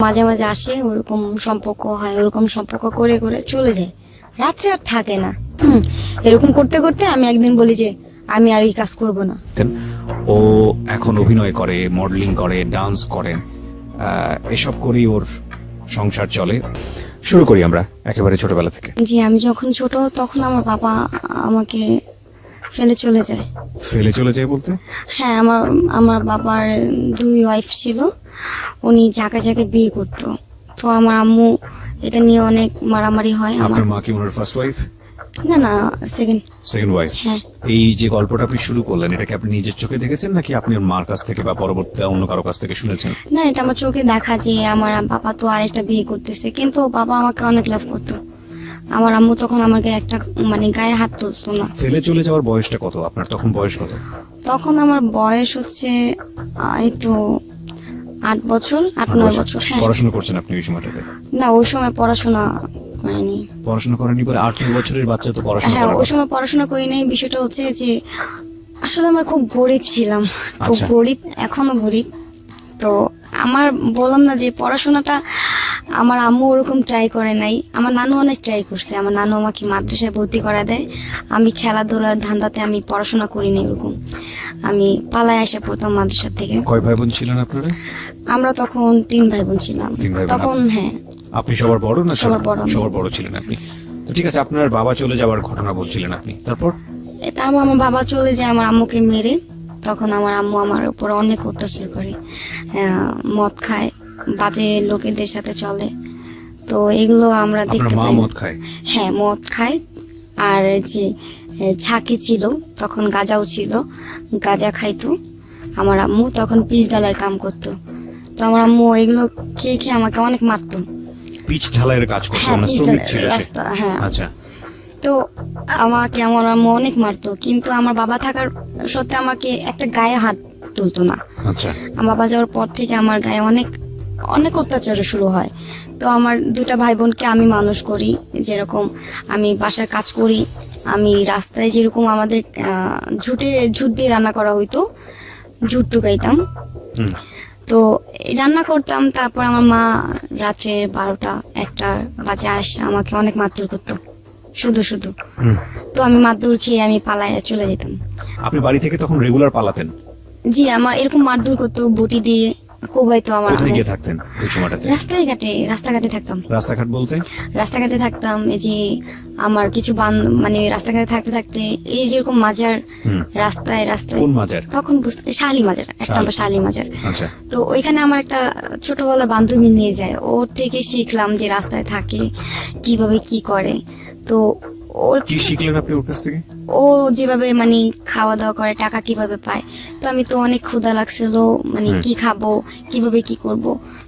মাঝে মাঝে আসে, ওরকম সম্পর্ক হয়, ওরকম সম্পর্ক করে করে চলে যায়, রাত্রে আর থাকে না। এরকম করতে করতে আমি একদিন বলি যে আমি আর এই কাজ করব না। ও এখন অভিনয় করে, মডেলিং করে, ডান্স করে, এসব করেই ওর সংসার চলে। শুরু করি আমরা একেবারে ছোটবেলা থেকে। জি, আমি যখন ছোট তখন আমার বাবা আমাকে ফেলে চলে যায়। ফেলে চলে যায় বলতে? হ্যাঁ, আমার আমার বাবার 2 ওয়াইফ ছিল, উনি যাকে যাকে বিয়ে করতো। তো আমার আম্মু এটা নিয়ে অনেক মারামারি হয়। আমার আপনার মা কি ওনার ফার্স্ট ওয়াইফ? না না, সেকেন্ড ওয়াইফ। হ্যাঁ। এই যে গল্পটা আপনি শুরু করলেন, এটা কি আপনি নিজের চোখে দেখেছেন নাকি আপনি ওর মার কাছ থেকে বা পরবর্তীতে অন্য কারো কাছ থেকে শুনেছেন? না, এটা আমার চোখে দেখা যে আমার বাবা তো আরেকটা বিয়ে করতেছে, কিন্তু বাবা আমাকে অনেক লাভ করতো। আমার আম্মু তখন আমাকে একটা গায়ে হাত তুলতো না। ফেলে চলে যাওয়ার বয়সটা কত আপনার? তখন বয়স কত? তখন আমার বয়স হচ্ছে এই তো 8 বছর, 8-9 বছর। হ্যাঁ। পড়াশোনা করছেন আপনি ওই সময়টাতে? না, ওই সময় পড়াশোনা করিনি। পড়াশোনা করেনি বলে 8-9 বছরের বাচ্চা তো পড়াশোনা হ্যাঁ, করে ওই না। সময় পড়াশোনা করি নাই। বিষয়টা হচ্ছে যে আসলে আমরা খুব গরিব ছিলাম, খুব আচ্ছা। গরিব, এখনো গরিব। তো আমার বললাম না যে পড়াশোনাটা আমার আম্মু ওরকম ট্রাই করে নাই, আমার নানু অনেক ট্রাই করছে। আমার নানু আমাকে মাদ্রাসায় ভর্তি করা দেয়, আমি খেলাধুলার ধান্দাতে আমি পড়াশোনা করিনি ওরকম। আমি পালায় এসে পড়তাম মাদ্রাসা থেকে। কয় ভাই বোন ছিলেন আপনারা? আমরা তখন 3 ভাই বোন ছিলাম 3 ভাই বোন। তখন। হ্যাঁ, আপনি সবার বড় না? সবার বড় আমি। সবার বড় ছিলেন আপনি। তো ঠিক আছে, আপনার বাবা চলে যাওয়ার ঘটনা বলছিলেন আপনি, তারপর? এটা আমার বাবা চলে যায় আমার আম্মুকে মেরে। তখন আমার আম্মু আমার উপর অনেক অত্যাচার করে, মদ খায়, বাজে লোকেদের সাথে চলে। তো এগুলো আমরা আপনার দেখতে মা পাই। মদ খায়? হ্যাঁ, মদ খায়। আর যে ঝাঁকি ছিল, তখন গাঁজাও ছিল, গাঁজা খাইতো আমার আম্মু। তখন পিচ ডালার কাম করতো। তো আমার আম্মু এগুলো খেয়ে খেয়ে আমাকে অনেক মারতো। পিচ ঢালাইয়ের কাজ করতো? হ্যাঁ, না পিচ শ্রমিক ঢালাই ছিল সে? রাস্তা, হ্যাঁ। আচ্ছা। তো আমাকে আমার আম্মু অনেক মারতো, কিন্তু আমার বাবা থাকার সত্ত্বে আমাকে একটা গায়ে হাত তুলতো না। আচ্ছা। আমার বাবা যাওয়ার পর থেকে আমার গায়ে অনেক অনেক অত্যাচার শুরু হয়। তো আমার 2টা ভাই বোনকে আমি মানুষ করি, যেরকম আমি বাসার কাজ করি, আমি রাস্তায় যেরকম আমাদের ঝুট দিয়ে রান্না করা হইতো, ঝুট টুকাইতাম। হুম। তো রান্না করতাম। তারপর আমার মা রাত্রে 12টা-1টা বাজে আসে আমাকে অনেক মারধর করতো, শুধু শুধু। হুম। তো আমি মারধর খেয়ে আমি পালায় চলে যেতাম। আপনি বাড়ি থেকে তখন রেগুলার পালাতেন? জি, আমার এরকম মারধর করতো, বটি দিয়ে কোবাইতো আমার কোথায় আম্মু। গিয়ে থাকতেন ওই সময়টাতে? রাস্তাঘাটে থাকতাম। রাস্তাঘাট বলতে? রাস্তাঘাটে থাকতাম। এই যে আমার কিছু রাস্তাঘাটে থাকতে থাকতে এই যেরকম মাজার, হুম। রাস্তায় রাস্তায়। কোন মাজার? তখন বুঝতে শালি মাজার, একটা আমরা শালি মাজার। আচ্ছা। তো ওইখানে আমার একটা ছোটবেলার বান্ধবী নিয়ে যায়, ওর থেকে শিখলাম যে রাস্তায় থাকে কিভাবে কি করে। তো ওর কি শিখলেন আপনি ওর কাছ থেকে? ও যেভাবে খাওয়া দাওয়া করে, টাকা কিভাবে পায়। তো আমি তো অনেক ক্ষুধা লাগছিল, কি খাবো, কিভাবে কি করব।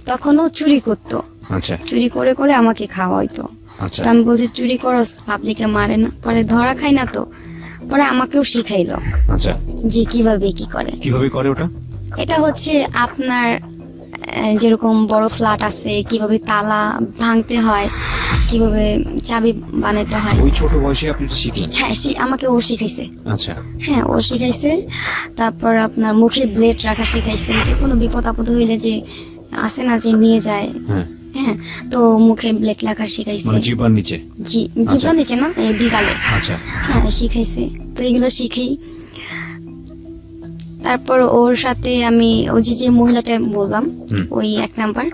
তখন ও চুরি করতো, আচ্ছা। চুরি করে করে আমাকে খাওয়াইতো। আচ্ছা। তো আমি বলছি চুরি করো, পাবলিকে মারে না, পরে ধরা খাই না। তো পরে আমাকেও শিখাইলো আচ্ছা। যে কিভাবে কি করে। কিভাবে করে ওটা? এটা হচ্ছে আপনার যেরকম বড় ফ্ল্যাট আছে, কিভাবে তালা ভাঙতে হয়, কিভাবে চাবি বানাতে হয়। ওই ছোট বয়সে আপনি শিখলেন? হ্যাঁ, আমাকে ও শিখাইছে। আচ্ছা। হ্যাঁ, ও শিখাইছে। তারপর আপনার মুখে ব্লেড রাখা শিখাইছে, যে কোনো বিপদ আপদ হইলে যে আসে না যে নিয়ে যায়। হ্যাঁ। হ্যাঁ, তো মুখে ব্লেড রাখা শিখাইছে। মানে জিহ্বার নিচে? জিভা নিচে না, এই দিগালে। আচ্ছা। হ্যাঁ, শিখাইছে। তো এগুলো শিখি। তারপর ওর সাথে আমি ওই যে মহিলাটা বললাম, ওই 1 নাম্বার,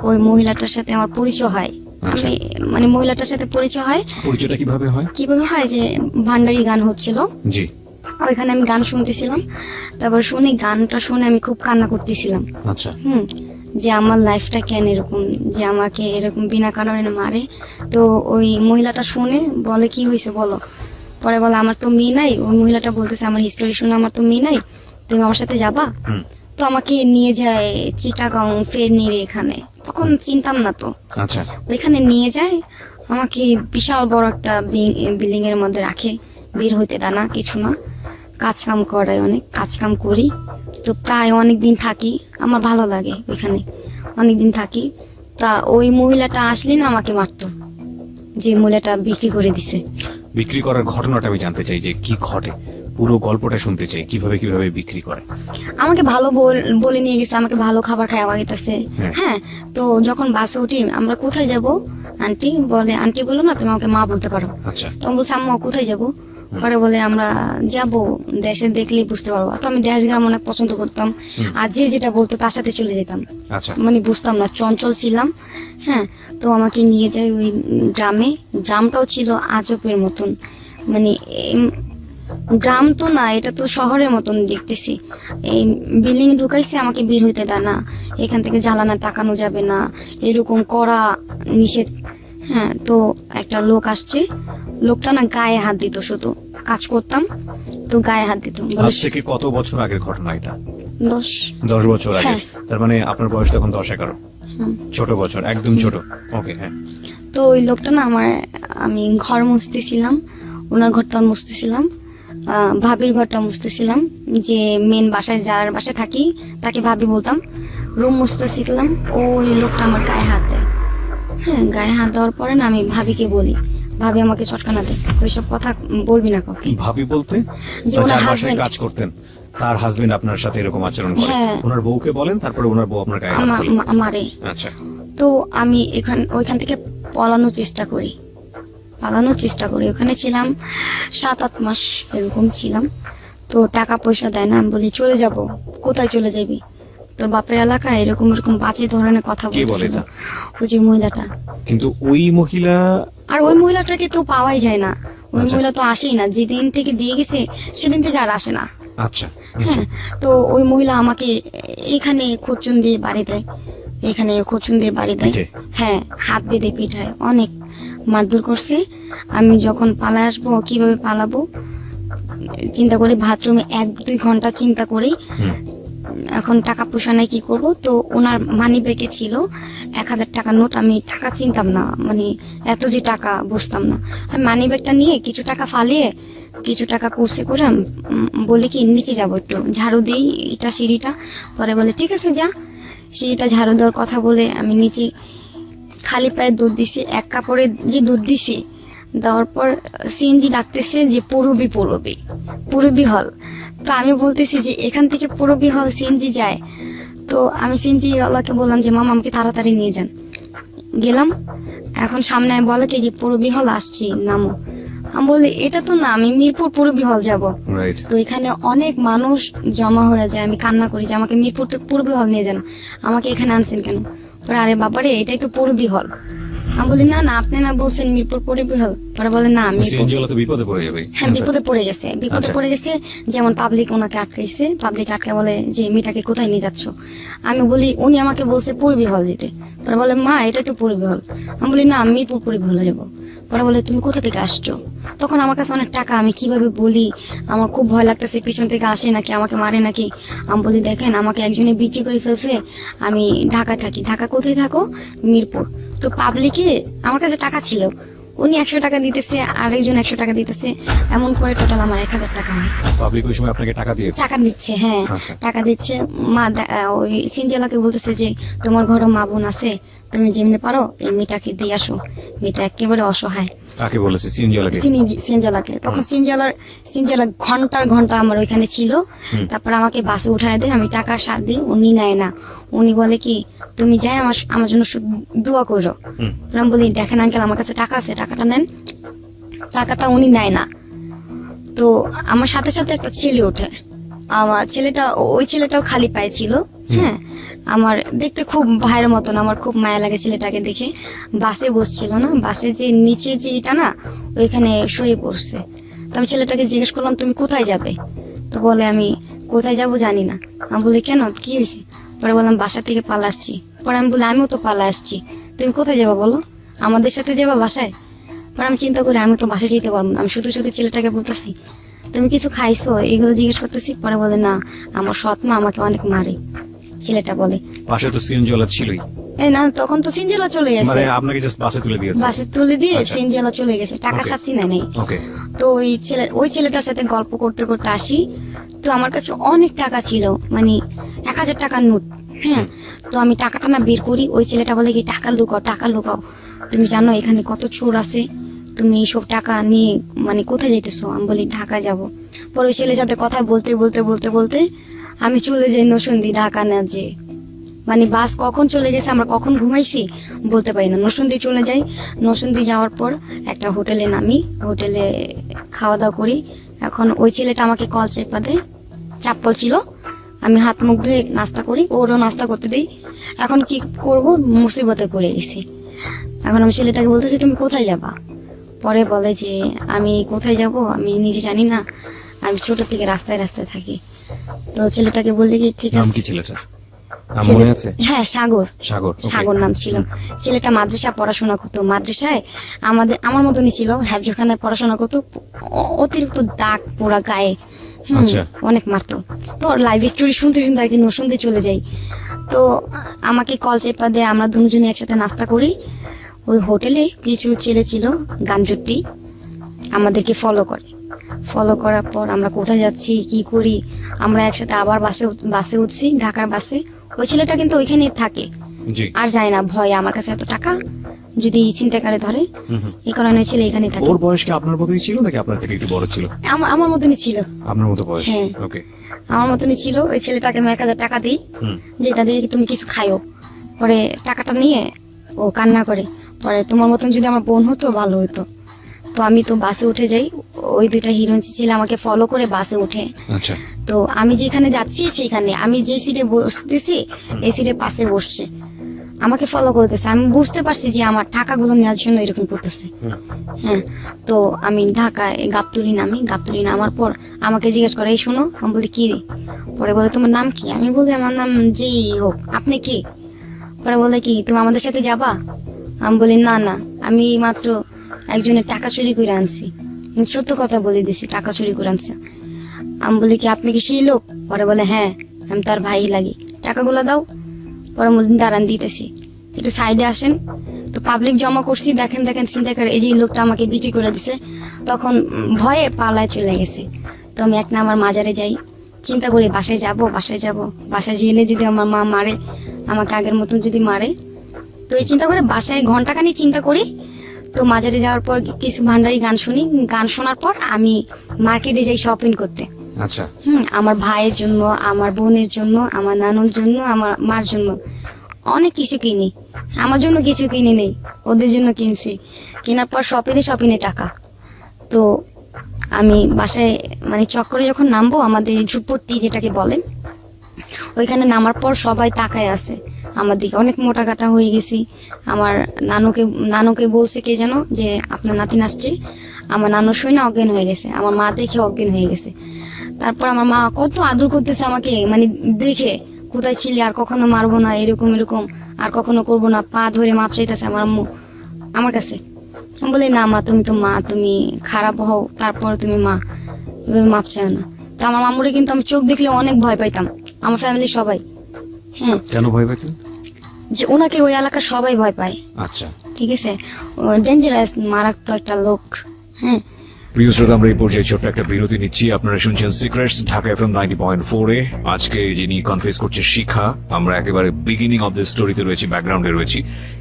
ওই মহিলাটার সাথে আমার পরিচয় হয়। আচ্ছা। আমি মহিলাটার সাথে পরিচয় হয়। পরিচয়টা কিভাবে হয়? কিভাবে হয় যে ভান্ডারি গান হচ্ছিল, জি। ওইখানে আমি গান শুনতেছিলাম। তারপর গানটা শুনে আমি খুব কান্না করতেছিলাম। আচ্ছা। যে আমার লাইফটা কেন এরকম, যে আমাকে এরকম বিনা কারণে মারে। তো ওই মহিলাটা শুনে বলে কি হয়েছে বলো। পরে বলে আমার তো মেয়ে নাই। ওই মহিলাটা বলতেছে আমার হিস্টোরি শুনে আমার তো মেয়ে নাই, তুমি আমার সাথে যাবা। তো আমাকে নিয়ে যায় চিটাগাং ফেরনির এখানে। তখন চিনতাম না তো। আচ্ছা। ওইখানে নিয়ে যায় আমাকে, বিশাল বড় একটা বিল্ডিং এর মধ্যে রাখে, বের হইতে দেয় না, কিছু না। কাজ কাম করায়, অনেক কাজ কাম করি। তো প্রায় অনেক দিন থাকি, আমার ভালো লাগে ওইখানে, অনেক দিন থাকি। তা ওই মহিলাটা আসলে না আমাকে মারতো, যে মহিলাটা বিক্রি করে দিছে। বিক্রি করার ঘটনাটা আমি জানতে চাই যে কি ঘটে। পুরো গল্পটা শুনতে চাই, কিভাবে কিভাবে বিক্রি করে। আমাকে ভালো বলে নিয়ে গেছে, আমাকে ভালো খাবার খাওয়া গেছে। হ্যাঁ, তো যখন বাসে উঠি, আমরা কোথায় যাব আন্টি বলে, আন্টি বলো না, তুমি আমাকে মা বলতে পারো। আচ্ছা, তখন বলছে আম্মা কোথায় যাব, পরে বলে আমরা যাব দেশে, দেখলেই বুঝতে পারবো। তো আমি দেশ গ্রাম অনেক পছন্দ করতাম, আর যে যেটা বলতো তার সাথে চলে যেতাম। আচ্ছা, মানে বুঝতাম না, চঞ্চল ছিলাম। হ্যাঁ, তো আমাকে নিয়ে যায় ওই গ্রামে। গ্রামটাও ছিল আজবের মতন, মানে গ্রাম তো না, এটা তো শহরের মতন দেখতেছি। এই বিল্ডিং ঢুকাইছে, আমাকে বের হইতে দেয় না, এখান থেকে জ্বালানা তাকানো যাবে না, এরকম করা নিষেধ। হ্যাঁ, তো একটা লোক আসছে, লোকটা না গায়ে হাত দিত, শুধু কাজ করতাম তো গায়ে হাত দিত। আজ থেকে কত বছর আগের ঘটনা এটা? 10। 10 বছর আগে। হ্যাঁ। তার মানে আপনার বয়স তখন 10-11। ছোট বছর, একদম ছোট। ওকে, হ্যাঁ। তো ওই লোকটা না আমি ঘর মুছতেছিলাম, ওনার ঘরটা মুছতেছিলাম, ভাবির ঘরটা মুছতেছিলাম, যে মেন বাসায় যার বাসায় থাকি তাকে ভাবি বলতাম। রুম মুছতেছিলাম, ওই লোকটা আমার গায়ে হাত দেয়। হ্যাঁ, গায়ে হাত দেওয়ার পরে না আমি ভাবিকে বলি, ভাবি আমাকে চটকানা দেয়, ওইসব কথা বলবি না কাউকে। ভাবি বলতে যে যার ওনার বাসায় হাজবেন্ড, কাজ করতেন, তার হাজবেন্ড আপনার সাথে এরকম আচরণ করে? হ্যাঁ। ওনার বউকে বলেন, তারপরে ওনার বউ আপনার গায়ে হাত তোলে? মারে। আচ্ছা, তো আমি ওইখান থেকে পালানোর চেষ্টা করি। ওখানে ছিলাম 7-8 মাস এরকম ছিলাম। তো টাকা পয়সা দেয় না, আমি বলি চলে যাব। কোথায় চলে যাবি, তোর বাপের এলাকা, এরকম এরকম বাজে ধরনের কথা কে বলে বলছিল এটা? ওই যে মহিলাটা। কিন্তু ওই মহিলা, আর ওই মহিলাটাকে তো পাওয়াই যায় না, ওই আচ্ছা। মহিলা তো আসেই না, যেদিন থেকে দিয়ে গেছে সেদিন থেকে আর আসে না। আচ্ছা, হ্যাঁ, তো ওই মহিলা আমাকে এখানে খোঁচন দিয়ে বাড়ি দেয়, পিঠে? হ্যাঁ, হাত বেঁধে পিঠায়, অনেক মারধর করছে। আমি যখন পালায় আসবো, কিভাবে পালাবো চিন্তা করি, বাথরুমে 1-2 ঘন্টা চিন্তা করি। হুম। এখন টাকা পয়সা নাই, কি করব। তো ওনার মানি ব্যাগে ছিল 1000 টাকার নোট। আমি টাকা চিনতাম না, মানে এত যে টাকা বুঝতাম না। আমি মানি ব্যাগটা নিয়ে কিছু টাকা ফালিয়ে, কিছু টাকা কুচে করে বলি কি নিচে যাবো, একটু ঝাড়ু দিই এটা সিঁড়িটা। পরে বলে ঠিক আছে যা। সিঁড়িটা ঝাড়ু দেওয়ার কথা বলে আমি নিচে খালি পায়ে দুধ দিছি, 1 কাপড়ে যে দুধ দিছি, দেওয়ার পর সিএনজি ডাকতেছে যে পুরবি হল। তো আমি বলতেছি যে এখান থেকে পুরবি হল সিএনজি যায়। তো আমি সিএনজি ওয়ালাকে বললাম যে মামা আমাকে তাড়াতাড়ি নিয়ে যান। গেলাম, এখন সামনে বলে কি যে পুরবি হল আসছি, নামো। আমি বলি এটা তো না, আমি মিরপুর পুরবি হল যাব। রাইট। তো এখানে অনেক মানুষ জমা হয়ে যায়, আমি কান্না করি যে আমাকে মিরপুর থেকে পুরবি হল নিয়ে যান, আমাকে এখানে আনছেন কেন। পরে আরে বাবারে এটাই তো পুরবি হল। আমি বলি না না, আপনি না বলছেন মিরপুর পুরবি হল। পরে বলে না মিরপুর। সিএনজি ওলা তো বিপদে পড়ে যাবে। হ্যাঁ, বিপদে আচ্ছা। পড়ে গেছে। যেমন পাবলিক ওনাকে আটকাইছে, পাবলিক আটকে বলে যে মেয়েটাকে কোথায় নিয়ে যাচ্ছ। আমি বলি উনি আমাকে বলছে পূর্বী হল যেতে। পরে বলে মা এটাই তো পূর্বী হল। আমি বলি না, আমি মিরপুর পূর্বী হলে যাবো। পরে বলে তুমি কোথা থেকে আসছো। তখন আমার কাছে অনেক টাকা, আমি কিভাবে বলি, আমার খুব ভয় লাগতেছে, পিছন থেকে আসে নাকি আমাকে মারে নাকি। আমি বলি দেখেন আমাকে একজনে বিক্রি করে ফেলছে, আমি ঢাকায় থাকি। ঢাকা কোথায় থাকো? মিরপুর। তো পাবলিকে আমার কাছে টাকা ছিল, উনি 100 টাকা দিতেছে, আরেকজন 100 টাকা দিতেছে, এমন করে টোটাল আমার 1000 টাকা হয়। পাবলিক ওই সময় আপনাকে টাকা দিয়েছে? টাকা দিচ্ছে, হ্যাঁ আচ্ছা। টাকা দিচ্ছে। মা ওই সিনজেলাকে বলতেছে যে তোমার ঘরে মা বোন আছে, তুমি যেমনি পারো এই মেয়েটাকে দিয়ে আসো, মেয়েটা একেবারে অসহায়। কাকে বলেছে? সিএনজি ওলাকে? সিনজেলাকে। তখন সিনজেলা ঘন্টা আমার ওইখানে ছিল। তারপর আমাকে বাসে উঠায় দেয়, আমি টাকা সাথ দিই, উনি নেয় না। উনি বলে কি তুমি যাই আমার জন্য দোয়া করো। আমি বলি দেখেন আঙ্কেল আমার কাছে টাকা আছে, টাকাটা নেন। টাকাটা উনি নেয় না। তো আমার সাথে সাথে একটা ছেলে ওঠে, আমার ওই ছেলেটাও খালি পায়ে ছিল। হ্যাঁ, আমার দেখতে খুব ভাইয়ের মতন, আমার খুব মায়া লাগে ছেলেটাকে দেখে। বাসে বসছিল না, বাসে যে নিচে যে এটা না, ওইখানে শুয়ে পড়ছে। তো আমি ছেলেটাকে জিজ্ঞেস করলাম তুমি কোথায় যাবে। তো বলে আমি কোথায় যাব জানি না। আমি বলি কেন, কি হয়েছে। পরে বললাম বাসা থেকে পালা আসছি। পরে আমি বলি আমিও তো পালা আসছি, তুমি কোথায় যাবো বলো, আমাদের সাথে যাবা বাসায়। পরে আমি চিন্তা করি আমি তো বাসায় যেতে পারবো না। আমি শুধু শুধু ছেলেটাকে বলতেছি তুমি কিছু খাইছো, এগুলো জিজ্ঞেস করতেছি। পরে বলে না আমার সৎ মা আমাকে অনেক মারে। ছেলেটা বলে পাশে তো সিএনজি ওলা ছিলই। এই না, তখন তো সিনজেলা চলে গেছে, মানে আপনাকে জাস্ট বাসে তুলে দিয়েছে? বাসে তুলে দিয়ে আচ্ছা। সিনজেলা চলে গেছে, টাকা Okay. সাথী নেয় নাই। ওকে। তো ওই ছেলেটার সাথে গল্প করতে করতে আসি। তো আমার কাছে অনেক টাকা ছিল, মানে 1000 টাকার নোট। হ্যাঁ, তো আমি টাকাটা না বের করি, ওই ছেলেটা বলে কি টাকা লুকাও। তুমি জানো এখানে কত চোর আছে, তুমি সব টাকা নিয়ে মানে কোথায় যাইতেছো? আমি বলি ঢাকা যাব। পরে ওই ছেলের সাথে কথা বলতে বলতে বলতে বলতে আমি চলে যাই নরসিংদী, ঢাকা না যে মানে বাস কখন চলে গেছে, আমরা কখন ঘুমাইছি বলতে পারি না। নরসিংদী চলে যাই। নরসিংদী যাওয়ার পর একটা হোটেলে নামি, হোটেলে খাওয়া দাওয়া করি। এখন ওই ছেলেটা আমাকে কল চেপা দেয়, চাপ্পল ছিল, আমি হাত মুখ ধুয়ে নাস্তা করি, ওরও নাস্তা করতে দিই। এখন কি করব, মুসিবতে পড়ে গেছি। এখন আমি ছেলেটাকে বলতেছি তুমি কোথায় যাবা? পরে বলে যে আমি কোথায় যাব আমি নিজে জানি না, আমি ছোট থেকে রাস্তায় রাস্তায় থাকি। তো ছেলেটাকে বললে কি ঠিক নাম আছে। কি ছেলেটার? নাম মনে আছে? হ্যাঁ, সাগর। সাগর, okay. সাগর নাম ছিল। ছেলেটা মাদ্রাসা পড়াশোনা করতো, মাদ্রাসায় আমার মতনই ছিল, হ্যাফজখানায় পড়াশোনা করতো। অতিরিক্ত দাগ পোড়া গায়ে, আচ্ছা। অনেক মারতো। তো লাইভ স্টোরি শুনতে শুনতে আর কি নরসিংদী চলে যাই। তো আমাকে কল চেপা দিয়ে আমরা দুজনে একসাথে নাস্তা করি। ওই হোটেলে কিছু ছেলে ছিল গাঞ্জুটি, আমাদেরকে ফলো করার পর আমরা কোথায় যাচ্ছি কি করি, আমরা একসাথে আবার বাসে উঠছি, ঢাকার বাসে। ওই ছেলেটা কিন্তু ওইখানেই থাকে, জি। আর যায় না, ভয় আমার কাছে এত টাকা যদি ছিনতাইকারী ধরে, এই কারণে ছেলে এখানেই থাকে। ওর বয়স কি আপনার মতোই ছিল নাকি আপনার থেকে একটু বড় ছিল? আমার মতনই ছিল। আপনার মতো বয়স, হ্যাঁ। ওকে। আমার মতনই ছিল। ওই ছেলেটাকে আমি 1000 টাকা দিই, যেটা দিয়ে তুমি কিছু খাইও। পরে টাকাটা নিয়ে ও কান্না করে, পরে তোমার মতন যদি আমার বোন হতো ভালো হতো। তো আমি তো বাসে উঠে যাই, ওই দুইটা হিরোইন ছেলে আমাকে ফলো করে বাসে উঠে। আচ্ছা। তো আমি যেখানে যাচ্ছি সেখানে আমি যে সিটে বসতেছি এই সিটে পাশে বসছে, আমাকে ফলো করতেছে। আমি বুঝতে পারছি যে আমার টাকাগুলো নেওয়ার জন্য এরকম করতেছে। হ্যাঁ, তো আমি ঢাকায় গাবতলী নামি। গাবতলী নামার পর আমাকে জিজ্ঞেস করে এই শোনো। আমি বলি কি? পরে বলে তোমার নাম কি? আমি বলি আমার নাম জি হোক, আপনি কি? পরে বলে কি তুমি আমাদের সাথে যাবা? আমি বলি না না, আমি মাত্র একজনের টাকা চুরি করে আনছি। আমি সত্য কথা বলে দিছি, টাকা চুরি করে আনছি। আমি বলি কি আপনি কি সেই লোক? পরে বলে হ্যাঁ, আমি তার ভাই লাগি, টাকাগুলো দাও। পরে বলি দাঁড়ান দিতেছি, একটু সাইডে আসেন। তো পাবলিক জমা করছি, দেখেন দেখেন চিন্তাকারী এই যে লোকটা আমাকে বিক্রি করে দিছে। তখন ভয়ে পালায় চলে গেছে। তো আমি এক নাম্বার মাজারে যাই, চিন্তা করি বাসায় যাব। বাসায় গেলে যদি আমার মা মারে, আমাকে আগের মতন যদি মারে, তো এই চিন্তা করে বাসায় ঘন্টাখানি চিন্তা করি। তো মাজারে যাওয়ার পর কিছু ভান্ডারি গান শুনি, গান শোনার পর আমি মার্কেটে যাই শপিং করতে। আচ্ছা। আমার ভাইয়ের জন্য, আমার বোনের জন্য, আমার নানুর জন্য, আমার মার জন্য অনেক কিছু কিনি। আমার জন্য কিছু কিনি নেই, ওদের জন্য কিনছি। কেনার পর শপিংয়ে টাকা। তো আমি বাসায় মানে চক্করে যখন নামবো, আমাদের ঝুপড়টি যেটাকে বলে, ওইখানে নামার পর সবাই তাকায় আছে আমার দিকে। অনেক মোটা কাটা হয়ে গেছি। আমার নানুকে বলছে কে যেন যে আপনার নাতিন আসছে। আমার নানু শুনে অজ্ঞান হয়ে গেছে, আমার মা দেখে অজ্ঞান হয়ে গেছে। তারপর আমার মা কত আদর করতেছে আমাকে, মানে দেখে কোথায় ছিলি, আর কখনো মারবো না, এরকম এরকম আর কখনো করবো না। পা ধরে মাপ চাইতেছে আমার আম্মু আমার কাছে। আমি বলি না মা, তুমি তো মা, তুমি খারাপ হও তারপর তুমি মা, এভাবে মাপ চাও না। তো আমার মামুরে কিন্তু আমি চোখ দেখলে অনেক ভয় পাইতাম, আমার ফ্যামিলির সবাই। হ্যাঁ, কেন ভয় পেতেন? যে ওনাকে ওই এলাকার সবাই ভয় পায়। আচ্ছা, ঠিক আছে, ডেঞ্জারাস মারাত্মক একটা লোক। হ্যাঁ, প্রিয় শ্রোতা, আমরা এই পর্যায়ে ছোট্ট একটা বিরতি নিচ্ছি। আপনারা শুনছেন সিক্রেটস, ঢাকা এফএম 90.4 এ। আজকে যিনি কনফেস করছে শিখা, আমরা একেবারে বিগিনিং অফ দ্য স্টোরিতে রয়েছি, ব্যাকগ্রাউন্ডে রয়েছি।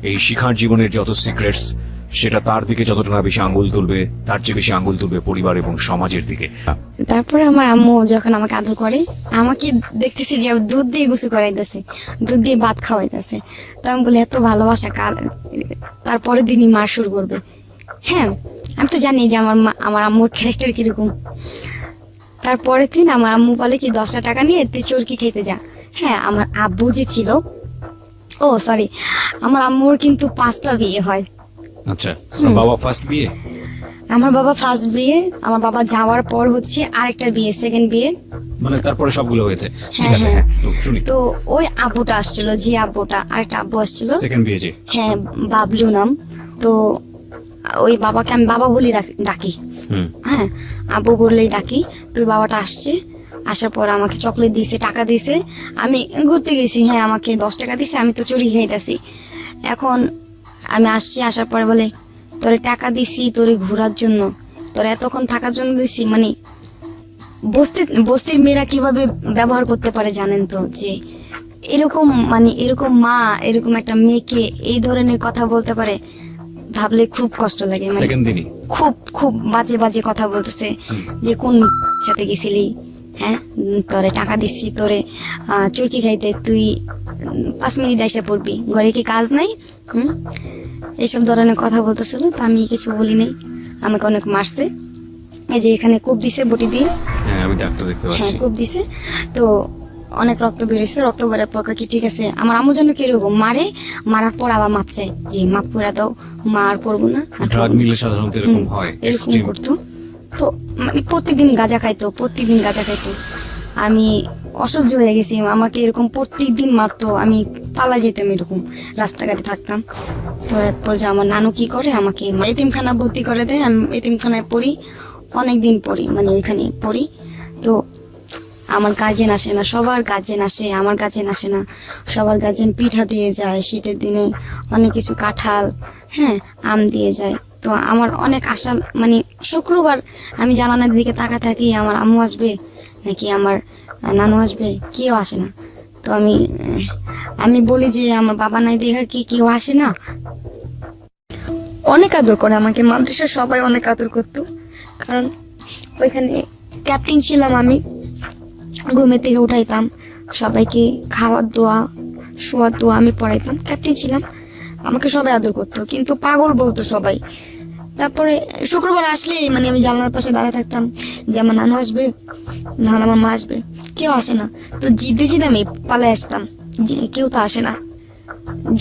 এই শিখার জীবনের যত সিক্রেটস, সেটা তার দিকে যতটা না বেশি আঙ্গুল তুলবে, তার চেয়ে বেশি আঙ্গুল তুলবে পরিবার এবং সমাজের দিকে। তারপরে আমার আম্মু যখন আমাকে আদর করে, আমাকে দেখতেছি যে দুধ দিয়ে গোসল করাইতেছে, দুধ দিয়ে ভাত খাওয়াইতেছে। তো আমি বলি এত ভালোবাসা কাল, তারপরের দিনই মার শুরু করবে। হ্যাঁ, আমি তো জানি যে আমার আম্মুর ক্যারেক্টার কিরকম। তারপরের দিন আমার আম্মু বলে কি 10টা টাকা নিয়ে তুই চরকি খেতে যা। হ্যাঁ, আমার আব্বু যে ছিল, ও সরি, আমার আম্মুর কিন্তু 5টা বিয়ে হয়। আচ্ছা, বাবা ফার্স্ট বিয়ে? আমার বাবা ফার্স্ট বিয়ে, আমার বাবা যাওয়ার পর হচ্ছে আরেকটা বিয়ে, সেকেন্ড বিয়ে, মানে তারপরে সবগুলো হয়েছে। ঠিক হ্যাঁ, আছে, হ্যাঁ। তো শুনি। তো ওই আব্বুটা আসছিল, যে আব্বুটা, আরেকটা আব্বু আসছিল, সেকেন্ড বিয়ে, জি। হ্যাঁ, বাবলু নাম। তো ওই বাবাকে আমি বাবা বলেই ডাকি। হ্যাঁ, আব্বু বললেই ডাকি। তো ওই বাবাটা আসছে, আসার পর আমাকে চকলেট দিয়েছে, টাকা দিয়েছে। আমি ঘুরতে গেছি, হ্যাঁ, আমাকে 10 টাকা দিয়েছে, আমি তো চুরি খাইতেছি। এখন আমি আসছি, আসার পরে বলে তোরে টাকা দিছি তোরে ঘোরার জন্য, তোরে এতক্ষণ থাকার জন্য দিছি। মানে বস্তির মেয়েরা কিভাবে ব্যবহার করতে পারে জানেন তো, যে এরকম মানে এরকম মা এরকম একটা মেয়েকে এই ধরনের কথা বলতে পারে, ভাবলে খুব কষ্ট লাগে, মানে সেকেন্ড দিনই খুব খুব বাজে বাজে কথা বলতেছে যে কোন সাথে গেছিলি, হ্যাঁ তোরে টাকা দিচ্ছি তোরে চুরকি খাইতে, তুই 5 মিনিট এসে পড়বি, ঘরে কি কাজ নাই? এইসব ধরনের কথা বলতেছিল। তো আমি কিছু বলি নাই, আমাকে অনেক মারছে। এই যে এখানে কূপ দিছে বটি দিয়ে, হ্যাঁ আমি ডাক্তার দেখতে হ্যাঁ পাচ্ছি। কূপ দিছে। তো অনেক রক্ত বেরিয়েছে, রক্ত বেরার পর কি ঠিক আছে, আমার আম্মু যেন কিরকম মারে, মারার পর আবার মাপ চাই যে মাপ করে দাও, মা আর করবো না, আর ড্রাগ করবো না। নিলে সাধারণত এরকম হয়, এরকম এক্সট্রিম। করতো। তো মানে প্রত্যেকদিন গাঁজা খাইতো। আমি অসহ্য হয়ে গেছি, আমাকে এরকম প্রত্যেকদিন মারতো, আমি পালা যেতাম, এরকম রাস্তাঘাটে থাকতাম। তো এরপর যে আমার নানু কি করে, আমাকে এতিমখানা ভর্তি করে দেয়। আমি এতিমখানায় পড়ি, অনেকদিন পড়ি, মানে ওইখানে পড়ি। তো আমার গার্জেন আসে না, সবার গার্জেন আসে, আমার গার্জেন আসে না। সবার গার্জেন পিঠা দিয়ে যায়, শীতের দিনে অনেক কিছু, কাঁঠাল, হ্যাঁ আম দিয়ে যায়। তো আমার অনেক আশা, মানে শুক্রবার আমি জানালার দিকে তাকা থাকি, আমার আম্মু আসবে নাকি আমার নানু আসবে, কেউ আসে না। তো আমি বলি যে আমার বাবা নাই দেখা কি কেউ আসে না। অনেক আদর করে আমাকে, মাদ্রাসার সবাই অনেক আদর করতো, কারণ ওইখানে ক্যাপ্টেন ছিলাম আমি। ঘুমের থেকে উঠাইতাম, সবাইকে খাওয়ার দোয়া শোয়ার দোয়া আমি পড়াইতাম, ক্যাপ্টেন ছিলাম, আমাকে সবাই আদর করতো, কিন্তু পাগল বলতো সবাই। তারপরে শুক্রবার আসলেই মানে আমি জানলার পাশে দাঁড়ায় থাকতাম যে আমার নানু আসবে, না আমার মা আসবে, কেউ আসে না। তো জিদ্দে আমি পালায় আসতাম যে কেউ তো আসে না।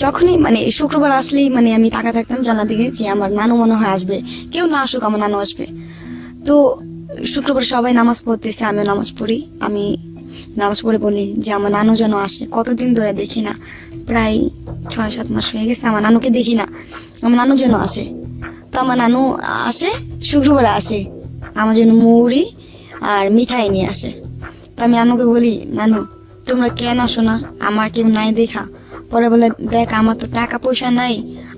যখনই মানে শুক্রবার আসলেই মানে আমি তাকা থাকতাম জানলার দিকে যে আমার নানু মনে হয় আসবে, কেউ না আসুক আমার নানু আসবে। তো শুক্রবার সবাই নামাজ পড়তেছে, আমিও নামাজ পড়ি। আমি নামাজ পড়ে বলি যে আমার নানু যেন আসে, কতদিন ধরে দেখি না, প্রায় 6-7 মাস হয়ে গেছে আমার নানুকে দেখি না, আমার নানু যেন আসে। তো আমার নানু আসে, শুক্রবারে আসে, আমার জন্য মুড়ি আর মিঠাই নিয়ে আসে। তো আমি নানুকে বলি, নানু তোমরা কেন আসো না, আমার কেউ নাই দেখা। পরে বলে, দেখ আমার তো টাকা পয়সা নাই,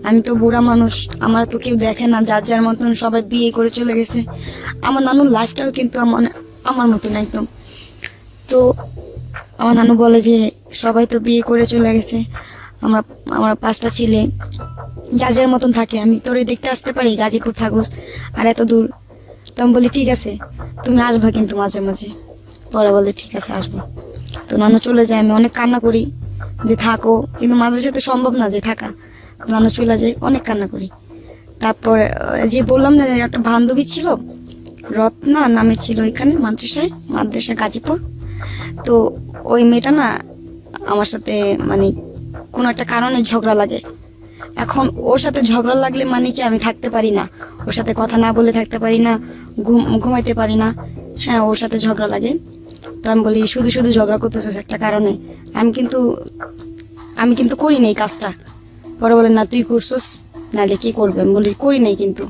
আমি তো বুড়া মানুষ, আমার তো কেউ দেখে না, যার যার মতন সবাই বিয়ে করে চলে গেছে। আমার নানুর লাইফটাও কিন্তু আমার মতন একদম। তো আমার নানু বলে যে সবাই তো বিয়ে করে চলে গেছে, আমার আমার 5টা ছেলে যার যার মতন থাকে, আমি তোরে দেখতে আসতে পারি, গাজীপুর থাকুস আর এত দূর। তো আমি বলি ঠিক আছে, তুমি আসবা কিন্তু মাঝে মাঝে। পরে বলে ঠিক আছে আসবো। তো নানু চলে যায়, আমি অনেক কান্না করি যে থাকো, কিন্তু মাঝে সাথে সম্ভব না যে থাকা। নানু চলে যায়, অনেক কান্না করি। তারপর যে বললাম না একটা বান্ধবী ছিল, রত্না নামে ছিল, এখানে মাদ্রাসায় গাজীপুর। তো ওই মেয়েটা না আমার সাথে মানে কোনো একটা কারণে ঝগড়া লাগে। এখন ওর সাথে ঝগড়া লাগলে মানে কি আমি থাকতে পারি না, ওর সাথে কথা না বলে থাকতে পারি না, ঘুমাইতে পারি না। হ্যাঁ ওর সাথে ঝগড়া লাগে। তো আমি বলি শুধু শুধু ঝগড়া করতেছিস একটা কারণে, আমি কিন্তু করি নাই কাজটা। পরে বলে না তুই করছিস, নাহলে কি করবে। আমি বলি করি নাই কিন্তু।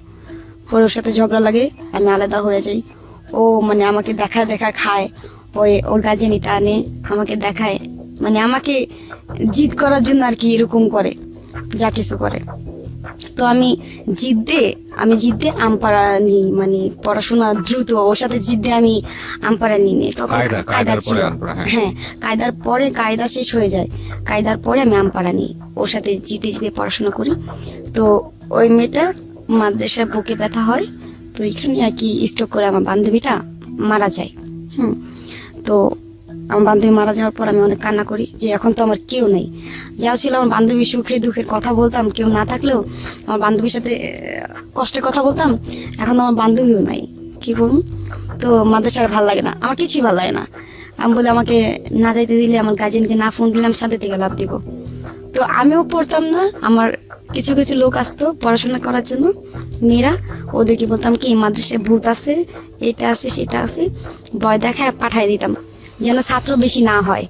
পরে ওর সাথে ঝগড়া লাগে, আমি আলাদা হয়ে যাই। ও মানে আমাকে দেখা খায়, ওর গার্জেনিটা আনে আমাকে দেখায়, মানে আমাকে জিদ করার জন্য আর কি এরকম করে, যা কিছু করে। তো আমি জিদ্দে আমপাড়া নিই, মানে পড়াশোনা দ্রুত, ওর সাথে জিদ্দে আমি আমপাড়া নিই নি। তখন কায়দা ছিল, হ্যাঁ কায়দার পরে কায়দা শেষ হয়ে যায়, কায়দার পরে আমি আমপাড়া নিই, ওর সাথে জিদ্দে পড়াশোনা করি। তো ওই মেয়েটার মাদ্রাসায় বুকে ব্যথা হয়, তো এখানে আর কি স্ট্রোক করে আমার বান্ধবীটা মারা যায়। তো আমার বান্ধবী মারা যাওয়ার পর আমি অনেক কান্না করি যে এখন তো আমার কেউ নেই। যাও ছিল আমার বান্ধবী সুখে দুঃখের কথা বলতাম, কেউ না থাকলেও আমার বান্ধবীর সাথে কষ্টের কথা বলতাম, এখন আমার বান্ধবীও নাই, কি করুন। তো মাদ্রাসা আর ভালো লাগে না, আমার কিছুই ভালো লাগে না। আমি বলে আমাকে না যাইতে দিলে, আমার গার্জেনকে না ফোন দিলে আমি সাথে থেকে লাভ দিব। তো আমিও পড়তাম না, আমার কিছু কিছু লোক আসতো পড়াশোনা করার জন্য, মেয়েরা, ওদেরকে বলতাম কি মাদ্রাসায় ভূত আছে, এটা আছে সেটা আছে, ভয় দেখায় পাঠাই দিতাম যেন ছাত্র বেশি না হয়।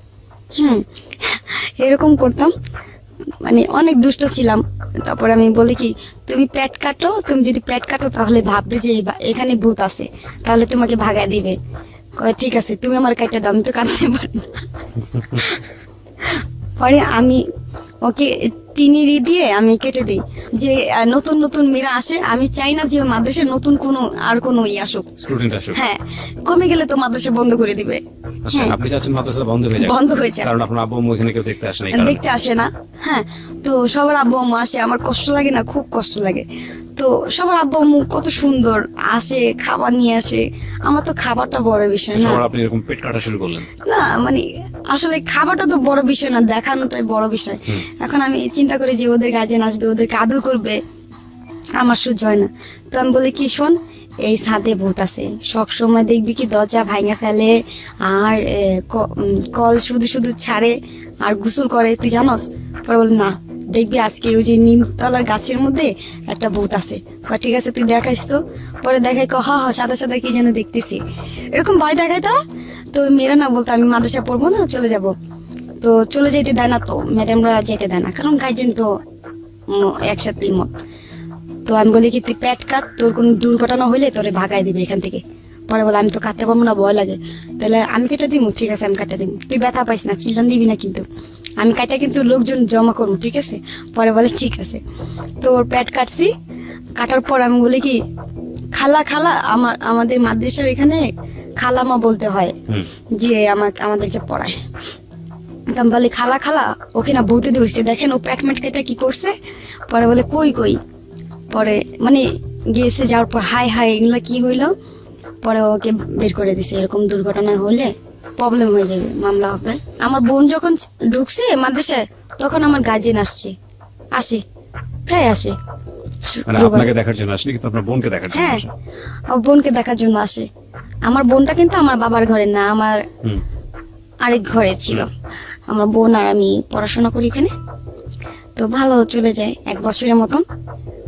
এরকম করতাম, মানে অনেক দুষ্ট ছিলাম। তারপর আমি বলি কি তুমি পেট কাটো, তুমি যদি পেট কাটো তাহলে ভাববে যে এখানে ভূত আছে, তাহলে তোমাকে ভাগায় দিবে। কয় ঠিক আছে তুমি আমার কাইটা দাও, আমি তো কাটতে পারি না। পরে আমি ওকে টিনিরি দিয়ে আমি কেটে দিই যে নতুন নতুন মেয়েরা আসে, আমি চাই না যে মাদ্রাসায় নতুন কোনো আর কোনো আসুক। স্টুডেন্ট আসুক। হ্যাঁ, কমে গেলে তো মাদ্রাসা বন্ধ করে দিবে। আচ্ছা, আপনি চাচ্ছেন মাদ্রাসা বন্ধ হয়ে যায়? বন্ধ হয়ে যায়, কারণ আপনার আব্বু আম্মু এখানে কেউ দেখতে আসে না এই কারণে। দেখতে আসে না। হ্যাঁ, তো সবার আব্বু আম্মু আসে, আমার কষ্ট লাগে না, খুব কষ্ট লাগে। তো সবার আব্বু আম্মু কত সুন্দর আসে, খাবার নিয়ে আসে, আমার তো খাবারটা বড় বিষয় না। সবার আপনি এরকম পেট কাটা শুরু করলেন? না মানে আসলে খাবারটা তো বড় বিষয় না, দেখানোটাই বড় বিষয়। এখন আমি চিন্তা করি যে ওদের গার্জেন আসবে, ওদেরকে আদর করবে, আমার সহ্য হয় না। তো আমি বলি কি, শোন, এই ছাদে ভূত আছে, সব সময় দেখবি কি দরজা ভাঙা ফেলে আর কল শুধু শুধু ছাড়ে আর গোসল করে, তুই জানোস? পরে বলে না, দেখবি আজকে ওই যে নিমতলার গাছের মধ্যে একটা ভূত আছে। ঠিক আছে, তুই দেখাইস তো। পরে দেখাই হ হ, সাদা সাদা কি যেন দেখতেছি, এরকম ভয় দেখাইতাম। তো মেয়েরা না বলতো আমি মাদ্রাসা পড়বো না, চলে যাব। তো চলে যেতে দেয় না, তো ম্যাডামরা যেতে দেয় না, কারণ গাইজেন তো একসাথে মত। তো আমি বলি কি, তুই পেট কাট, তোর কোনো দুর্ঘটনা হইলে তোরে ভাগাই দিবে এখান থেকে। পরে বলে আমি তো কাটতে পারবো না, ভয় লাগে। তাহলে আমি কেটে দিব? ঠিক আছে, আমি কাটতে দিব, তুই ব্যথা পাইস না, চিল্লান দিবি না কিন্তু। আমি কাটা কিন্তু লোকজন জমা করবো, ঠিক আছে? পরে বলে ঠিক আছে। তো ওর পেট কাটছি, কাটার পর আমি বলি কি, খালা খালা, আমাদের মাদ্রাসার এখানে খালামা বলতে হয় যে আমাদেরকে পড়ায়। তো আমি বলি খালা খালা, ওকে না ভূতে ধরছে, দেখেন ও পেট মেট কেটে কি করছে। পরে বলে কই কই। পরে মানে গিয়েছে, যাওয়ার পর হাই হাই এগুলা কি হইলো। পরে ওকে বের করে দিছে, এরকম দুর্ঘটনা হলে প্রবলেম হয়ে যাবে, মামলা হবে। আমার বোন যখন ঢুকছে মাদ্রাসায়, তখন আমার গার্জেন আসে প্রায় আসে। মানে আপনাকে দেখার জন্য আসেনি, কিন্তু আপনার বোনকে দেখার জন্য হ্যাঁ, আসে। আমার বোনকে দেখার জন্য আসে। আমার বোনটা কিন্তু আমার বাবার ঘরে না, আমার আরেক ঘরে ছিল। আমার বোন আর আমি পড়াশোনা করি এখানে। তো ভালো চলে যায় 1 বছরের মতন,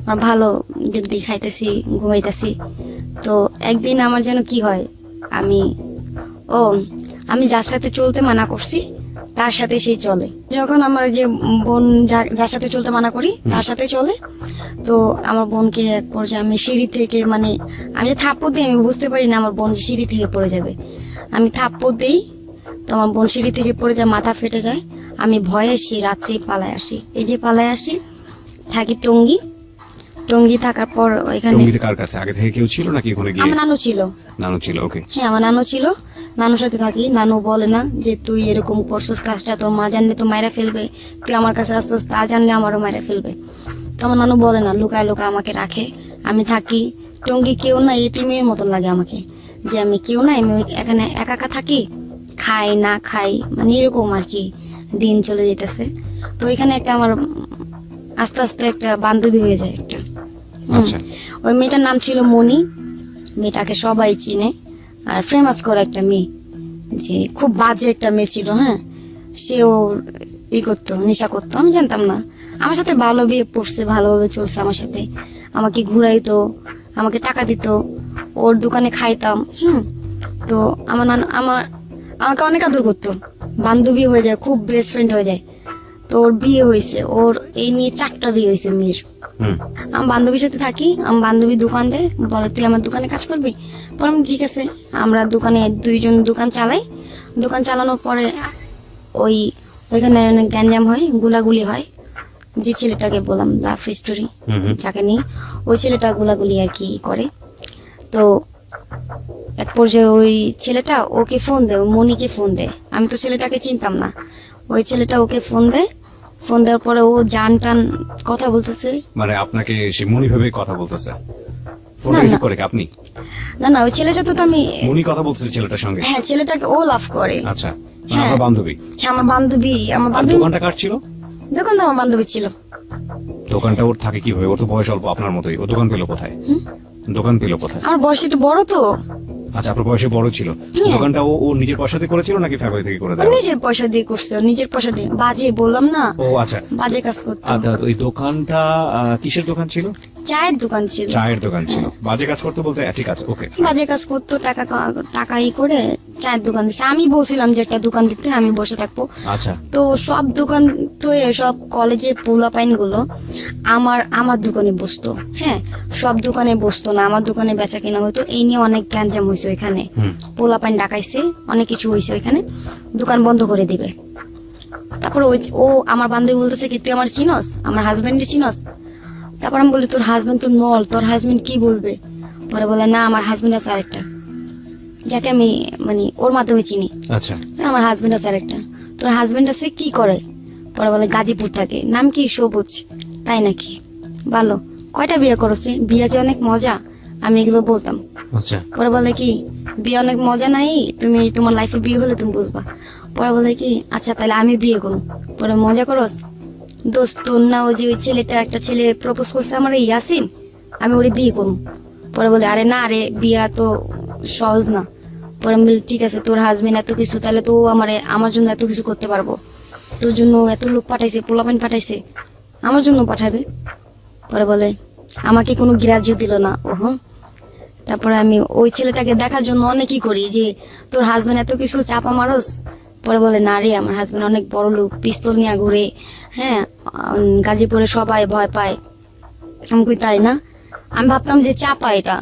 আর ভালো দিব্যি খাইতেছি, ঘুমাইতেছি। তো একদিন আমার যেন কি হয়, আমি যার সাথে চলতে মানা করছি তার সাথে সেই চলে। যখন আমার যে বোন যার সাথে চলতে মানা করি তার সাথে চলে, তো আমার বোনকে এক পর্যায়ে আমি সিঁড়ি থেকে, মানে আমি যে থাপ্পড় দিই, আমি বুঝতে পারি না আমার বোন সিঁড়ি থেকে পড়ে যাবে। আমি থাপ্পড় দিই, তো আমার বোন সিঁড়ি থেকে পড়ে যায়, মাথা ফেটে যায়। আমি ভয়ে রাত্রেই পালায় আসি। এই যে পালায় আসি, থাকি টঙ্গী থাকার পর ওইখানে। টঙ্গীতে কার কাছে? আগে থেকে কেউ ছিল নাকি ওখানে গিয়ে? আমার নানু ছিল। নানু ছিল, ওকে। হ্যাঁ, আমার নানু ছিল, নানুর সাথে থাকি। নানু বলে না যে তুই এরকম করছিস কাজটা, তোর মা জানলে তো মায়েরা ফেলবে, তুই আমার কাছে আসছিস, তা জানলে আমারও মায়েরা ফেলবে। তো আমার নানু বলে না, লুকায় লুকায় আমাকে রাখে, আমি থাকি। টঙ্গী কেউ না, এতিমের মতন লাগে আমাকে, যে আমি কেউ না, আমি এখানে একা একা থাকি, খাই না খাই, মানে এরকম আর কি দিন চলে যেতেছে। তো এখানে একটা আমার আস্তে আস্তে একটা বান্ধবী হয়ে যায় একটা। আচ্ছা। ওই মেয়েটার নাম ছিল মনি। মেয়েটাকে সবাই চিনে, আর ফেমাস করা একটা মেয়ে, যে খুব বাজে একটা মেয়ে ছিল। হ্যাঁ, সেও করতো, নেশা করতো, আমি জানতাম না। আমার সাথে ভালো বিয়ে পড়ছে, ভালোভাবে চলছে আমার সাথে, আমাকে ঘুরাইতো, আমাকে টাকা দিত, ওর দোকানে খাইতাম। তো আমাকে অনেক আদর করতো, বান্ধবী হয়ে যায়, খুব বেস্ট ফ্রেন্ড হয়ে যায়। তো ওর বিয়ে হয়েছে, ওর এই নিয়ে 4টা বিয়ে হয়েছে মেয়ের। আমার বান্ধবীর সাথে থাকি, আমার বান্ধবী দোকান দেয়, বলে তুই আমার দোকানে কাজ করবি। পরে আমি ঠিক আছে, আমরা দোকানে 2 জন দোকান চালাই। দোকান চালানোর পরে ওইখানে অনেক গ্যাঞ্জাম হয়, গুলাগুলি হয়। যে ছেলেটাকে বললাম লাভ স্টোরি, যাকে নিয়ে, ওই ছেলেটা গুলাগুলি আর কি করে। তো এক পর্যায়ে ওই ছেলেটা ওকে ফোন দেয়, মনিকে ফোন দেয়। আমি তো ছেলেটাকে চিনতাম না। ওই ছেলেটা ওকে ফোন দেয়, ফোন দেওয়ার পরে ও জান টান কথা বলতেছে। মানে আপনাকে সে মনি ভেবে কথা বলতেছে? ফোন না, রিসিভ না। করে কি আপনি? না, ওই ছেলের সাথে তো আমি, মনি কথা বলতেছে ছেলেটার সঙ্গে? হ্যাঁ, ছেলেটাকে ও লাভ করে। আচ্ছা, মানে হ্যাঁ। আপনার বান্ধবী? হ্যাঁ, আমার বান্ধবী। আর দোকানটা কার ছিল? দোকান তো আমার বান্ধবী ছিল। দোকানটা ওর থাকে কিভাবে? ওর তো বয়স অল্প আপনার মতোই, ও দোকান পেলো কোথায়? দোকান পেলো কোথায়? আমার বয়স একটু বড় তো। আচ্ছা, আপনার বয়সে বড় ছিল। দোকানটা ও নিজের পয়সা দিয়ে করেছিল নাকি ফ্যামিলি থেকে করে ও দেয়? নিজের পয়সা দিয়ে করছে, ও নিজের পয়সা দিয়ে। বাজে বললাম না, ও আচ্ছা। বাজে কাজ করতো। আচ্ছা, ওই দোকানটা কিসের দোকান ছিল? চায়ের দোকান ছিল। চায়ের দোকান ছিল। বাজে কাজ করতে বলতে ঠিক আছে, ওকে। বাজে কাজ করতো, টাকা করে চায়ের দোকান দিচ্ছে। আমি বলছিলাম যে একটা দোকান দিতে, আমি বসে থাকবো। আচ্ছা। তো সব দোকান তো সব কলেজের পোলাপাইন গুলো আমার দোকানে বসতো। হ্যাঁ, সব দোকানে বসতো না, আমার দোকানে বেচা কেনা হতো। এই নিয়ে অনেক গ্যাঞ্জাম হয়েছে ওইখানে, পোলাপাইন ডাকাইছে, অনেক কিছু হয়েছে ওইখানে। দোকান বন্ধ করে দিবে। তারপর ও আমার বান্ধবী বলতেছে কি তুই আমার চিনস, আমার হাজবেন্ডে চিনস? তারপর আমি বলি তোর হাজবেন্ড তো নল, তোর হাজবেন্ড কি বলবে? পরে বলে না আমার হাজবেন্ড আছে আরেকটা, যাকে আমি মানে ওর মাধ্যমে চিনি। আচ্ছা, আমার হাজবেন্ড আছে আরেকটা। তোর হাজবেন্ড আছে কি করে? পরে বলে গাজীপুর থাকে। নাম কি? সবুজ। তাই নাকি? ভালো। কয়টা বিয়ে করছে? বিয়ে কি অনেক মজা? আমি এগুলো বলতাম। আচ্ছা, পরে বলে কি বিয়ে অনেক মজা নাই, তুমি তোমার লাইফে বিয়ে হলে তুমি বুঝবা। পরে বলে কি আচ্ছা তাহলে আমি বিয়ে করবো। পরে মজা করস দোস্ত, তোর না ওই যে ওই ছেলেটা, একটা ছেলে প্রপোজ করছে আমার এই ইয়াসিন, আমি ওরে বিয়ে করবো। পরে বলে আরে না রে, বিয়া তো সহজ না। পরে আমি বলি ঠিক আছে, তোর হাজবেন্ড এত কিছু, তাহলে তো ও আমার জন্য এত কিছু করতে পারবো, তোর জন্য এত লোক পাঠাইছে, পোলাপান পাঠাইছে, আমার জন্য পাঠাবে। পরে বলে আমাকে কোনো গ্রাহ্য দিল না। ওহ, তারপরে আমি ওই ছেলেটাকে দেখার জন্য অনেকই করি যে তোর হাজবেন্ড এত কিছু চাপা মারস। পরে বলে না রে, আমার হাজবেন্ড অনেক বড় লোক, পিস্তল নিয়ে ঘুরে, হ্যাঁ গাজীপুরে সবাই ভয় পায়। আমি কই তাই না? আমি ভাবতাম যে চাপা এটা।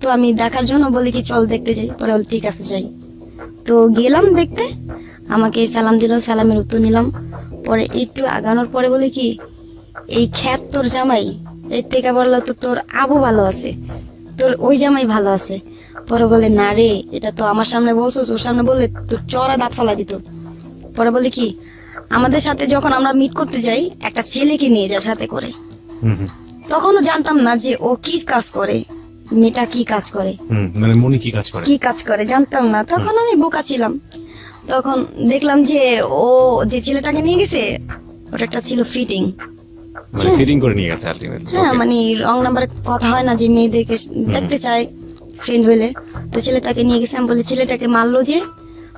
তো আমি দেখার জন্য বলি কি চল দেখতে যাই। পরে বলে ঠিক আছে যাই। তো গেলাম দেখতে, আমাকে সালাম দিল, সালামের উত্তর নিলাম। পরে একটু আগানোর পরে বলে কি এই খ্যাত তোর জামাই, এর থেকে বললো তো তোর আবু ভালো আছে, তোর ওই জামাই ভালো আছে। পরে বলে না রে, এটা তো আমার সামনে বলছোস, ওর সামনে বললে তোর চড়া দাঁত ফেলা দিত। পরে বলে কি আমাদের সাথে যখন আমরা মিট করতে যাই একটা ছেলেকে নিয়ে যায় সাথে করে। তখনও জানতাম না যে ও কি কাজ করে, মেয়েটা কি কাজ করে, মানে মনি কি কাজ করে? কি কাজ করে জানতাম না। তখন আমি বোকা ছিলাম। তখন দেখলাম যে ও যে ছেলেটাকে নিয়ে গেছে ওটা একটা ছিল ফিটিং। মানে ফিটিং করে নিয়ে গেছে আলটিমেটলি। হ্যাঁ মানে রং নাম্বারের কথা হয় না যে মেয়েদেরকে দেখতে চায় ফ্রেন্ড হলে, তো ছেলেটাকে নিয়ে গেছে। আমি বলি ছেলেটাকে মারলো যে,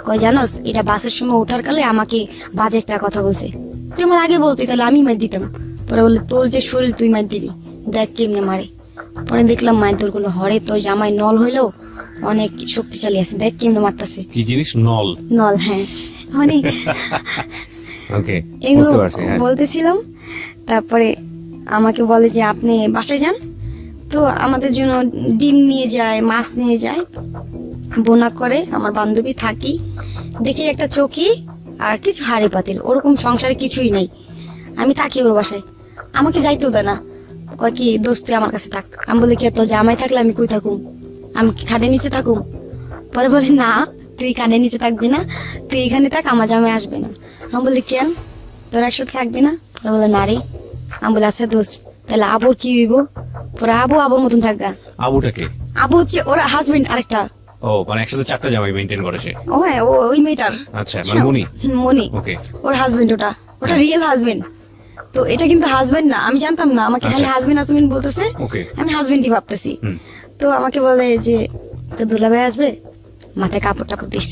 কয় জানোস এটা বাসের সময় ওঠার কালে আমাকে বাজেটটা কথা বলছে, তুই আমার আগে বলতি তাহলে আমি মার দিতাম। পরে বলে তোর যে শরীর তুই মার দিবি, দেখ কেমনে মারে। পরে দেখলাম মায়ের তোর গুলো হরে, তোর জামাই নল হইলেও অনেক শক্তিশালী আছে, দেখ কেমনে মারতাছে। কি জিনিস? নল? নল, হ্যাঁ মানে ওকে, এগুলো বুঝতে পারছি। হ্যাঁ, বলতেছিলাম। তারপরে আমাকে বলে যে আপনি বাসায় যান, তো আমাদের জন্য ডিম নিয়ে যায়, মাছ নিয়ে যায়, বোনা করে। আমার বান্ধবী থাকি, দেখি একটা চৌকি আর কিছু হাড়ি পাতিল, ওরকম সংসারে কিছুই নেই। আমি থাকি ওর বাসায়, আমাকে যাইতেও দেয় না, কয় কি দোস্ত তুই আমার কাছে থাক। আমি বলি কি তোর জামাই থাকলে আমি কই থাকুম, আমি কি খাটের নিচে থাকুম? পরে বলে না তুই কানের নিচে থাকবি না, তুই এখানে থাক, আমার জামাই আসবে না। আমি বলি কেন, তোর একসাথে থাকবি না? পরে বলে না রে। আমি বলি আচ্ছা দোস্ত তাহলে আবুর কি হইব? পরে আবুর মতন থাকবা। আবুটাকে? আবু হচ্ছে ওর হাজবেন্ড আরেকটা। ও মানে একসাথে চারটা জামাই মেইনটেইন করেছে? ও হ্যাঁ, ওই মেয়েটার। আচ্ছা, মানে মনি? মনি, ওকে, ওর হাজবেন্ড, ওটা রিয়েল হাজবেন্ড। তো এটা কিন্তু হাজবেন্ড না, আমি জানতাম না, আমাকে খালি হাজবেন্ড বলতেছে, ওকে, আমি হাজবেন্ডই ভাবতেছি। তো আমাকে বলে যে তো দুলাভাই আসবে, মাথায় কাপড় টাপড় দিস।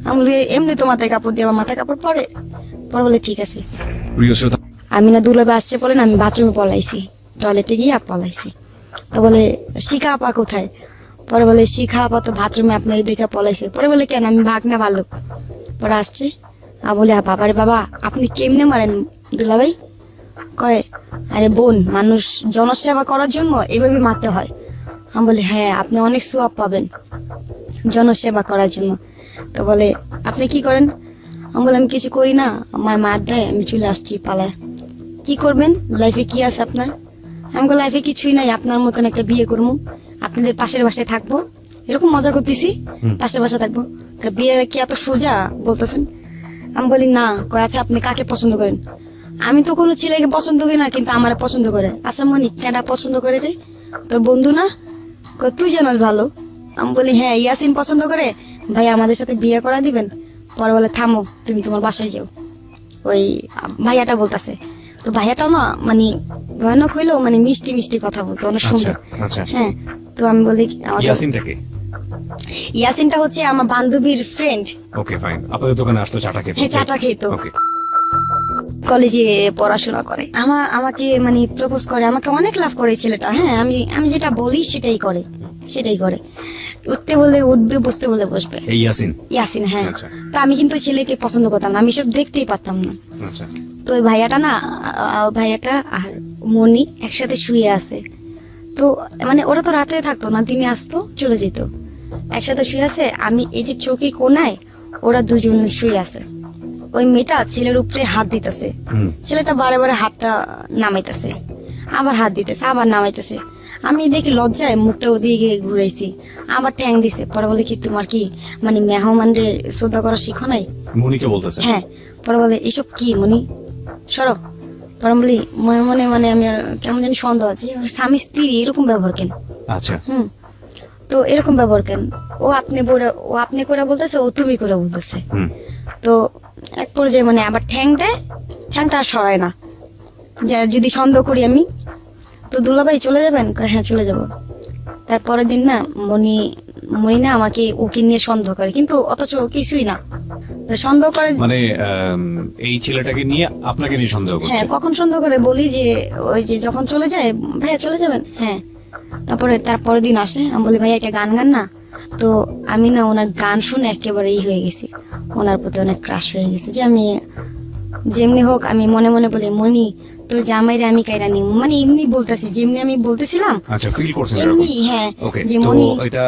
আমি বলি এমনি তো মাথায় কাপড় দিয়ে, আমার মাথায় কাপড় পরে। পরে বলে ঠিক আছে। প্রিয় শ্রোতা, আমি না দুলাভাই আসছে বলে না আমি বাথরুমে পলাইছি, টয়লেটে গিয়ে পলাইছি। তো বলে শিখা আপা কোথায়? পরে বলে শিখা আপা তো বাথরুমে আপনাকে দেখে পলাইছে। পরে বলে কেন, আমি ভাগ না ভালো। পরে আসছে বলে বাবারে বাবা আপনি কেমনে মারেন দুলাভাই? কয় আরে বোন, মানুষ জনসেবা করার জন্য এভাবে মারতে হয়। আমি বলি হ্যাঁ আপনি অনেক সোয়াব পাবেন জনসেবা করার জন্য। তো বলে আপনি কি করেন? আমি বলে আমি কিছু করি না, আমার মার দেয়, আমি চলে আসছি পালায়। কি করবেন লাইফে, কি আছে আপনার? আমি বলি লাইফে কিছুই নাই, আপনার মতন একটা বিয়ে করবো, আপনাদের পাশের বাসায় থাকবো, এরকম মজা করতেছি, পাশের বাসায় থাকবো। তো বিয়ে কি এত সোজা বলতেছেন? আমি বলি না। কয় আচ্ছা আপনি কাকে পছন্দ করেন? আমি তো কোনো ছেলেকে পছন্দ করি না, কিন্তু আমার পছন্দ করে। আচ্ছা মনি কেডা পছন্দ করে রে? তোর বন্ধু না? কয় তুই জানাস ভালো। আমি বলি হ্যাঁ ইয়াসিন পছন্দ করে, ভাই আমাদের সাথে বিয়ে করা দিবেন? পরে বলে থামো তুমি তোমার বাসায় যাও। ওই ভাইয়াটা বলতেছে, তো ভাইয়াটাও না মানে ভয়ানক হইলেও মানে মিষ্টি মিষ্টি কথা বলতো, অনেক সুন্দর। আচ্ছা, হ্যাঁ, তো আমি বলি ইয়াসিনটাকে? ইয়াসিনটা হচ্ছে আমার বান্ধবীর ফ্রেন্ড। ওকে ফাইন, আপনাদের দোকানে আসতো চাটা খেতে? হ্যাঁ চাটা খেত, ওকে, কলেজে পড়াশোনা করে। আমাকে মানে প্রপোজ করে, আমাকে অনেক লাভ করে ছেলেটা। হ্যাঁ আমি যেটা বলি সেটাই করে। উঠতে বলে উঠবে, বসতে বলে বসবে। এই ইয়াসিন? ইয়াসিন, হ্যাঁ। আচ্ছা। তো আমি কিন্তু ছেলেকে পছন্দ করতাম না, আমি সব দেখতেই পারতাম না। আচ্ছা, তো ওই ভাইয়াটা আর মনি একসাথে শুয়ে আছে। তো মানে ওরা তো রাতে থাকতো না, দিনে আসতো চলে যেত, একসাথে শুয়ে আছে। আমি এই যে চৌকির কোনায় ওরা দুজন শুয়ে আছে, ওই মেয়েটা ছেলের উপরে হাত দিতেছে, ছেলেটা বারে বারে হাতটা নামাইতেছে, আবার হাত দিতেছে, আবার নামাইতেছে। আমি দেখি লজ্জায় মুখটা ওদিকে ঘুরাইছি, আবার ঠ্যাং দিছে। পরে বলে কি তোমার কি মানে মেহমানরে শ্রদ্ধা করা শিখো নাই? মনিকে বলতেছে? হ্যাঁ। পরে বলে এসব কি মনি, সরো। পরে আমি বলি মনে মনে মানে আমি আর কেমন জানি সন্দেহ আছে, ওর স্বামী স্ত্রী এরকম ব্যবহার কেন? আচ্ছা। তো এরকম ব্যবহার কেন? ও আপনি করে বলতেছে, ও তুমি করে বলতেছে। তো এক পর্যায়ে মানে আবার ঠ্যাং দেয়, ঠ্যাংটা আর সরায় না। যা যদি সন্দেহ করি আমি, তো দুলাভাই চলে যাবেন? কয়, হ্যাঁ চলে যাব। তারপরের দিন না মনি না আমাকে ওকে নিয়ে সন্দেহ করে, কিন্তু অথচ ও কিছুই না। তো সন্দেহ করে মানে এই ছেলেটাকে নিয়ে আপনাকে নিয়ে সন্দেহ হ্যাঁ, করছে? কখন সন্দেহ করে বলি যে ওই যে যখন চলে যায়, ভাইয়া চলে যাবেন? হ্যাঁ। তারপরের দিন আসে, আমি বলি ভাইয়া একটা গান গান না। তো আমি না ওনার গান শুনে একেবারে হয়ে গেছি, ওনার প্রতি অনেক ক্রাশ হয়ে গেছে। যে আমি যেমনি হোক আমি মনে মনে বলি মনি তো জামাইরে আমি কাইরা নিব, মানে এমনি বলতেছি যেমনি আমি বলতেছিলাম। আচ্ছা, ফিল করছেন এমনি হ্যাঁ, ওকে। যে তো মনি এটা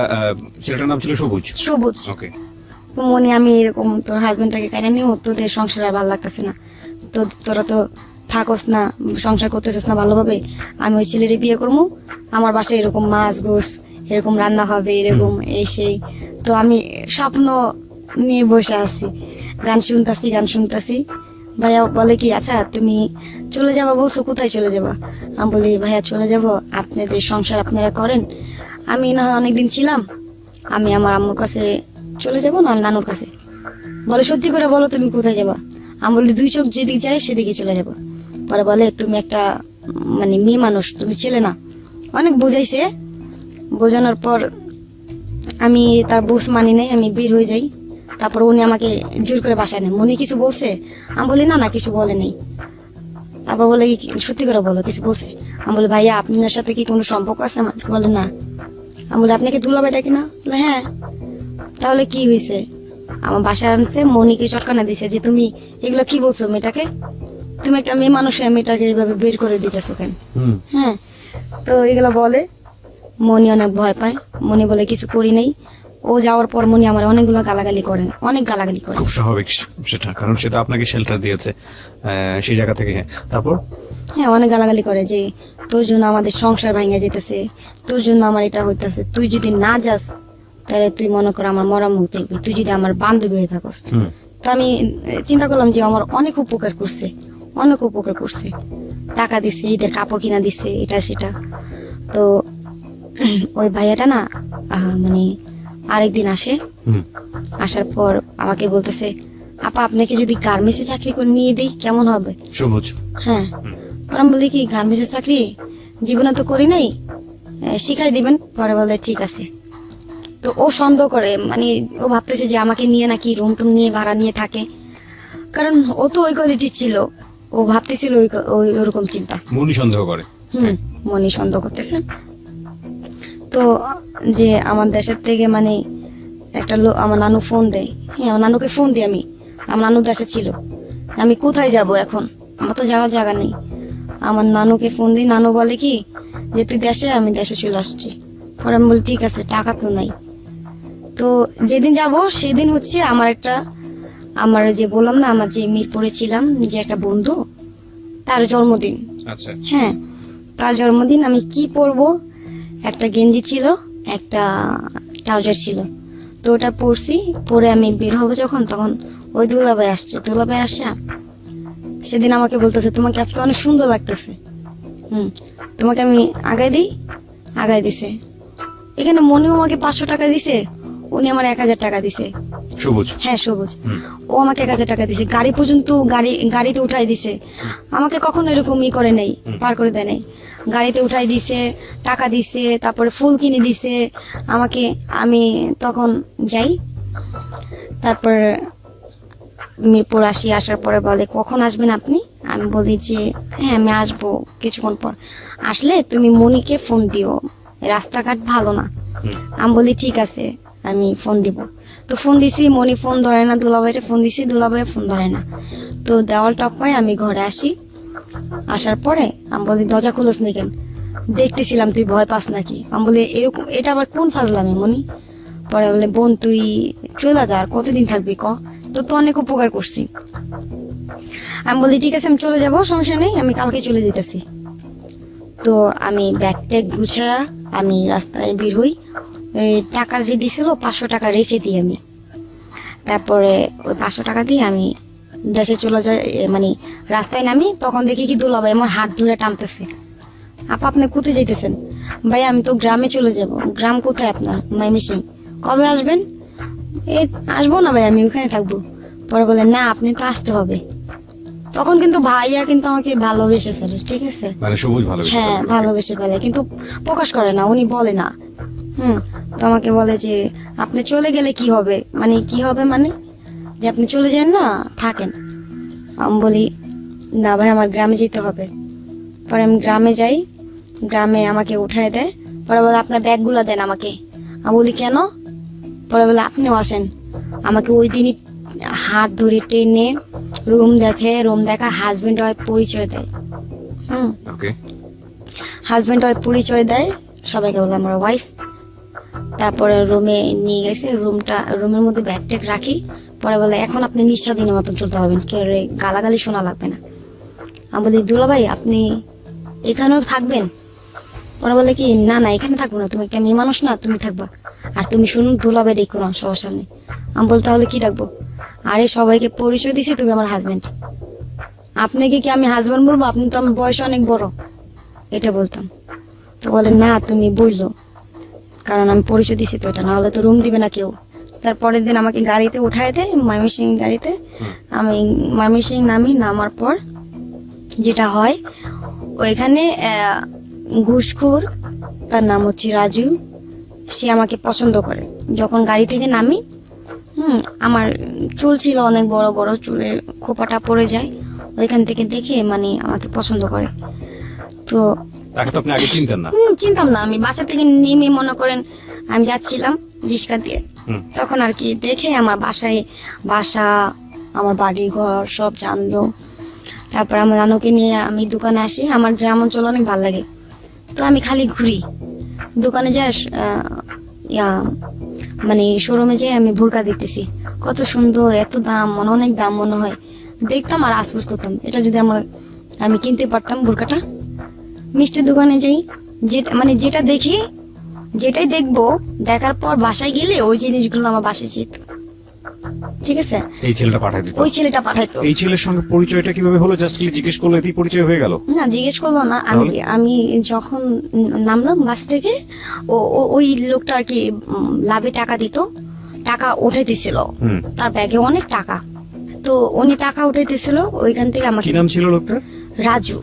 ছেলেটার নাম ছিল সবুজ? সবুজ। ওকে। মনে আমি এরকম তোর হাজবেন্ডটাকে কাইরা নিব, তোদের সংসার আর ভালো লাগতেছে না, তো তোরা তো থাকস না, সংসার করতেছিস না ভালোভাবে, আমি ওই ছেলের বিয়ে করবো, আমার বাসায় এরকম মাছ গোস এরকম রান্না হবে, এরকম এই সেই। তো আমি স্বপ্ন নিয়ে বসে আছি, গান শুনতাছি। ভাইয়া বলে কি আচ্ছা তুমি চলে যাবা বলছো, কোথায় চলে যাবা? আমি বলি ভাইয়া চলে যাব, আপনাদের সংসার আপনারা করেন, আমি না হয় অনেকদিন ছিলাম, আমি আমার আম্মুর কাছে চলে যাব, না নানুর কাছে। বলে সত্যি করে বলো তুমি কোথায় যাবা? আমি বলি দুই চোখ যেদিকে যায় সেদিকে চলে যাব। পরে বলে তুমি একটা মানে মেয়ে মানুষ, তুমি ছেলে না। অনেক বোঝাইছে, বোঝানোর পর আমি তার বুঝ মানি নাই, আমি বের হয়ে যাই। তারপর উনি আমাকে জোর করে বাসায় নেন। উনি কিছু বলছে? আমি বলি না কিছু বলে নেই। তারপর বলে কি সত্যি করে বলো কিছু বলছে? আমি বলি ভাইয়া আপনার সাথে কি কোনো সম্পর্ক আছে আমার? বলে না। আমি বলি আপনাকে দুলাভাই ডাকি না? বলে হ্যাঁ। তাহলে কি হয়েছে? আমার বাসায় আনছে, মনিকে চটকানা দিছে যে তুমি এগুলো কি বলছো মেয়েটাকে, তুমি একটা মেয়ে মানুষ মেয়েটাকে এইভাবে বের করে দিতেছো কেন? হ্যাঁ। তো এগুলো বলে, মনি অনেক ভয় পায়। মনি বলে কিছু করি নাই। ও যাওয়ার পর মনি আমার অনেকগুলো গালাগালি করে, অনেক গালাগালি করে। খুব স্বাভাবিক সেটা, কারণ সে তো আপনাকে শেল্টার দিয়েছে সেই জায়গা থেকে। তারপর হ্যাঁ, অনেক গালাগালি করে যে তোর জন্য আমাদের সংসার ভাঙা যেতেছে, তোর জন্য আমার এটা হইতেছে, তুই যদি না যাস তাহলে তুই মনে কর আমার মরা মুখ দেখবি, তুই যদি আমার বান্ধবী হয়ে থাকস। তো আমি চিন্তা করলাম যে আমার অনেক উপকার করছে, টাকা দিছে, ঈদের কাপড় কিনা দিছে, এটা সেটা। তো ওই ভাইয়াটা না মানে আরেকদিন আসে, আসার পর আমাকে বলতেছে আপা আপনাকে যদি গার্মেন্টসে চাকরি করে নিয়ে দিই কেমন হবে? সবুজ? হ্যাঁ। আমি বলি কি গার্মেন্টসের চাকরি জীবনে তো করি নাই, শিখাই দিবেন? পরে বলে ঠিক আছে। তো ও সন্দেহ করে, মানে ও ভাবতেছে যে আমাকে নিয়ে নাকি রুম টুম নিয়ে ভাড়া নিয়ে থাকে, কারণ ও তো ওই কোয়ালিটি ছিল, ও ভাবতেছিল ওরকম চিন্তা। মনি সন্দেহ করে? মনি সন্দেহ করতেছে। তো যে আমার দেশের থেকে মানে একটা লোক আমার নানু ফোন দেয়, হ্যাঁ আমার নানুকে ফোন দিই আমি, আমার নানু দেশে ছিল, আমি কোথায় যাব এখন, আমার তো যাওয়ার জায়গা নেই। আমার নানুকে ফোন দিই, নানু বলে কি যে তুই দেশে, আমি দেশে চলে আসছি। পরে আমি বলি ঠিক আছে, টাকা তো নাই। তো যেদিন যাব সেদিন হচ্ছে আমার যে বললাম না আমার যে মিরপুরে ছিলাম যে একটা বন্ধু, তার জন্মদিন। আচ্ছা। হ্যাঁ, তার জন্মদিন। আমি কি পরবো, একটা গেঞ্জি ছিল, একটা ট্রাউজার ছিল, তো ওটা পরছি। পরে আমি বের হবো যখন, তখন ওই দুলাভাই আসা সেদিন আমাকে বলতেছে তোমাকে আজকে অনেক সুন্দর লাগতেছে, তোমাকে আমি আগাই দিছে। এখানে মনেও আমাকে 500 টাকা দিছে, উনি আমার 1000 টাকা দিছে। সবুজ? হ্যাঁ সবুজ। ও আমাকে 1000 টাকা দিছে, গাড়ি পর্যন্ত গাড়িতে উঠাই দিছে। আমাকে কখনো এরকম করে নেই, পার করে দেয় নাই, গাড়িতে উঠাই দিছে, টাকা দিছে, তারপরে ফুল কিনে দিছে আমাকে। আমি তখন যাই, তারপর মিরপুর আসার পরে বলে কখন আসবেন আপনি? আমি বলি যে হ্যাঁ আমি আসবো কিছুক্ষণ পর, আসলে তুমি মনিকে ফোন দিও, রাস্তাঘাট ভালো না। আমি বলি ঠিক আছে, আমি ফোন দিব। তো ফোন দিছি, মনি ফোন ধরে না, দুলাভাইকে ফোন দিছি, দুলাভাই ফোন ধরে না। তো দেওয়াল টপকায় আমি ঘরে আসি। আসার পরে আমি বলি দরজা খুলোস নি কেন? দেখতেছিলাম তুই ভয় পাস নাকি। আমি বলি এরকম, এটা আবার কোন ফাজলামি মনি? পরে বলে বোন তুই চলে যা, আর কতদিন থাকবি ক, তো অনেক উপকার করছি। আমি বলি ঠিক আছে আমি চলে যাব, সমস্যা নেই, আমি কালকে চলে যেতেছি। তো আমি ব্যাগ ট্যাগ গুছা আমি রাস্তায় বের হই। ওই টাকা যে দিছিল 500 টাকা রেখে দিই আমি। তারপরে ওই 500 টাকা দিয়ে আমি দেশে চলে যাই, মানে রাস্তায় নামি। তখন দেখি কি দুলাভাই আমার হাত ধরে টানতেছে, আপা আপনি কোথায় যাইতেছেন? ভাই আমি তো গ্রামে চলে যাব। গ্রাম কোথায় আপনার? ময়মনসিং। কবে আসবেন? এই আসবো না ভাই, আমি ওখানে থাকবো। পরে বলে না আপনি তো আসতে হবে। তখন কিন্তু ভাইয়া কিন্তু আমাকে ভালোবেসে ফেলে, ঠিক আছে? মানে সবুজ ভালো হ্যাঁ ভালোবেসে ফেলে, কিন্তু প্রকাশ করে না, উনি বলে না। তো আমাকে বলে যে আপনি চলে গেলে কি হবে, মানে কি হবে, মানে যে আপনি চলে যান না, থাকেন। আমি বলি না ভাই আমার গ্রামে যেতে হবে। পরে আমি গ্রামে যাই, গ্রামে আমাকে উঠায় দেয়। পরে বলে আপনার ব্যাগগুলো দেন আমাকে। আমি বলি কেন? পরে বলে আপনিও আসেন। আমাকে ওই দিনই হাত ধরে টেনে রুম দেখে, রুম দেখা, হাজবেন্ড ওয়াইফ পরিচয় দেয়। ওকে। হাজবেন্ড ওয়াইফ পরিচয় দেয়, সবাইকে বলে আমার ওয়াইফ। তারপরে রুমে নিয়ে গেছে, রুমের মধ্যে ব্যাগ ট্যাগ রাখি। পরে বলে এখন আপনি নিঃস্বাধীনের মতন চলতে পারবেন, কেউ গালাগালি শোনা লাগবে না। আমি বলি দুলাভাই আপনি এখানেও থাকবেন? পরে বলে কি না না এখানে থাকবো না, তুমি একটা মেয়ে মানুষ না, তুমি থাকবা। আর তুমি শুনুন দুলাভাই ডেকো না সবার সামনে। আমি বলি তাহলে কি ডাকবো? আরে সবাইকে পরিচয় দিছি তুমি আমার হাজবেন্ড, আপনাকে কি আমি হাজবেন্ড বলবো? আপনি তো আমার বয়স অনেক বড়, এটা বলতাম। তো বলে না তুমি বললো, কারণ আমি পরিচয় দিছি তো, এটা না হলে তো রুম দিবে না কেউ। তারপরের দিন আমাকে গাড়িতে উঠায় দেয়, ময়মনসিং গাড়িতে। আমি ময়মনসিং নামার পর যেটা হয়, ওইখানে ঘুষখোর, তার নাম হচ্ছে রাজু, সে আমাকে পছন্দ করে। যখন গাড়ি থেকে নামি, আমার চুল ছিল অনেক বড় বড়, চুলের খোপাটা পড়ে যায়, ওইখান থেকে দেখে মানে আমাকে পছন্দ করে। তো তাকে তো আপনি আগে চিনতেন না? চিনতাম না। আমি বাসা থেকে নেমে মনে করেন আমি যাচ্ছিলাম রিক্সা দিয়ে, তখন আর কি দেখে আমার বাসা, আমার বাড়ি ঘর সব জানলো। তারপর আমার নানুকে নিয়ে আমি দোকানে আসি। আমার গ্রাম অঞ্চল অনেক ভালো লাগে, তো আমি খালি ঘুরি। দোকানে যাই, মানে শোরুমে যাই, আমি বোরকা দেখতেছি, কত সুন্দর, এত দাম, অনেক দাম মনে হয়। দেখতাম আর আফসোস করতাম, এটা যদি আমি কিনতে পারতাম বোরকাটা। মিষ্টির দোকানে যাই, যেটা দেখি, যেটাই দেখবো, দেখার পর বাসায় গেলে ওই জিনিসগুলো আমার বাসায় যেত, ঠিক আছে? এই ছেলেটা পাঠাই দিত? ওই ছেলেটা পাঠাইতো। এই ছেলের সঙ্গে পরিচয়টা কিভাবে হলো? জাস্ট জিজ্ঞেস করলে এতেই পরিচয় হয়ে গেল? না জিজ্ঞেস করলো না। আমি যখন নামলাম বাস থেকে, ওই লোকটা আর কি লাভে টাকা দিত, টাকা উঠাইতেছিল, তার ব্যাগে অনেক টাকা। তো উনি টাকা উঠাইতেছিল, ওইখান থেকে আমাকে। কি নাম ছিল লোকটার? রাজু।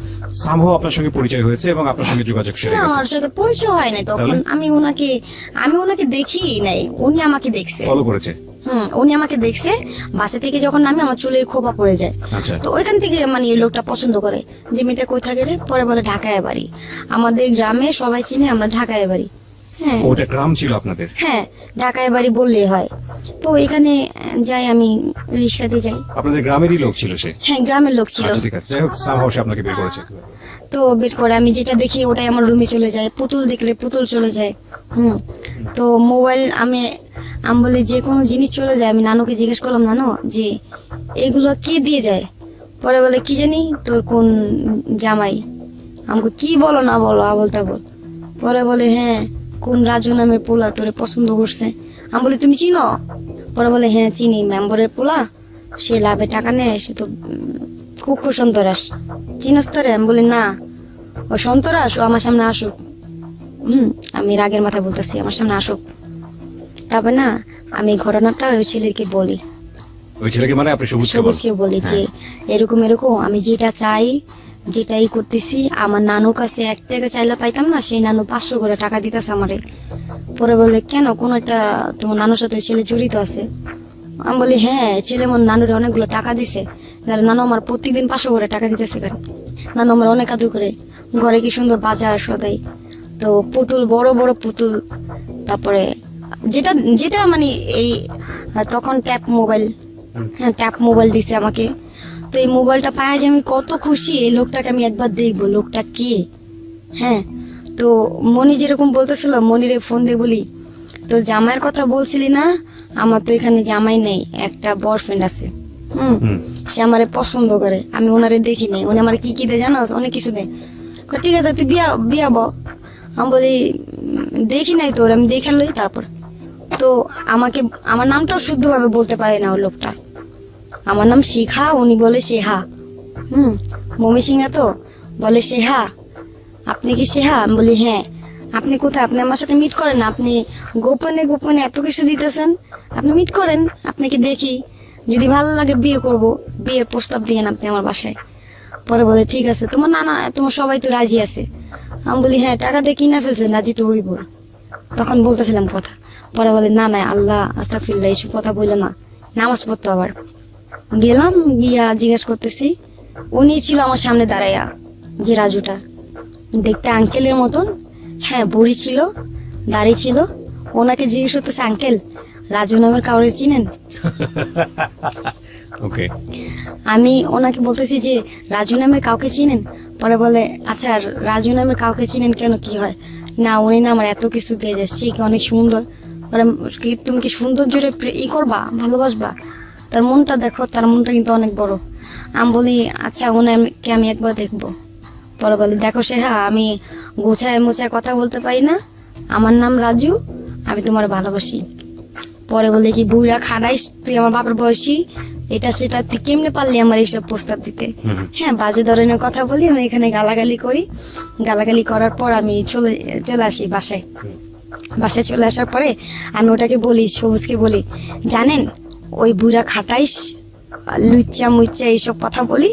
সামহাও আপনার সঙ্গে পরিচয় হয়েছে এবং আপনার সঙ্গে যোগাযোগ সেরে গেছে? আমার সাথে পরিচয় হয় নাই তখন। আমি ওনাকে দেখি নাই, উনি আমাকে দেখছে। ফলো করেছে? উনি আমাকে দেখছে। বাসা থেকে যখন নামি আমার চুলের খোপা পড়ে যায়। আচ্ছা। তো ওইখান থেকে মানে এই লোকটা পছন্দ করে যে মেয়েটা কই থাকে রে। পরে বলে ঢাকায় বাড়ি। আমাদের গ্রামে সবাই চিনে আমরা ঢাকায় বাড়ি। হ্যাঁ ওটা গ্রাম ছিল আপনাদের? হ্যাঁ ঢাকায় বাড়ি বললেই হয়। তো এখানে যাই, আমি রিক্সাতে যাই। আপনাদের গ্রামেরই লোক ছিল সে? হ্যাঁ গ্রামের লোক ছিল। আচ্ছা ঠিক আছে, যাই হোক সামহাও সে আপনাকে বের করেছে। তো বের করে আমি যেটা দেখি ওটাই আমার রুমে চলে যায়। পুতুল দেখলে পুতুল চলে যায়। তো মোবাইল আমি বলি যে কোনো জিনিস চলে যায়। আমি নানুকে জিজ্ঞেস করলাম, নানু যে এগুলো কে দিয়ে যায়? পরে বলে কি জানি তোর কোন জামাই। আমাকে কি বলো না বলো, আবল তাবল। পরে বলে হ্যাঁ কোন রাজু নামের পোলা তোরে পছন্দ করছে। আমি বলি তুমি চিনো? পরে বলে হ্যাঁ চিনি, মেম্বরের পোলা, সে লাভে টাকা নেয়, সে তো খুব সন্তরাস। চিনস তোরে? আমি বলি না, ও সন্তরাস, ও আমার সামনে আসুক। আমি রাগের মাথায় বলতেছি আমার সামনে আসুক। তারপর না আমি ঘটনাটা ওই ছেলেকে বলি। ওই ছেলেকে মানে আপনি সবুজকে বলি যে এরকম আমি যেটা চাই, যেটাই করতেছি। আমার নানুর কাছে 1 টাকা চাইলে পাইতাম না, সেই নানু 500 করে টাকা দিতেছে আমারে। পরে বলে কেন, কোন একটা তোমার নানুর সাথে ছেলে জড়িত আছে? আমি বলি হ্যাঁ ছেলে আমার নানুরে অনেকগুলো টাকা দিছে। নানু আমার প্রতিদিন 500 করে টাকা দিতেছে। কেন? নানু আমার অনেক আদর করে, ঘরে কি সুন্দর বাজার সদাই, তো পুতুল, বড় বড় পুতুল। তারপরে যেটা মানে এই তখন ট্যাপ মোবাইল, হ্যাঁ ট্যাপ মোবাইল দিছে আমাকে। তো এই মোবাইলটা পায় যে আমি কত খুশি। এই লোকটাকে আমি একবার দেখবো, লোকটা কে। হ্যাঁ তো মনি যেরকম বলতেছিল, মনিরে ফোন দিয়ে বলি তো জামাইয়ের কথা বলছিলি না, আমার তো এখানে জামাই নেই, একটা বয়ফ্রেন্ড আছে। সে আমারে পছন্দ করে, আমি ওনারে দেখি নাই, উনি আমার কি দেয় জানো, অনেক কিছু দেয়। কয়, ঠিক আছে তুই বিয়া ব। আমি বলি দেখি নাই তোর, আমি দেখে লই তারপর। তো আমাকে আমার নামটাও শুদ্ধভাবে বলতে পারে না ওই লোকটা, আমার নাম শিখা, উনি বলে শেহা। মমি সিংহা তো বলে শেহা, আপনি কি শেহা? আমি বলি হ্যাঁ। আপনি কোথায়? আপনি আমার সাথে মিট করেন না, আপনি গোপনে গোপনে এত কিছু দিতেছেন, আপনি মিট করেন, আপনাকে দেখি, যদি ভালো লাগে বিয়ে করব, বিয়ের প্রস্তাব দিয়েন আপনি আমার বাসায়। পরে বলে ঠিক আছে, তোমার নানা তোমার সবাই তো রাজি আছে। আমি বলি হ্যাঁ, টাকা দিয়ে কিনা ফেলছেন, রাজি তো হইব। তখন বলতেছিলাম কথা। পরে বলে না না, আল্লাহ আস্তাগফিরুল্লাহ, এইসব কথা বললো না, নামাজ পড়তো। আবার গেলাম, গিয়া জিজ্ঞেস করতেছি, উনি ছিল আমার সামনে দাঁড়াইয়া, যে রাজুটা দেখতে আঙ্কেলের মতন, হ্যাঁ বুড়ি ছিল, দাড়ি ছিল। ওনাকে জিজ্ঞেস করতেছে, আঙ্কেল রাজু নামের কাউরে চিনেন? ওকে, আমি ওনাকে বলতেছি যে রাজু নামের কাউকে চিনেন? পরে বলে আচ্ছা, রাজু নামের কাউকে চিনেন কেন, কি হয়? না উনি না আমার এত কিছু দিয়ে যাচ্ছে, সে কি অনেক সুন্দর। পরে তুমি কি সুন্দর জোরে ই করবা, ভালোবাসবা? তার মনটা দেখো, তার মনটা কিন্তু অনেক বড়। আমি বলি আচ্ছা, ওনাকে আমি একবার দেখবো। পরে বলে দেখো শেহা, আমি গোছায় মোছায় কথা বলতে পারি না, আমার নাম রাজু, আমি তোমার ভালোবাসি। পরে বলে কি বুইরা খাড়াইস, তুই আমার বাবার বয়সী, এটা সেটা, তুই কেমনে পারলি আমার এইসব প্রস্তাব দিতে? হ্যাঁ, বাজে ধরনের কথা বলি, আমি এখানে গালাগালি করি। গালাগালি করার পর আমি চলে আসি বাসায়। বাসায় চলে আসার পরে আমি ওটাকে বলি, সবুজকে বলি, জানেন ওই বুড়া খাটাইস, লুচ্চা মুচ্চা এইসব কথা বলি,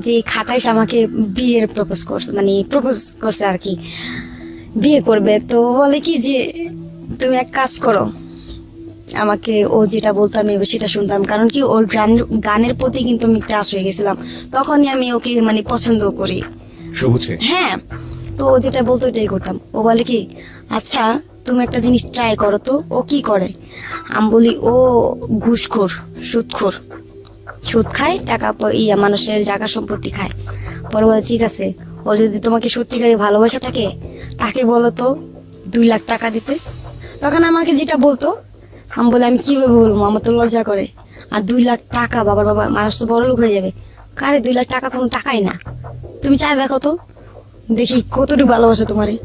যে খাটাইস আমাকে বিয়ের প্রপোজ করছে, মানে প্রপোজ করছে আর কি, বিয়ে করবে। তো বলে কি যে তুমি এক কাজ করো, আমাকে ও যেটা বলতো আমি সেটা শুনতাম, কারণ কি ওর গানের প্রতি কিন্তু আমি ক্রাশ হয়ে গেছিলাম, তখনই আমি ওকে মানে পছন্দ করি। সবুজে? হ্যাঁ, তো ও যেটা বলতো ওইটাই করতাম। ও বলে কি আচ্ছা তুমি একটা জিনিস ট্রাই করো তো। ও কি করে? আমি বলি ও ঘুষখোর, সুদখোর, সুদ খায়, টাকা মানুষের জায়গা সম্পত্তি খায়। পরে বলে ঠিক আছে, ও যদি তোমাকে সত্যিকারে ভালোবাসা থাকে, তাকে বলো তো 2 লাখ টাকা দিতে। তখন আমাকে যেটা বলতো, আমি বলে আমি কিভাবে বলবো, আমার তো লজ্জা করে। আর 2 লাখ টাকা, বাবার বাবা, মানুষ তো বড় লোক হয়ে যাবে। কারে 2 লাখ টাকা কোনো টাকাই না, তুমি চাই দেখো তো, দেখি কতটুকু ভালোবাসো তোমারে।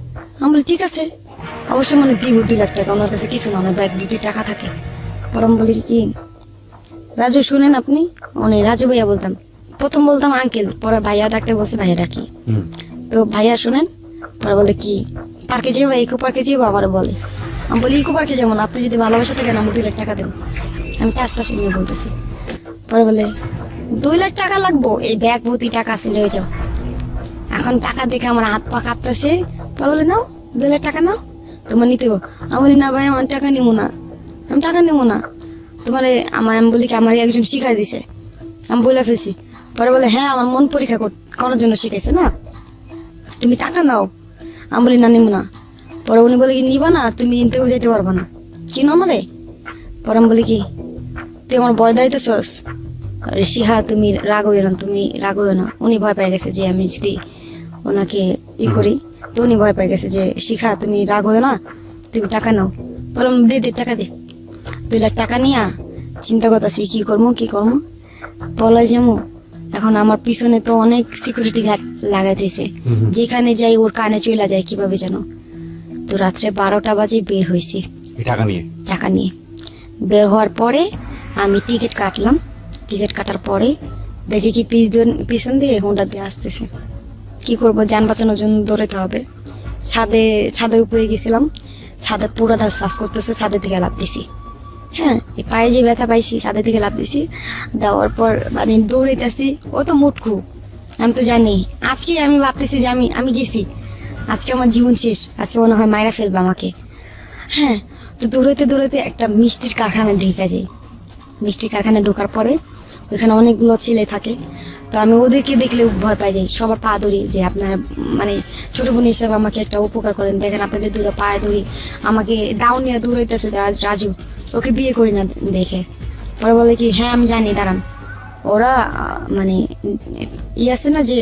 আমি বলি ঠিক আছে, অবশ্যই মানে দিব 2 লাখ টাকা, ওনার কাছে কিছু না, আমার ব্যাগ 2টি টাকা থাকে। পরে আমি বলি কি রাজু শুনেন আপনি, উনি রাজু ভাইয়া বলতাম, প্রথম বলতাম আঙ্কেল, পরে ভাইয়া ডাকতে বলছে, ভাইয়া ডাকি। তো ভাইয়া শুনেন, পরে বলে কি পার্কে যাবো, ইকো পার্কে যাবো, আবার বলে। আমি বলি ইকো পার্কে যাবো না, আপনি যদি ভালোবাসা থাকেন আমার 2 লাখ টাকা দেন। আমি টাসটা শুনে বলতেছি। পরে বলে 2 লাখ টাকা লাগবো, এই ব্যাগ ভর্তি টাকা আছে, লয়ে যাও। এখন টাকা দেখে আমার হাত পা কাঁপতেছে। পরে বলে নাও 2 লাখ টাকা নাও, তোমার নিতে হবে। আমি বলি না ভাই, আমার টাকা নিবো না, আমি টাকা নেবো না। তোমার আমি বলি কি আমার একজন শিখাই দিছে, আমি বলে ফেলছি। পরে বলে হ্যাঁ, আমার মন পরীক্ষা করার জন্য শিখাইছে না, তুমি টাকা নাও। আমি বলি না, নিবো না। পরে উনি বলে কি নিবা না, তুমি ইনতেও যেতে পারবা না, চিনো আমারে? পরে আমি বলি কি তুই আমার ভয় দাইতেছস? শিহা তুমি রাগ হইও না, তুমি রাগ হইও না। উনি ভয় পেয়ে গেছে যে আমি যদি ওনাকে করি, তো উনি ভয় পেয়ে গেছে যে শিখা তুমি রাগ হইও না, তুমি টাকা নাও। বললাম দে টাকা দে। 2 লাখ টাকা নিয়া চিন্তা করতেছি কি করবো পলাই যাবো। এখন আমার পিছনে তো অনেক সিকিউরিটি গার্ড লাগাইছে, যেখানে যাই ওর কানে চলে যায় কিভাবে জানো। তো রাত্রে 12টা বাজে বের হয়েছি টাকা নিয়ে। বের হওয়ার পরে আমি টিকিট কাটলাম। টিকিট কাটার পরে দেখি কি পিছন দিয়ে হোন্ডা দিয়ে আসতেছে। কি করব, যান বাঁচানোর জন্য দৌড়াতে হবে। ছাদের উপরে গেছিলাম, ছাদে পুরাটা শ্বাস করতেছে, ছাদের থেকে লাফ দিছি। হ্যাঁ, এই পায়ে যে ব্যথা পাইছি, ছাদের থেকে লাফ দিছি। দেওয়ার পর মানে দৌড়াইতেছি, ও তো মুটকু, আমি তো জানি। আজকে আমি ভাবতেছি যে আমি গেছি, আজকে আমার জীবন শেষ, আজকে মনে হয় মায়েরা ফেলবে আমাকে। হ্যাঁ, তো দৌড়াইতে একটা মিষ্টির কারখানায় ঢুকে যাই। মিষ্টির কারখানায় ঢোকার পরে ওইখানে অনেকগুলো ছেলে থাকে, তো আমি ওদেরকে দেখলে ভয় পাই যাই, সবার পা ধরি যে আপনার মানে ছোট বোন হিসাবে আমাকে একটা উপকার করেন, দেখেন আপনাদের 2টা পায়ে ধরি। আমাকে দাও নিয়ে দৌড়াইতেছে রাজু, ওকে বিয়ে করি না দেখে। পরে বলে কি হ্যাঁ আমি জানি, দাঁড়ান। ওরা মানে আছে না যে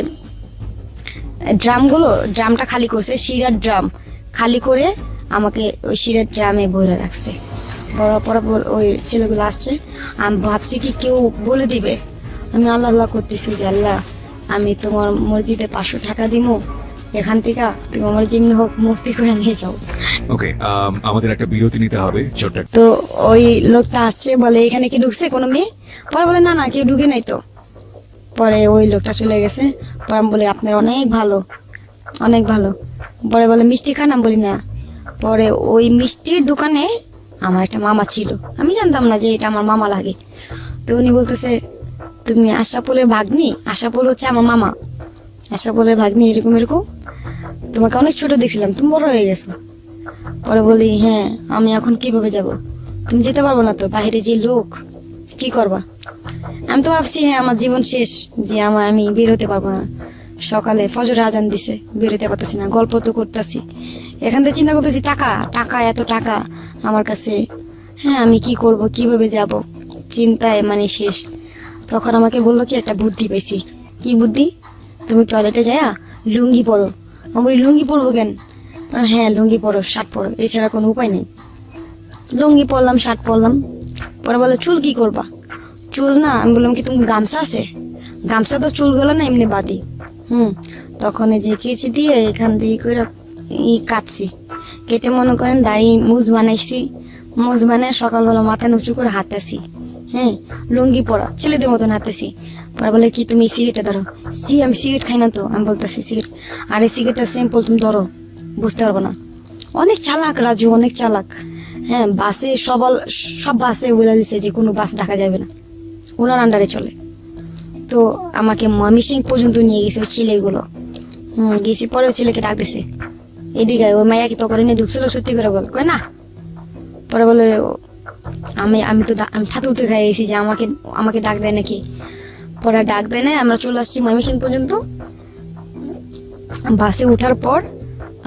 ড্রামটা খালি করছে, শিরার ড্রাম খালি করে আমাকে ওই শিরার ড্রামে ভরে রাখছে। পরে ওই ছেলেগুলো আসছে, আমি ভাবছি কি কেউ বলে দিবে আমি আল্লাহ আল্লাহ করতেছি যে আল্লাহ আমি তোমার মসজিদে 500 টাকা দিমু, এখান থেকে তুমি আমার যেমনি হোক মুক্তি করে নিয়ে যাও। ওকে, আমাদের একটা বিরতি নিতে হবে ছোট্ট একটা। তো ওই লোকটা আসছে, বলে এখানে কি ঢুকছে কোনো মেয়ে? পরে বলে না না, কেউ ঢুকে নাই তো। পরে ওই লোকটা চলে গেছে। পরে আমি বলি আপনার অনেক ভালো, অনেক ভালো। পরে বলে মিষ্টি খান? আমি বলি না। পরে ওই মিষ্টির দোকানে আমার একটা মামা ছিল, আমি জানতাম না যে এটা আমার মামা লাগে। তো উনি বলতেছে তুমি আশাপুরের ভাগ্নি? আশাপুর হচ্ছে আমার মামা। আশাপুরের ভাগ্নি এরকম এরকম, তোমাকে অনেক ছোট দেখছিলাম, তুমি বড় হয়ে গেছো। পরে বলি হ্যাঁ, আমি এখন কিভাবে যাব? তুমি যেতে পারবো না তো, বাইরে যে লোক, কি করবা? আমি তো ভাবছি হ্যাঁ আমার জীবন শেষ, যে আমি বেরোতে পারবো না। সকালে ফজরের আজান দিছে, বেরোতে পারতেছি না, গল্প তো করতেছি। এখান থেকে চিন্তা করতেছি টাকা টাকা, এত টাকা আমার কাছে, হ্যাঁ আমি কি করব, কিভাবে যাব, চিন্তায় মানে শেষ। তখন আমাকে বললো কি একটা বুদ্ধি পেয়েছি। কি বুদ্ধি? তুমি টয়লেটে যায়া লুঙ্গি পরো। আমি বলি লুঙ্গি পরবো কেন? বলে, হ্যাঁ লুঙ্গি পরো, শার্ট পরো, এছাড়া কোনো উপায় নেই। লুঙ্গি পরলাম, শার্ট পরলাম। পরে বলে চুল কি করবা? চুল না, আমি বললাম কি তুমি গামছা আছে? গামছা তো চুলগুলো না এমনি বাদি। তখন এই যে কেচি দিয়ে এখান দিয়ে করে কাটছি, কেটে মনে করেন দাড়ি মুজ বানাইছি। মুজ বানায় সকালবেলা মাথা উঁচু করে হাঁটতেছি, হ্যাঁ লুঙ্গি পরা ছেলেদের মতন হাঁটতেছি। পরে বলে কি তুমি সিগারেটটা ধরো। আমি সিগারেট খাই না তো। আমি বলতেছি সিগারেট, আরে সিগারেটটা সিম্পল, তুমি ধরো, বুঝতে পারবো না। অনেক চালাক রাজু, অনেক চালাক। হ্যাঁ বাসে সব বাসে বলে দিছে যে কোনো বাস ঢাকা যাবে না, ওনার আন্ডারে চলে। তো আমাকে ময়মনসিং পর্যন্ত নিয়ে গেছে ওই ছেলেগুলো। গেছি। পরে ওই ছেলেকে ডাক দিছে, এদিকে ওই মাইয়া কি তো করে নিয়ে ঢুকছিল, সত্যি করে বল। কয় না। পরে বলে আমি থাতুতে খাই গেছি যে আমাকে ডাক দেয় নাকি। পরে ডাক দেয় না, আমরা চলে আসছি ময়মনসিং পর্যন্ত। বাসে ওঠার পর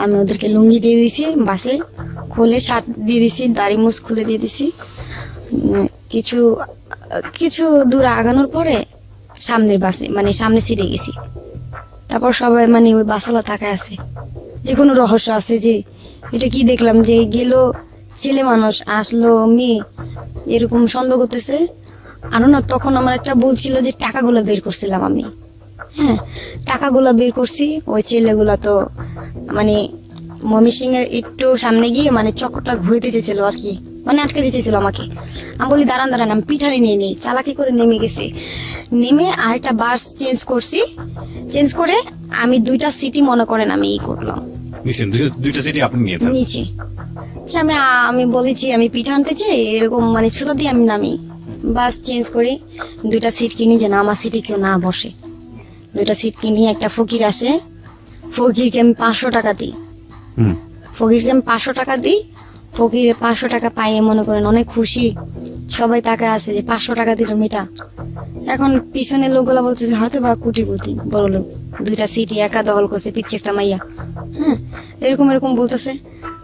আমি ওদেরকে লুঙ্গি দিয়ে দিছি, বাসে খুলে শার্ট দিয়ে দিছি, দাড়ি মুছ খুলে দিয়ে দিছি। কিছু কিছু দূর আগানোর পরে সামনের বাসে মানে সামনে সিটে গেছি। তারপর সবাই মানে ওই বাসালা তাকায় আছে, যে কোনো রহস্য আছে, যে এটা কি দেখলাম, যে গেল ছেলে মানুষ, আসলো মেয়ে, এরকম সন্দেহ করতেছে। আরো না, তখন আমার একটা বলছিল যে টাকাগুলো বের করছিলাম আমি। হ্যাঁ টাকাগুলো বের করছি। ওই ছেলেগুলা তো মানে ময়মনসিং এর একটু সামনে গিয়ে মানে চক্করটা ঘুরতে চেয়েছিল আর কি, মানে আটকে দিতেছিল আমাকে। আমি বলি দাঁড়ান দাঁড়ান, আমি পিঠারি নিয়ে নিই। চালাকি করে নেমে গেছি। নেমে আরেকটা বাস চেঞ্জ করছি। চেঞ্জ করে আমি 2টা সিটি মনে করেন আমি করলাম, নিছেন দুইটা সিটি আপনি নিয়েছেন নিচে। আমি বলেছি আমি পিঠা আনতে চাই, এরকম মানে সুতা দিয়ে আমি নামি। বাস চেঞ্জ করি, 2টা সিট কিনি যেন আমার সিটে কেউ না বসে। 2টা সিট কিনি। একটা ফকির আসে, ফকিরকে আমি 500 টাকা দিই। ফকিরকে আমি 500 টাকা দিই। ফকির 500 টাকা পাইয়ে মনে করেন অনেক খুশি। সবাই তাকে আছে যে 500 টাকা দিল মেয়েটা। এখন পিছনের লোকগুলা বলছে যে হয়তো বা কোটিপতি বড় লোক, 2টা সিটি একা দখল করছে, পিচ্ছে একটা মাইয়া। হ্যাঁ এরকম এরকম বলতেছে।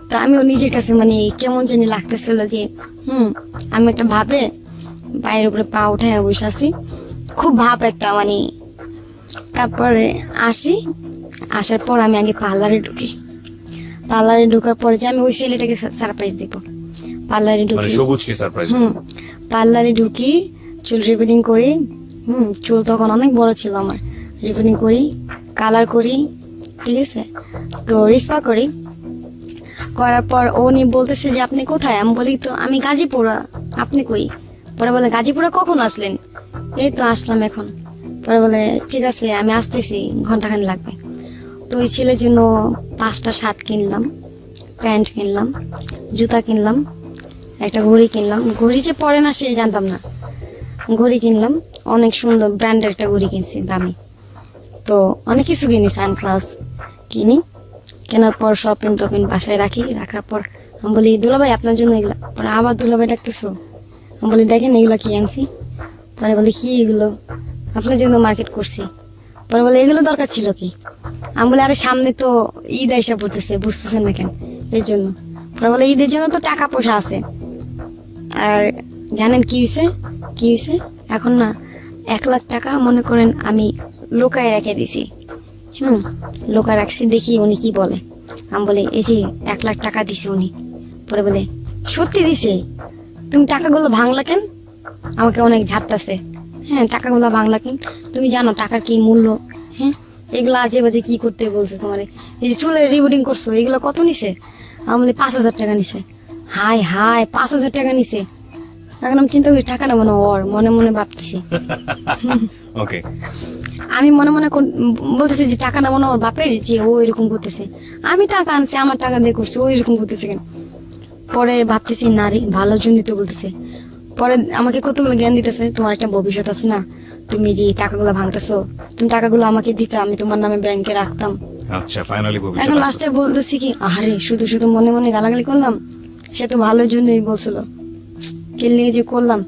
তা আমিও নিজের কাছে মানে কেমন জানি লাগতেছিল যে আমি একটা ভাবে পায়ের উপরে পা উঠায় বসে আছি, খুব ভাব একটা মানে। তারপরে আসার পর আমি আগে পার্লারে ঢুকি। পার্লারে ঢোকার পরে যে আমি ওই ছেলেটাকে সারপ্রাইজ দিব। পার্লারে ঢুকি, সবুজকে সারপ্রাইজ। পার্লারে ঢুকি, চুল রিপেয়ারিং করি। চুল তখন অনেক বড় ছিল আমার। রিপেয়ারিং করি, কালার করি, ঠিক আছে। তো রিসপা করি। করার পর উনি বলতেছে যে আপনি কোথায়? আমি বলি তো আমি গাজীপুরা, আপনি কই? পরে বলে গাজীপুরা কখন আসলেন? এই তো আসলাম এখন। পরে বলে ঠিক আছে আমি আসতেছি, ঘন্টাখানি লাগবে। তো ওই ছেলের জন্য 5টা শার্ট কিনলাম, প্যান্ট কিনলাম, জুতা কিনলাম, একটা ঘড়ি কিনলাম। ঘড়ি যে পরে না সে জানতাম না। ঘড়ি কিনলাম, অনেক সুন্দর ব্র্যান্ডের একটা ঘড়ি কিনছি, দামি। তো অনেক কিছু কিনি, সানগ্লাস কিনি। কেনার পর শপিং টপিং বাসায় রাখি। রাখার পর আমি বলি দুলাভাই আপনার জন্য এগুলা। পরে আবার দুলাভাই ডাকতেছো। আমি বলি দেখেন এগুলো কি আনছি। পরে বলে কি এগুলো? আপনার জন্য মার্কেট করছি। পরে বলে এগুলো দরকার ছিল কি? আমি বলি আরে সামনে তো ঈদ আইসা পড়তেছে, বুঝতেছেন না কেন, এই জন্য। পরে বলে ঈদের জন্য তো টাকা পয়সা আছে। আর জানেন কি হয়েছে? এখন না 1 লাখ টাকা মনে করেন আমি লোকায় রেখে দিছি। লোকায় রাখছি, দেখি উনি কি বলে। আমি বলি এই যে 1 লাখ টাকা দিছে উনি। পরে বলে সত্যি দিছে? তুমি টাকাগুলো ভাঙলা কেন? আমাকে অনেক ঝাপটাছে। হ্যাঁ টাকাগুলো বাংলা কিন, তুমি জানো টাকার কি মূল্য? হ্যাঁ এগুলো আজে বাজে কি করতে বলছে তোমারে? এই যে চুলের রিবুটিং করছো এগুলো কত নিছে? আমি বলি 5,000 টাকা নিছে। হাই হাই 5,000 টাকা নিছে। এখন আমি চিন্তা করি টাকাটা মনে হয় ওর, মনে মনে ভাবতেছি। ওকে, আমি মনে মনে বলতেছি যে টাকাটা মনে হয় ওর বাপের, যে ও এরকম করতেছে। আমি টাকা আনছি, আমার টাকা দিয়ে করছে, ও এরকম করতেছে কেন? পরে ভাবতেছি নারী ভালোর জন্যই তো বলতেছে। পরে আমাকে কতগুলো জ্ঞান দিতেছে, তোমার একটা ভবিষ্যৎ আছে না, তুমি যে টাকাগুলো ভাঙতেছো, তুমি টাকাগুলো আমাকে দিতে, আমি তোমার নামে ব্যাংকে রাখতাম। আচ্ছা, ফাইনালি এখন ভবিষ্যৎ লাস্টে বলতেছি কি, আরে শুধু শুধু মনে মনে গালাগালি করলাম, সে তো ভালোর জন্যই বলছিল, কে নিয়ে যে করলাম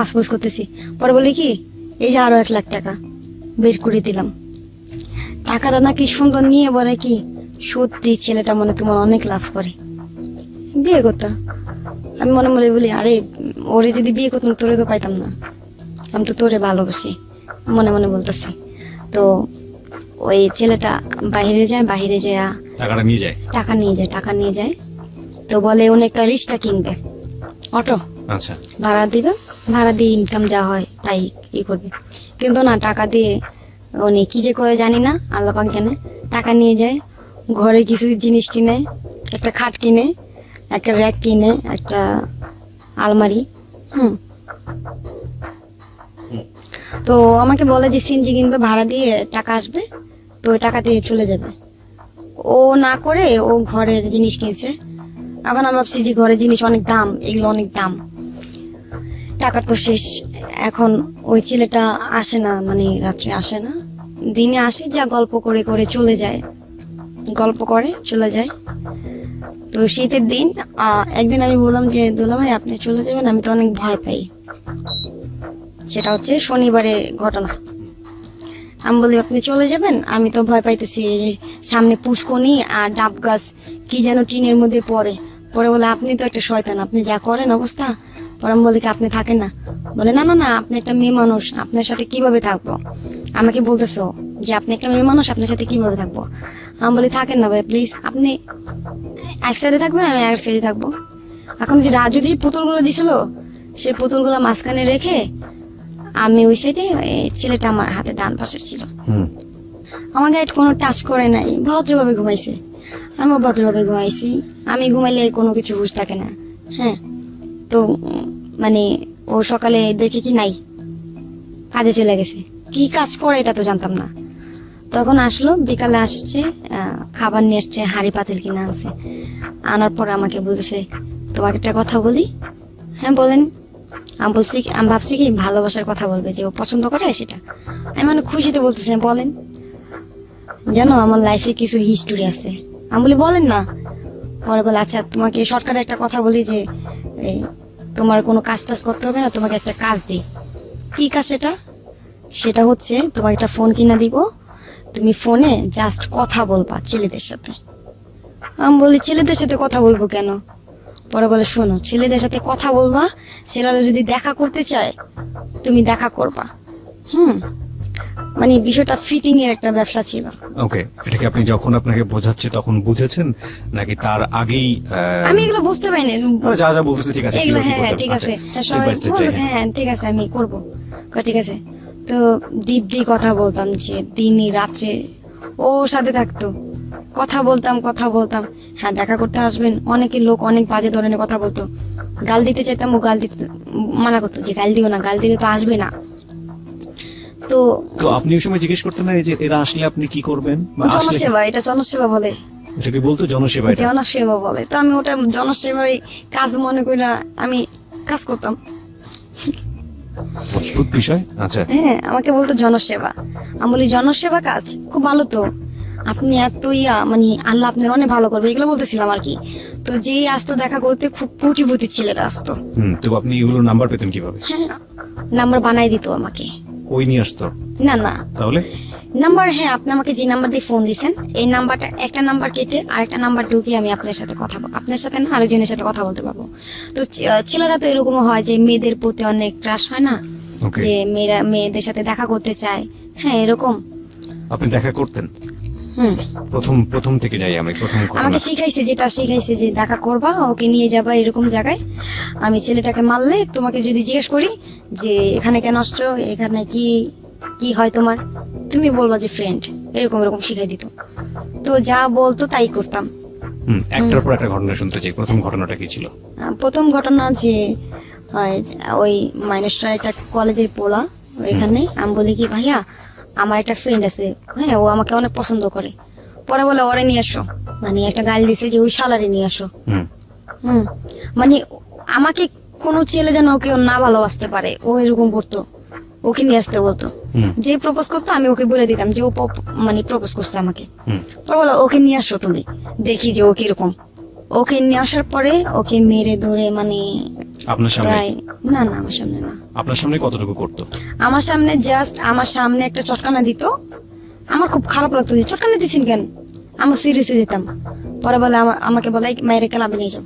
আশপাশ করতেছি। পরে বলি কি, এই যে আরো 1,00,000 টাকা বের করে দিলাম। টাকাটা নাকি সুন্দর নিয়ে বলে কি, সত্যি ছেলেটা মনে তোমার অনেক লাভ করে, বিয়ে করতাম। আমি মনে মনে বলি, আরে ওরে যদি বিয়ে করতাম তোরে তো পাইতাম না, আমি তো তোরে ভালোবাসি, মনে মনে বলতেছি। তো ওই ছেলেটা বাইরে যায়, বাইরে যায় টাকাটা নিয়ে যায়। টাকা নিয়ে যায়। তো বলে উনি একটা রিক্সা কিনবে, অটো আচ্ছা, ভাড়া দিবে, ভাড়া দিয়ে ইনকাম যা হয় তাই করবে। কিন্তু না, টাকা দিয়ে উনি কি যে করে জানি না, আল্লাহ পাক জানে। টাকা নিয়ে যায়, ঘরে কিছু জিনিস কিনে, একটা খাট কিনে, একটা র্যাক কিনে, একটা আলমারি। তো আমাকে বলে যে সিনজি কিনবে, ভাড়া দিয়ে টাকা আসবে, তো ওই টাকা দিয়ে চলে যাবে। ও না করে ও ঘরের জিনিস কিনছে। এখন আমি ভাবছি যে ঘরের জিনিস অনেক দাম, এগুলো অনেক দাম, টাকা তো শেষ। এখন ওই ছেলেটা আসে না, মানে রাত্রে আসে না, দিনে আসে, যা গল্প করে করে চলে যায়, গল্প করে চলে যায়। তো শীতের দিন একদিন আমি বললাম যে দুলা ভাই আপনি চলে যাবেন, আমি তো অনেক ভয় পাই। সেটা হচ্ছে শনিবারের ঘটনা। আমি বলি আপনি চলে যাবেন, আমি তো ভয় পাইতেছি, এই যে সামনে পুষ্কনি আর ডাব গাছ কি যেন টিনের মধ্যে পড়ে। পরে বলে আপনি তো একটা শয়তান, আপনি যা করেন অবস্থা। পরে আমি বলি কি আপনি থাকেন না? বলে না না না, আপনি একটা মেয়ে মানুষ, আপনার সাথে কিভাবে থাকবো? আমাকে বলতেছো যে আপনি একটা মেয়ে মানুষ, আপনার সাথে কিভাবে থাকবো? আমি বলি থাকেন না ভাই প্লিজ, আপনি এক সাইডে থাকবেন, আমি এক সাইডে থাকবো। এখন যে রাজু যে পুতুলগুলো দিছিল, সেই পুতুলগুলো মাঝখানে রেখে আমি ওই সাইডে, ছেলেটা আমার হাতে ডান পাশে ছিল। আমার গায়ে কোনো টাচ করে নাই, ভদ্রভাবে ঘুমাইছে, আমিও ভদ্রভাবে ঘুমাইছি। আমি ঘুমাইলে কোনো কিছু হুঁশ থাকে না। হ্যাঁ, তো মানে ও সকালে দেখে কি নাই, কাজে চলে গেছে। কি কাজ করে এটা তো জানতাম না। তখন আসলো, বিকালে আসছে, খাবার নিয়ে আসছে, হাঁড়ি পাতিল কিনে আনছে। আনার পরে আমাকে বলতেছে তোমাকে একটা কথা বলি। হ্যাঁ বলেন। আমি ভাবছি কি ভালোবাসার কথা বলবে, যে ও পছন্দ করে সেটা। আমি মানে খুশিতে বলতেছি বলেন। জানো আমার লাইফে কিছু হিস্টোরি আছে। আমি বলি বলেন না। পরে বলে আচ্ছা তোমাকে শর্টকাটে একটা কথা বলি, যে তোমার কোনো কাজ টাজ করতে হবে না, তোমাকে একটা কাজ দিই। কি কাজ সেটা? সেটা হচ্ছে তোমাকে একটা ফোন কিনা দিব, তুমি ফোনে জাস্ট কথা বলবা ছেলেদের সাথে। আমি বলি ছেলেদের সাথে কথা বলবো কেন? পরে বলে শোনো, ছেলেদের সাথে কথা বলবা, ছেলেরা যদি দেখা করতে চায় তুমি দেখা করবা। মানে বিষয়টা ফিটিং এর একটা ব্যবসা ছিল। ওকে, এটা কি আপনি যখন আপনাকে বোঝাচ্ছে তখন বুঝেছেন, নাকি তার আগেই? আমি এগুলো বুঝতে পারিনি। যা যা বলতেছে ঠিক আছে, এগুলো কিভাবে কি হ্যাঁ করতে ঠিক হবে? আছে, আচ্ছা, step সবাই by step বলতেছে যাই। হ্যাঁ ঠিক আছে আমি করবো। ঠিক আছে। তো দীপ্তি কথা বলতাম, যে দিনই রাত্রে ও সাথে থাকতো, কথা বলতাম। হ্যাঁ দেখা করতে আসবেন, অনেকে লোক অনেক বাজে ধরনের কথা বলতো, গাল দিতে চাইতাম, ও গাল দিতে মানা করতো, যে গাল দিও না, গাল দিলে তো আসবে না। তো তো আপনি ওই সময় জিজ্ঞেস করতেন না যে এরা আসলে আপনি কি করবেন, বা আসলে জনসেবা, এটা জনসেবা বলে, এটাকে বলতো জনসেবা? এটা জনসেবা বলে। তো আমি ওটা জনসেবার কাজ মনে করি আমি কাজ করতাম। অদ্ভুত বিষয়। আচ্ছা, হ্যাঁ আমাকে বলতো জনসেবা। আমি বলি জনসেবা কাজ খুব ভালো তো, আপনি এত মানে আল্লাহ আপনার অনেক ভালো করবে, এগুলো বলতেছিলাম আর কি। তো যেই আসতো দেখা করতে, খুব পুঁটিপুতি ছেলেরা আসতো। তো আপনি এগুলো নাম্বার পেতেন কিভাবে? হ্যাঁ নাম্বার বানাই দিত আমাকে। ওই নিয়ে আসতো? না না তাহলে নাম্বার, হ্যাঁ আপনি আমাকে যে নাম্বার দিয়ে ফোন দিয়েছেন, এই নাম্বারটা একটা নাম্বার কেটে আরেকটা নাম্বার ঢুকিয়ে আমি আপনার সাথে কথা বলবো, আপনার সাথে না আরেকজনের সাথে কথা বলতে পারবো। তো ছেলেরা তো এরকম হয় যে মেয়েদের প্রতি অনেক ক্রাশ হয় না, Okay. যে মেয়েরা মেয়েদের সাথে দেখা করতে চায়। হ্যাঁ এরকম। আপনি দেখা করতেন? প্রথম থেকে যাই আমি, প্রথম ঘটনা। আমাকে যেটা শিখাইছে যে দেখা করবা, ওকে নিয়ে যাবা এরকম জায়গায়, আমি ছেলেটাকে মারলে তোমাকে যদি জিজ্ঞেস করি যে এখানে কেন আসছো, এখানে কি কি হয় তোমার, তুমি বলবা যে ফ্রেন্ড, এরকম এরকম শিখাই দিত। তো যা বলতো তাই করতাম। একটার পর একটা ঘটনা শুনতে চাই। প্রথম ঘটনাটা কি ছিল? প্রথম ঘটনা যে ওই মাইনসটা একটা কলেজের পোলা, ওইখানে আমি বলি কি ভাইয়া আমার একটা ফ্রেন্ড আছে, হ্যাঁ ও আমাকে অনেক পছন্দ করে। পরে বলে ওরে নিয়ে আসো, মানে একটা গালি দিছে যে ওই শালারে নিয়ে আসো। মানে আমাকে কোনো ছেলে যেন ওকে না ভালোবাসতে পারে, ও এরকম করতো, ওকে নিয়ে আসতে বলতো। যে প্রপোজ করতো আমি ওকে বলে দিতাম যে ও মানে প্রপোজ করছে আমাকে। পরে বলো ওকে নিয়ে আসো তুমি, দেখি যে ও কিরকম। ওকে নিয়ে আসার পরে ওকে মেরে ধরে, মানে আপনার সামনে? প্রায় না না আমার সামনে না। আপনার সামনে কতটুকু করতো? আমার সামনে জাস্ট আমার সামনে একটা চটকানা দিত। আমার খুব খারাপ লাগতো যে চটকানা দিচ্ছেন কেন, আমি সিরিয়াস হয়ে যেতাম। পরে বলে আমাকে বলে মেয়েরে ক্লাবে নিয়ে যাও,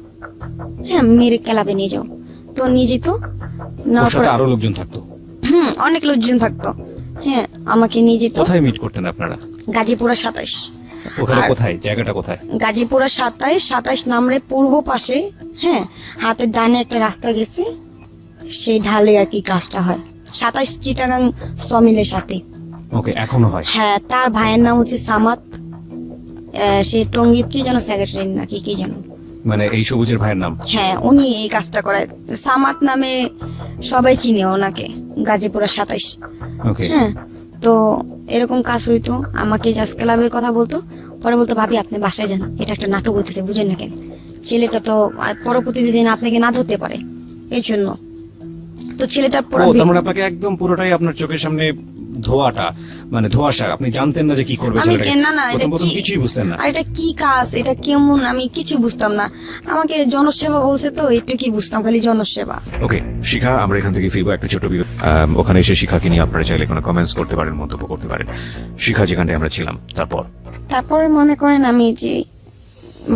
হ্যাঁ মেয়েরে ক্লাবে নিয়ে যাও। তো নিয়ে যেত। ওর সাথে আরো লোকজন থাকতো? অনেক লোকজন থাকতো, হ্যাঁ আমাকে নিয়ে যেত। কোথায় মিট করতেন আপনারা? গাজীপুরা 27। ওখানে কোথায়, জায়গাটা কোথায়? গাজীপুরা 27 নামরে পূর্ব পাশে, হ্যাঁ হাতের ডানে একটা রাস্তা গেছে, সেই ঢালে আর কি কাজটা হয়। 27 চিটাগাং সমিলের সাথে। ওকে, এখনো হয়? হ্যাঁ, তার ভাইয়ের নাম হচ্ছে সামাত। সে টঙ্গীর কি যেন সেক্রেটারি নাকি কি যেন, মানে এই সবুজের ভাইয়ের নাম? হ্যাঁ উনি এই কাজটা করায়। সামাত নামে সবাই চিনে ওনাকে, গাজীপুরা 27। ওকে। হ্যাঁ, তো এরকম কাজ হইতো। আমাকে জাস্ট ক্লাবের কথা বলতো, পরে বলতো ভাবি আপনি বাসায় যান, এটা একটা নাটক হইতেছে, বুঝেন না কেন, ছেলেটা তো পরবর্তীতে যেন আপনাকে না ধরতে পারে এই জন্য। তো ছেলেটার পরে ও, তার মানে আপনাকে একদম পুরোটাই আপনার চোখের সামনে ধোয়াটা, মানে ধোঁয়াশা, আপনি জানতেন না যে কি করবে আমি ছেলেটাকে? না না এটা প্রথম কি, কিছুই বুঝতেন না? আর এটা কি কাজ, এটা কেমন, আমি কিছু বুঝতাম না। আমাকে জনসেবা বলছে তো একটু কি বুঝতাম, খালি জনসেবা। ওকে শিখা, আমরা এখান থেকে ফিরবো একটা ছোট ওখানে এসে শিখাকে নিয়ে আপনারা চাইলে কোনো কমেন্টস করতে পারেন, মন্তব্য করতে পারেন। শিখা যেখানটায় আমরা ছিলাম, তারপরে মনে করেন আমি যে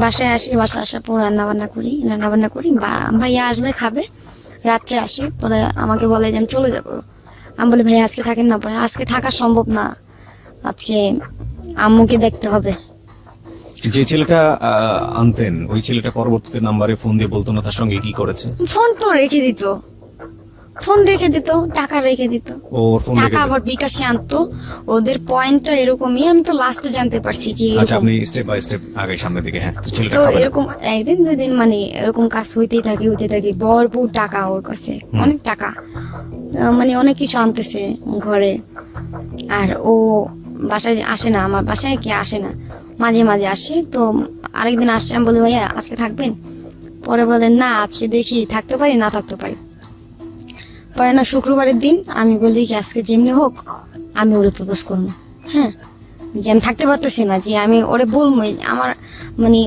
বাসায় আসি, বাসায় আসার পর রান্না বান্না করি, বা ভাইয়া আসবে খাবে, রাত্রে আসে, পরে আমাকে বলে যে আমি চলে যাবো। আমি বলি ভাইয়া আজকে থাকেন না, পরে আজকে থাকা সম্ভব না, আজকে আম্মুকে দেখতে হবে। যে ছেলেটা আনতেন, ওই ছেলেটা পরবর্তীতে নাম্বারে ফোন দিয়ে বলতো না তার সঙ্গে কি করেছে? ফোন তো রেখে দিত, টাকা রেখে দিত, ওর ফোন টাকা আবার বিকাশে আনতো। ওদের পয়েন্টটা এরকমই, আমি তো লাস্টে জানতে পারছি যে আচ্ছা, এরকম। আপনি স্টেপ বাই স্টেপ আগে সামনের দিকে। হ্যাঁ, তো ছেলেটা তো খাবে না? এরকম একদিন দুদিন মানে এরকম কাজ হইতে থাকে, ভরপুর টাকা ওর কাছে, অনেক টাকা, মানে অনেক কিছু আনতেছে ঘরে। আর ও বাসায় আসে না, আমার বাসায় কি আসে না, মাঝে মাঝে আসে। তো আরেকদিন আসছে, আমি বলি ভাইয়া আজকে থাকবেন? পরে বলেন না আজকে দেখি থাকতে পারি না থাকতে পারি। পরে না শুক্রবারের দিন আমি বলি কি আজকে যেমনি হোক আমি ওরে প্রপোজ করবো। হ্যাঁ, যে আমি থাকতে পারতেছি না, যে আমি ওরে বলবো, আমার মানে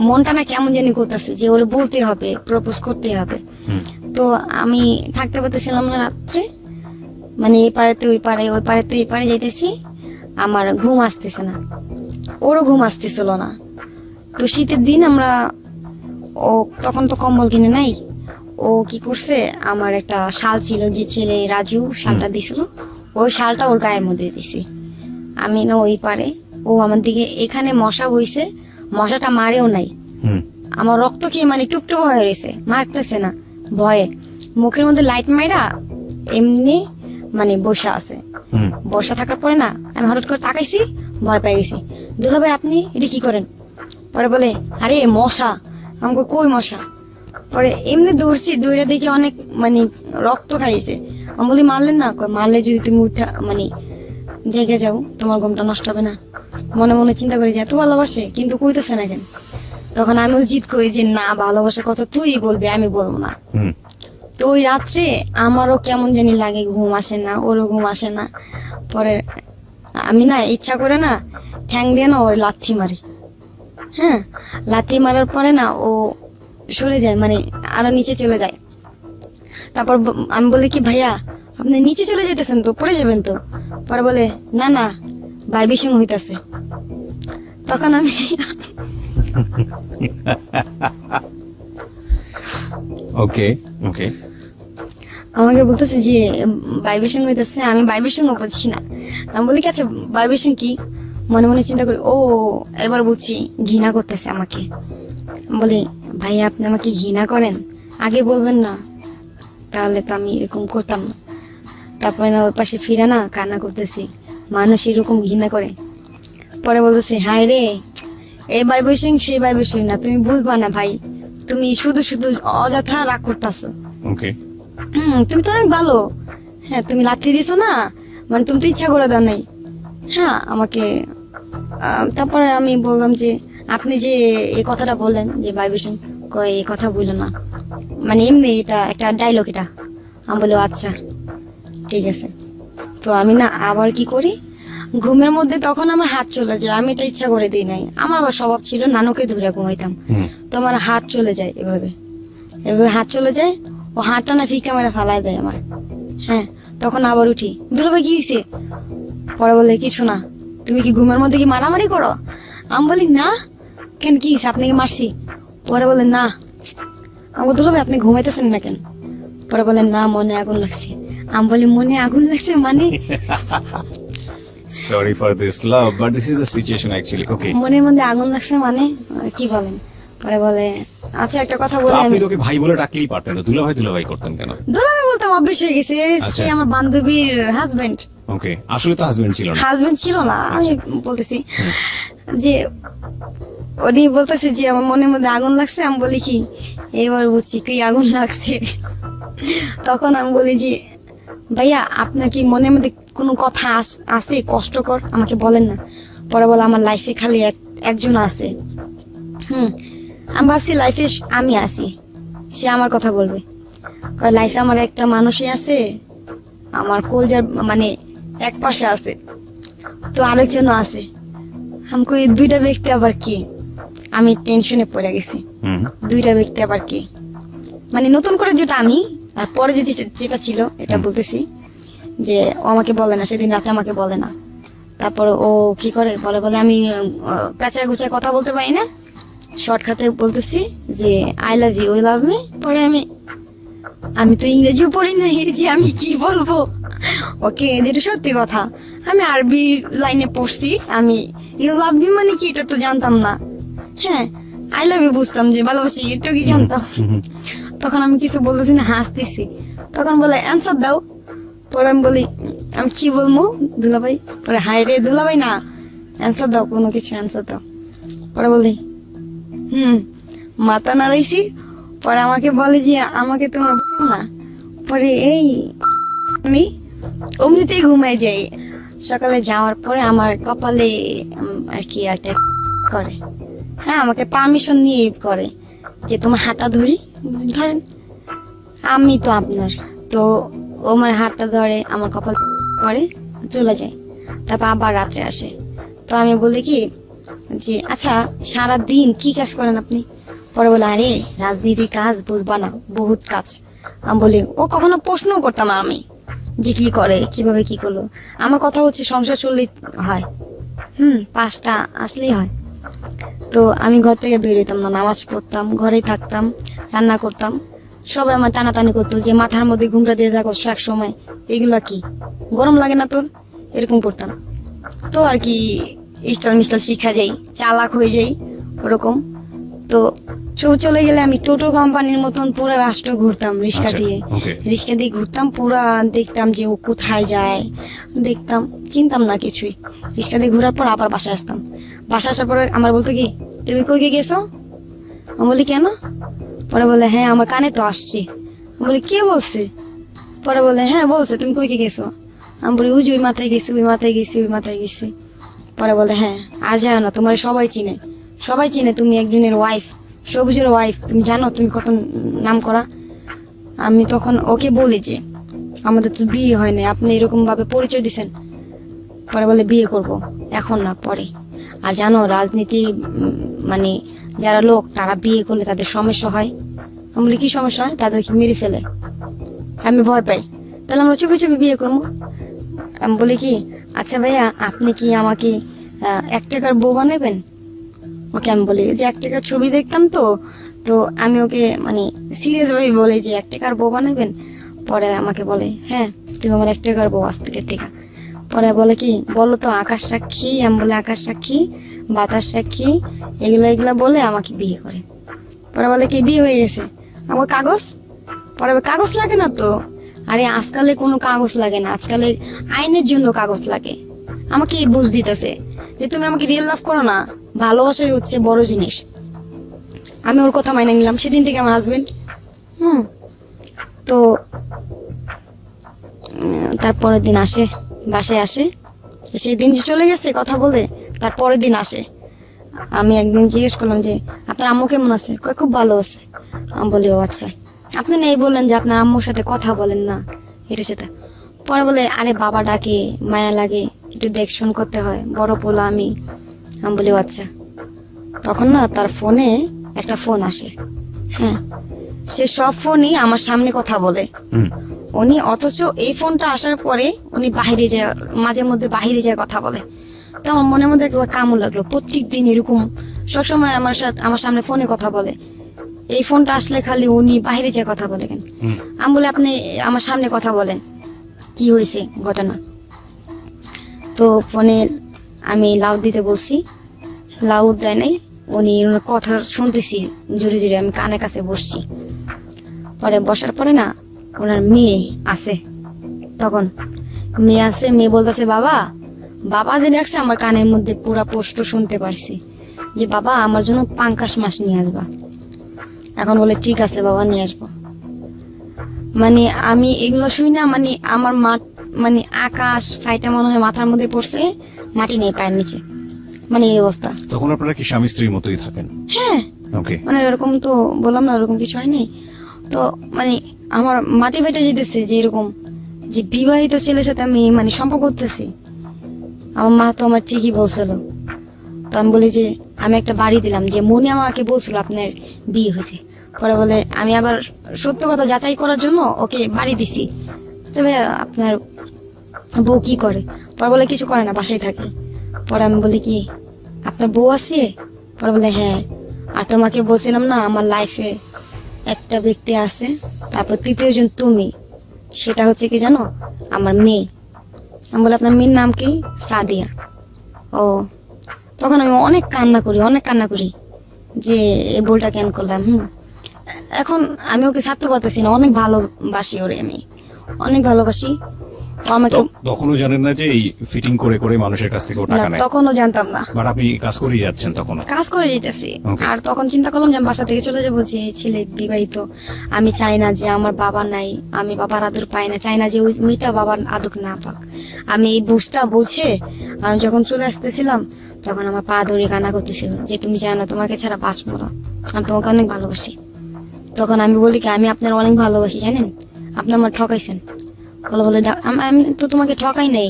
মনটা না কেমন জানি করতেছে যে ওরে বলতে হবে, প্রপোজ করতে হবে। তো আমি থাকতে পারতেছিলাম না রাত্রে, মানে এই পাড়াতে ওই পাড়ে, ওই পাড়াতে এই পাড়ে যাইতেছি, আমার ঘুম আসতেছে না, ওরও ঘুম আসতেছিল না। তো শীতের দিন আমরা, ও তখন তো কম্বল কিনে নাই, ও কি করছে, আমার একটা শাল ছিল, যে ছেলে রাজু শালটা দিছিল, ওই শালটা ওর গায়ের মধ্যে দিছি আমি। না ওই পারে ও আমার দিকে, এখানে মশা বইছে, মশাটা মারেও নাই, আমার রক্ত খেয়ে মানে টুকটুক হয়ে রয়েছে, মারতেছে না ভয়ে, মুখের মধ্যে লাইট মাইরা এমনি মানে বসা আছে। বসা থাকার পরে না আমি হঠাৎ করে তাকাইছি, ভয় পেয়ে গেছি। দুলাভাই আপনি এটা কি করেন? পরে বলে আরে মশা। আমাকে কই মশা? পরে এমনি দৌড়ছি, দৌড়ে দেখি অনেক মানে রক্ত খাইছে। আমি বলি মারলেন না? মারলে যদি তুমি উঠা মানে জেগে যাও, তোমার ঘুমটা নষ্ট হবে না। মনে মনে চিন্তা করি যে এত ভালোবাসে কিন্তু কইতেছে না কেন। তখন আমিও জিদ করি যে না, ভালোবাসার কথা তুই বলবি, আমি বলবো না। তো ওই রাত্রে আমারও কেমন জানি লাগে, ঘুম আসে না, ওরও ঘুম আসে না। পরে আমি না ইচ্ছা করে না ঠ্যাং দিয়ে না ওর লাথি মারি। হ্যাঁ, লাথি মারার পরে না ও সরে যায়, মানে আরো নিচে চলে যায়। তারপর আমি বলি কি ভাইয়া আপনি নিচে চলে যেতেছেন তো, পড়ে যাবেন তো। পরে বলে না না ভাইবির হইতাছে। তখন আমি ওকে ওকে আমাকে বলতেছে যে ভাইবির সঙ্গে হইতেছে, আমি ভাইবির সঙ্গে বুঝছি না। আমি বলি কি আচ্ছা ভাইবির সঙ্গে কি? মনে মনে চিন্তা করি, ও এবার বুঝছি ঘৃণা করতেছে আমাকে। বলি, ভাইয়া আপনি আমাকে ঘৃণা করেন, আগে বলবেন না, তাহলে তো আমি এরকম করতাম না। তারপরে না ওই পাশে ফিরে না কান্না করতেছি, মানুষ এরকম ঘৃণা করে। পরে বলতেছে, হায় রে, এই ভাইবেশন সেই ভাইবেশন না, তুমি বুঝবা না ভাই, তুমি শুধু শুধু অযথা রাগ করতেছো। ওকে, তুমি তো অনেক ভালো। হ্যাঁ, তুমি লাথি দিছো না, মানে তুমি তো ইচ্ছা করে দাও নাই। হ্যাঁ আমাকে তারপরে আমি বললাম যে আপনি যে এই কথাটা বললেন যে ভাইবেশন, কয় এই কথা বললো না, মানে এমনি এটা একটা ডায়লগ এটা। আমি বলি, আচ্ছা ঠিক আছে। তো আমি না আবার কি করি, ঘুমের মধ্যে তখন আমার হাত চলে যায়, আমি এটা ইচ্ছা করে দিই নাই, আমার আবার স্বভাব ছিল নানুকে ধরে ঘুমাইতাম। তো আমার হাত চলে যায় এভাবে, এভাবে হাত চলে যায়, ও হাতটা না ফিকা মেরে ফালাই দেয় আমার। হ্যাঁ, তখন আবার উঠি, দুলাভাই কি হয়েছে? পরে বলে, কিছু না, তুমি কি ঘুমের মধ্যে কি মারামারি করো? আমি বলি, না। কেন, কি হয়েছে, আপনি কি মারছি? পরে বলে, না। আমাকে, দুলাভাই আপনি ঘুমাইতেছেন না কেন? পরে বলে, না, মনে আগুন লাগছে। আমি বলি, মনে আগুন লাগছে মানে? Sorry for this love, but this is the situation actually. Okay, মনের মধ্যে আগুন লাগছে মানে কি বলেন? পরে বলে, আচ্ছা একটা কথা বলি, আপনি আমি তোকে ভাই বলে ডাকলেই পারতেন, তো দুলাভাই করতেন কেন? দুলাভাই বলতাম, অভ্যেস হয়ে গেছে, সে আমার বান্ধবীর হাজবেন্ড। ওকে, আসলে তো হাজবেন্ড ছিল না। হাজবেন্ড ছিল না, আমি বলতেছি যে উনি বলতেছে যে আমার মনের মধ্যে আগুন লাগছে। আমি বলি, কি? এবার বুঝছি কি আগুন লাগছে। তখন আমি বলি যে, ভাইয়া আপনার কি মনের মধ্যে কোনো কথা আছে কষ্টকর, আমাকে বলেন না। পরে বলে, আমার লাইফে খালি একজন আছে। আমি ভাবছি লাইফে আমি আছি, সে আমার কথা বলবে। কয়, লাইফে আমার একটা মানুষই আছে, আমার কলজার মানে এক পাশে আছে, তো আরেকজনও আছে। আমি কই, দুইটা ব্যক্তি আবার কি? আমি টেনশনে পড়ে গেছি, দুইটা ব্যক্তি আবার কি? মানে নতুন করে যেটা আমি, আর পরে যেটা ছিল এটা বলতেছি, যে ও আমাকে বলে না, সেদিন রাতে আমাকে বলে না। তারপর ও কি করে বলে আমি পেঁচায় গুছায় কথা বলতে পারি না, শর্ট খাতে বলতেছি যে I love you, love me. পরে আমি তো ইংরেজিও পড়ি না, যে আমি কি বলবো ওকে, যেটা সত্যি কথা। আমি আরবি লাইনে পড়ছি, আমি ইউ লাভ মি মানে কি এটা তো জানতাম না। হ্যাঁ, আই লাভ ইউ বুঝতাম, যে ভালোবাসি এটা কি জানতাম। তখন আমি কিছু বলতেছি না, হাসতেছি। তখন বলে, অ্যান্সার দাও। পরে আমি বলি, আমি কি বলবো দুলাভাই? পরে, হাই রে দুলাভাই না, অ্যান্সার দাও, কোনো কিছু অ্যান্সার দাও। পরে বলি, মাথা নাড়াইছি। পরে আমাকে বলে যে আমাকে তোমার না। পরে এই আমি অমনিতেই ঘুমাই যাই। সকালে যাওয়ার পরে আমার কপালে আর কি একটা করে, হ্যাঁ আমাকে পারমিশন নিয়ে করে যে তোমার হাতটা ধরি, ধরেন আমি তো আপনার। তো ও আমার হাতটা ধরে, আমার কপাল করে চলে যায়। তারপর আবার রাত্রে আসে। তো আমি বলি কি যে, আচ্ছা সারা দিন কি কাজ করেন আপনি? পরে বলে, আরে রাজনীতির কাজ বুঝবা না, বহুত কাজ। আমি বলি, ও কখনো প্রশ্নও করতাম না আমি যে কি করে, কিভাবে কি করলো। আমার কথা হচ্ছে সংসার চললেই হয়, 5টা আসলেই হয়। তো আমি ঘর থেকে বের হইতাম না, নামাজ পড়তাম, ঘরেই থাকতাম, রান্না করতাম। সবাই আমার টানাটানি করতো যে মাথার মধ্যে ঘুমটা দিয়ে থাকো এক সময়, এগুলা কি গরম লাগে না তোর, এরকম করতাম। তো আর কি স্টাইল মিস্টাইল শিখা যাই, চালাক হয়ে যাই ওরকম। তো চলে গেলে আমি টোটো কোম্পানির মতন পুরো রাষ্ট্র ঘুরতাম রিক্সা দিয়ে। রিক্সা দিয়ে ঘুরতাম, পুরা দেখতাম যে ও কোথায় যায়, দেখতাম, চিনতাম না কিছুই। রিক্সা দিয়ে ঘোরার পর আবার বাসায় আসতাম। বাসায় আসার পরে আমার বলতো কি, তুমি কই গেছো? আমি বলি, কেন? পরে বলে, হ্যাঁ আমার কানে তো আসছে। আমি বলি, কে বলছে? পরে বলে, হ্যাঁ বলছে, তুমি কই গেছো? আমি বলি, ওই যে ওই মাথায় গেছি, ওই মাথায় গেছি, ওই মাথায় গেছি। পরে বলে, হ্যাঁ আর যায় না, তোমার সবাই চিনে, সবাই চিনে, তুমি একজনের ওয়াইফ, সবুজের ওয়াইফ, তুমি জানো তুমি কত নাম করা। আমি তখন ওকে বলি যে আমাদের তো বিয়ে হয় না, আপনি এরকম ভাবে পরিচয় দিছেন। পরে বলে, বিয়ে করব, এখন না পরে। আর জানো রাজনীতি মানে যারা লোক তারা বিয়ে করলে তাদের সমস্যা হয়। আমি বলি, কি সমস্যা হয়? তাদেরকে মেরে ফেলে, আমি ভয় পাই, তাহলে আমরা চুপি চুপি বিয়ে করবো। আমি বলি কি, আচ্ছা ভাইয়া আপনি কি আমাকে 1 টাকার বউ বানাবেন? ওকে আমি বলি যে 1 টাকার ছবি দেখতাম তো, তো আমি ওকে মানে সিরিয়াস ভাবে বলি যে 1 টাকার বউ বানাবেন। পরে আমাকে বলে, হ্যাঁ তুমি আমার 1 টাকার বউ আজ থেকে। পরে বলে কি বলো তো আকাশ সাক্ষী, আমি বলে আকাশ সাক্ষী, বাতাস সাক্ষী, এগুলা বলে আমাকে বিয়ে করে। পরে বলে কি বিয়ে হয়ে গেছে, আমার কাগজ। পরে বলে, কাগজ লাগে না তো। আরে আজকালে কোনো কাগজ লাগে না, আজকালে আইনের জন্য কাগজ লাগে। আমাকে বুঝ দিতেছে যে তুমি আমাকে রিয়েল লাভ করো না, ভালোবাসাই হচ্ছে বড় জিনিস। আমি ওর কথা মাইনে নিলাম, সেদিন থেকে আমার হাজবেন্ড তো তারপরের দিন আসে, বাসায় আসে। সেই দিন যে চলে গেছে কথা বলে, তারপরের দিন আসে। আমি একদিন জিজ্ঞেস করলাম যে আপনার আম্মু কেমন আছে, কয় খুব ভালো আছে। আমি বলি ও আচ্ছা, আপনি না এই বললেন যে আপনার আম্মুর সাথে কথা বলেন না, এটা সেটা। পরে বলে আরে বাবা ডাকে, মায়া লাগে, একটু দেখশন করতে হয়, বড় পোলা আমি। আমি বলি ও আচ্ছা। তখন না তার ফোনে একটা ফোন আসে, হ্যাঁ, সে সব ফোনই আমার সামনে কথা বলে উনি, অথচ এই ফোনটা আসার পরে উনি বাহিরে যায়, মাঝে মধ্যে বাহিরে যায় কথা বলে। তো আমার মনের মধ্যে একবার কামড় লাগলো, প্রত্যেক দিন এরকম সবসময় আমার সামনে ফোনে কথা বলে, এই ফোনটা আসলে খালি উনি বাহিরে যায় কথা বলে কেন? আমি বলে আপনি আমার সামনে কথা বলেন, কি হয়েছে ঘটনা? তো ফোনে আমি লাউড দিতে বলছি, লাউড দেয় নাই, উনি ওনার কথা শুনতেছি জোরে জোরে, আমি কানের কাছে বসছি। পরে বসার পরে না ওনার মেয়ে আছে, তখন মেয়ে আছে, মেয়ে বলতেছে বাবা, বাবা যে ডাকছে আমার কানের মধ্যে পুরা পোস্ট শুনতে পারছি যে বাবা আমার জন্য পাঙ্কাশ মাছ নিয়ে আসবা। এখন বলে ঠিক আছে বাবা নিয়ে আসবো। মানে আমি এগুলো শুনি না, মানে আমার মানে আকাশ ফাইটা মনে হয় মাথার মধ্যে পড়ছে, মাটি নেই পায়ের নিচে, মানে এই অবস্থা। তখন আপনারা কি স্বামী স্ত্রীর মতোই থাকেন? হ্যাঁ, ওকে। মানে এরকম তো বললাম না, এরকম কিছু হয় নাই। তো মানে আমার মাটি ফেটে যেতেছে যে এরকম যে বিবাহিত ছেলের সাথে আমি মানে সম্পর্ক করতেছি। আমার মা তো আমার ঠিকই বলছিল। তো আমি বলি যে আমি একটা বাড়ি দিলাম, যে মনি আমাকে বলছিল আপনার বিয়ে হয়েছে। পরে বলে আমি আবার সত্য কথা যাচাই করার জন্য ওকে বাড়ি দিছি। আচ্ছা ভাইয়া আপনার বউ কি করে? পরে বলে কিছু করে না, বাসায় থাকে। পরে আমি বলি কি আপনার বউ আছে? পরে বলে হ্যাঁ। আর তোমাকে বলছিলাম না আমার লাইফে একটা ব্যক্তি আছে, তারপর তৃতীয় জন তুমি, সেটা হচ্ছে কি জানো, আমার মেয়ে। আমি বলি আপনার মেয়ের নাম কি? সাদিয়া। ও, তখন আমি অনেক কান্না করি যে এই ভুলটা কেন করলাম। এখন আমি ওকে ছাড়তে পারতেছি না, অনেক ভালোবাসি ওরে, আমি অনেক ভালোবাসি। ও আমাকে তখনও জানেন না যে এই ফিটিং করে করে মানুষের কাছ থেকে ও টাকা না, নেয়? তখনও জানতাম না। বাট আপনি কাজ করেই যাচ্ছেন তখন? কাজ করে যেতেছি। Okay. আর তখন চিন্তা করলাম যে আমি বাসা থেকে চলে যাবো, যে ছেলে বিবাহিত, আমি চাই না যে আমার বাবা নাই, আমি বাবার আদর পাই না, চাই না যে ওই মেয়েটা বাবার আদর না পাক। আমি এই বুঝটা বুঝে আমি যখন চলে আসতেছিলাম, তখন আমার পা ধরে কান্না করতেছিল যে তুমি জানো তোমাকে ছাড়া বাঁচবো না, আমি তোমাকে অনেক ভালোবাসি। তখন আমি বলি কি আমি আপনার অনেক ভালোবাসি জানেন, আপনি আমার ঠকাইছেন। বলে আমি তো তোমাকে ঠকাই নাই,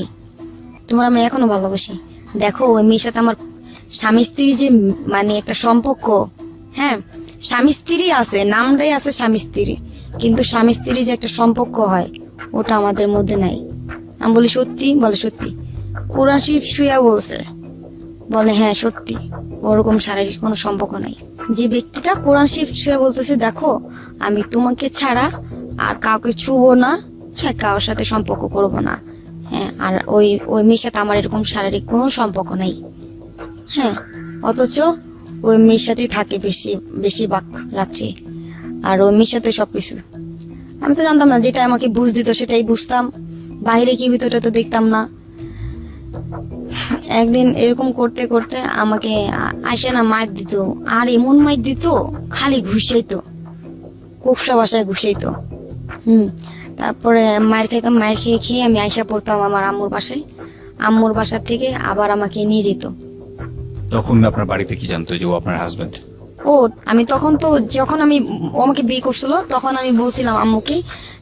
তোমার আমি এখনো ভালোবাসি। দেখো ওই মেয়ের সাথে আমার স্বামী স্ত্রী যে মানে একটা সম্পর্ক, হ্যাঁ স্বামী স্ত্রী আছে, নামটাই আছে স্বামী স্ত্রী, কিন্তু স্বামী স্ত্রী যে একটা সম্পর্ক হয় ওটা আমাদের মধ্যে নাই। আমি বলি সত্যি? বলে সত্যি। কোরআন শরীফ শুয়া বলছে। বলে হ্যাঁ সত্যি, ওরকম শারীরিক কোনো সম্পর্ক নাই। যে ব্যক্তিটা কোরআন শরীফ শুয়া বলতেছে দেখো আমি তোমাকে ছাড়া আর কাউকে ছুবো না, হ্যাঁ কারোর সাথে সম্পর্ক করবো না, হ্যাঁ আর ওই মেয়ের সাথে আমার এরকম শারীরিক কোনো সম্পর্ক নেই, হ্যাঁ অথচ ওই মেয়ের সাথেই থাকে বেশিরভাগ রাত্রে, আর ওই মেয়ের সাথে সবকিছু। আমি তো জানতাম না, যেটা আমাকে বুঝ দিত সেটাই বুঝতাম, বাইরে কি ভিতরটা তো দেখতাম না। একদিন এরকম করতে করতে আমাকে আইসা না মাইর দিত, আর এমন মাইর দিত খালি ঘুষাইতো, কোপসা বাসায় ঘুষাইতো। তারপরে মায়ের খেতাম, মায়ের খেয়ে খেয়ে আমি আইসা পড়তাম আমার আম্মুর বাসায়, আম্মুর বাসা থেকে আবার আমাকে নিয়ে যেত। তখন আপনার বাড়িতে কি জানতো যে ও আপনার হাজবেন্ড? ও আমি তখন তো যখন আমি ও আমাকে বিয়ে করছিল তখন আমি বলছিলাম আম্মুকে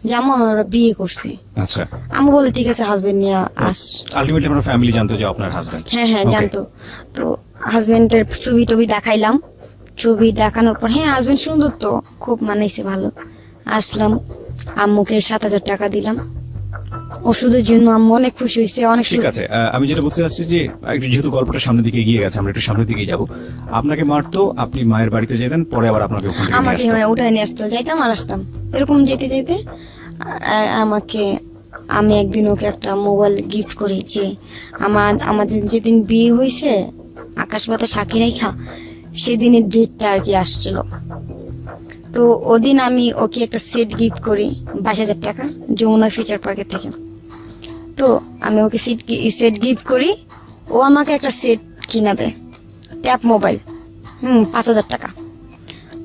যে আম্মু আমরা বিয়ে করছি। আচ্ছা। আম্মু বলে ঠিক আছে হাজবেন্ড নিয়ে আস। আলটিমেটলি আপনার ফ্যামিলি জানতো যে আপনার হাজবেন্ড? হ্যাঁ হ্যাঁ Okay. জানতো। তো হাজবেন্ডের ছবি টবি দেখাইলাম, ছবি দেখানোর পর হ্যাঁ হাজবেন্ড সুন্দর তো, খুব মানাইছে ভালো। আসলাম, আম্মুকে 7,000 টাকা দিলাম ওষুধের জন্য। আম্মু অনেক খুশি হয়েছে, অনেক ঠিক আছে। আমি যেটা বলতে চাচ্ছি যে একটু যেহেতু গল্পটা সামনের দিকে এগিয়ে গেছে, আমরা একটু সামনের দিকে যাব। আপনাকে মারতো, আপনি মায়ের বাড়িতে যেতেন, পরে আবার আপনাকে ওখান থেকে নিয়ে আমাকে আসতো? উঠায় নিয়ে আসতো, যাইতাম আর আসতাম, এরকম যেতে যেতে আমাকে আমি একদিন ওকে একটা মোবাইল গিফট করি, যে আমাদের যেদিন বিয়ে হয়েছে আকাশ বাতাস সাক্ষী রেখা, সেদিনের ডেটটা আর কি আসছিল। তো ওদিন আমি ওকে একটা সেট গিফট করি 22,000 টাকা যমুনা ফিচার পার্কের থেকে। তো আমি ওকে সেট গিফট করি, ও আমাকে একটা সেট কিনা দেয়, ট্যাপ মোবাইল, 5,000 টাকা।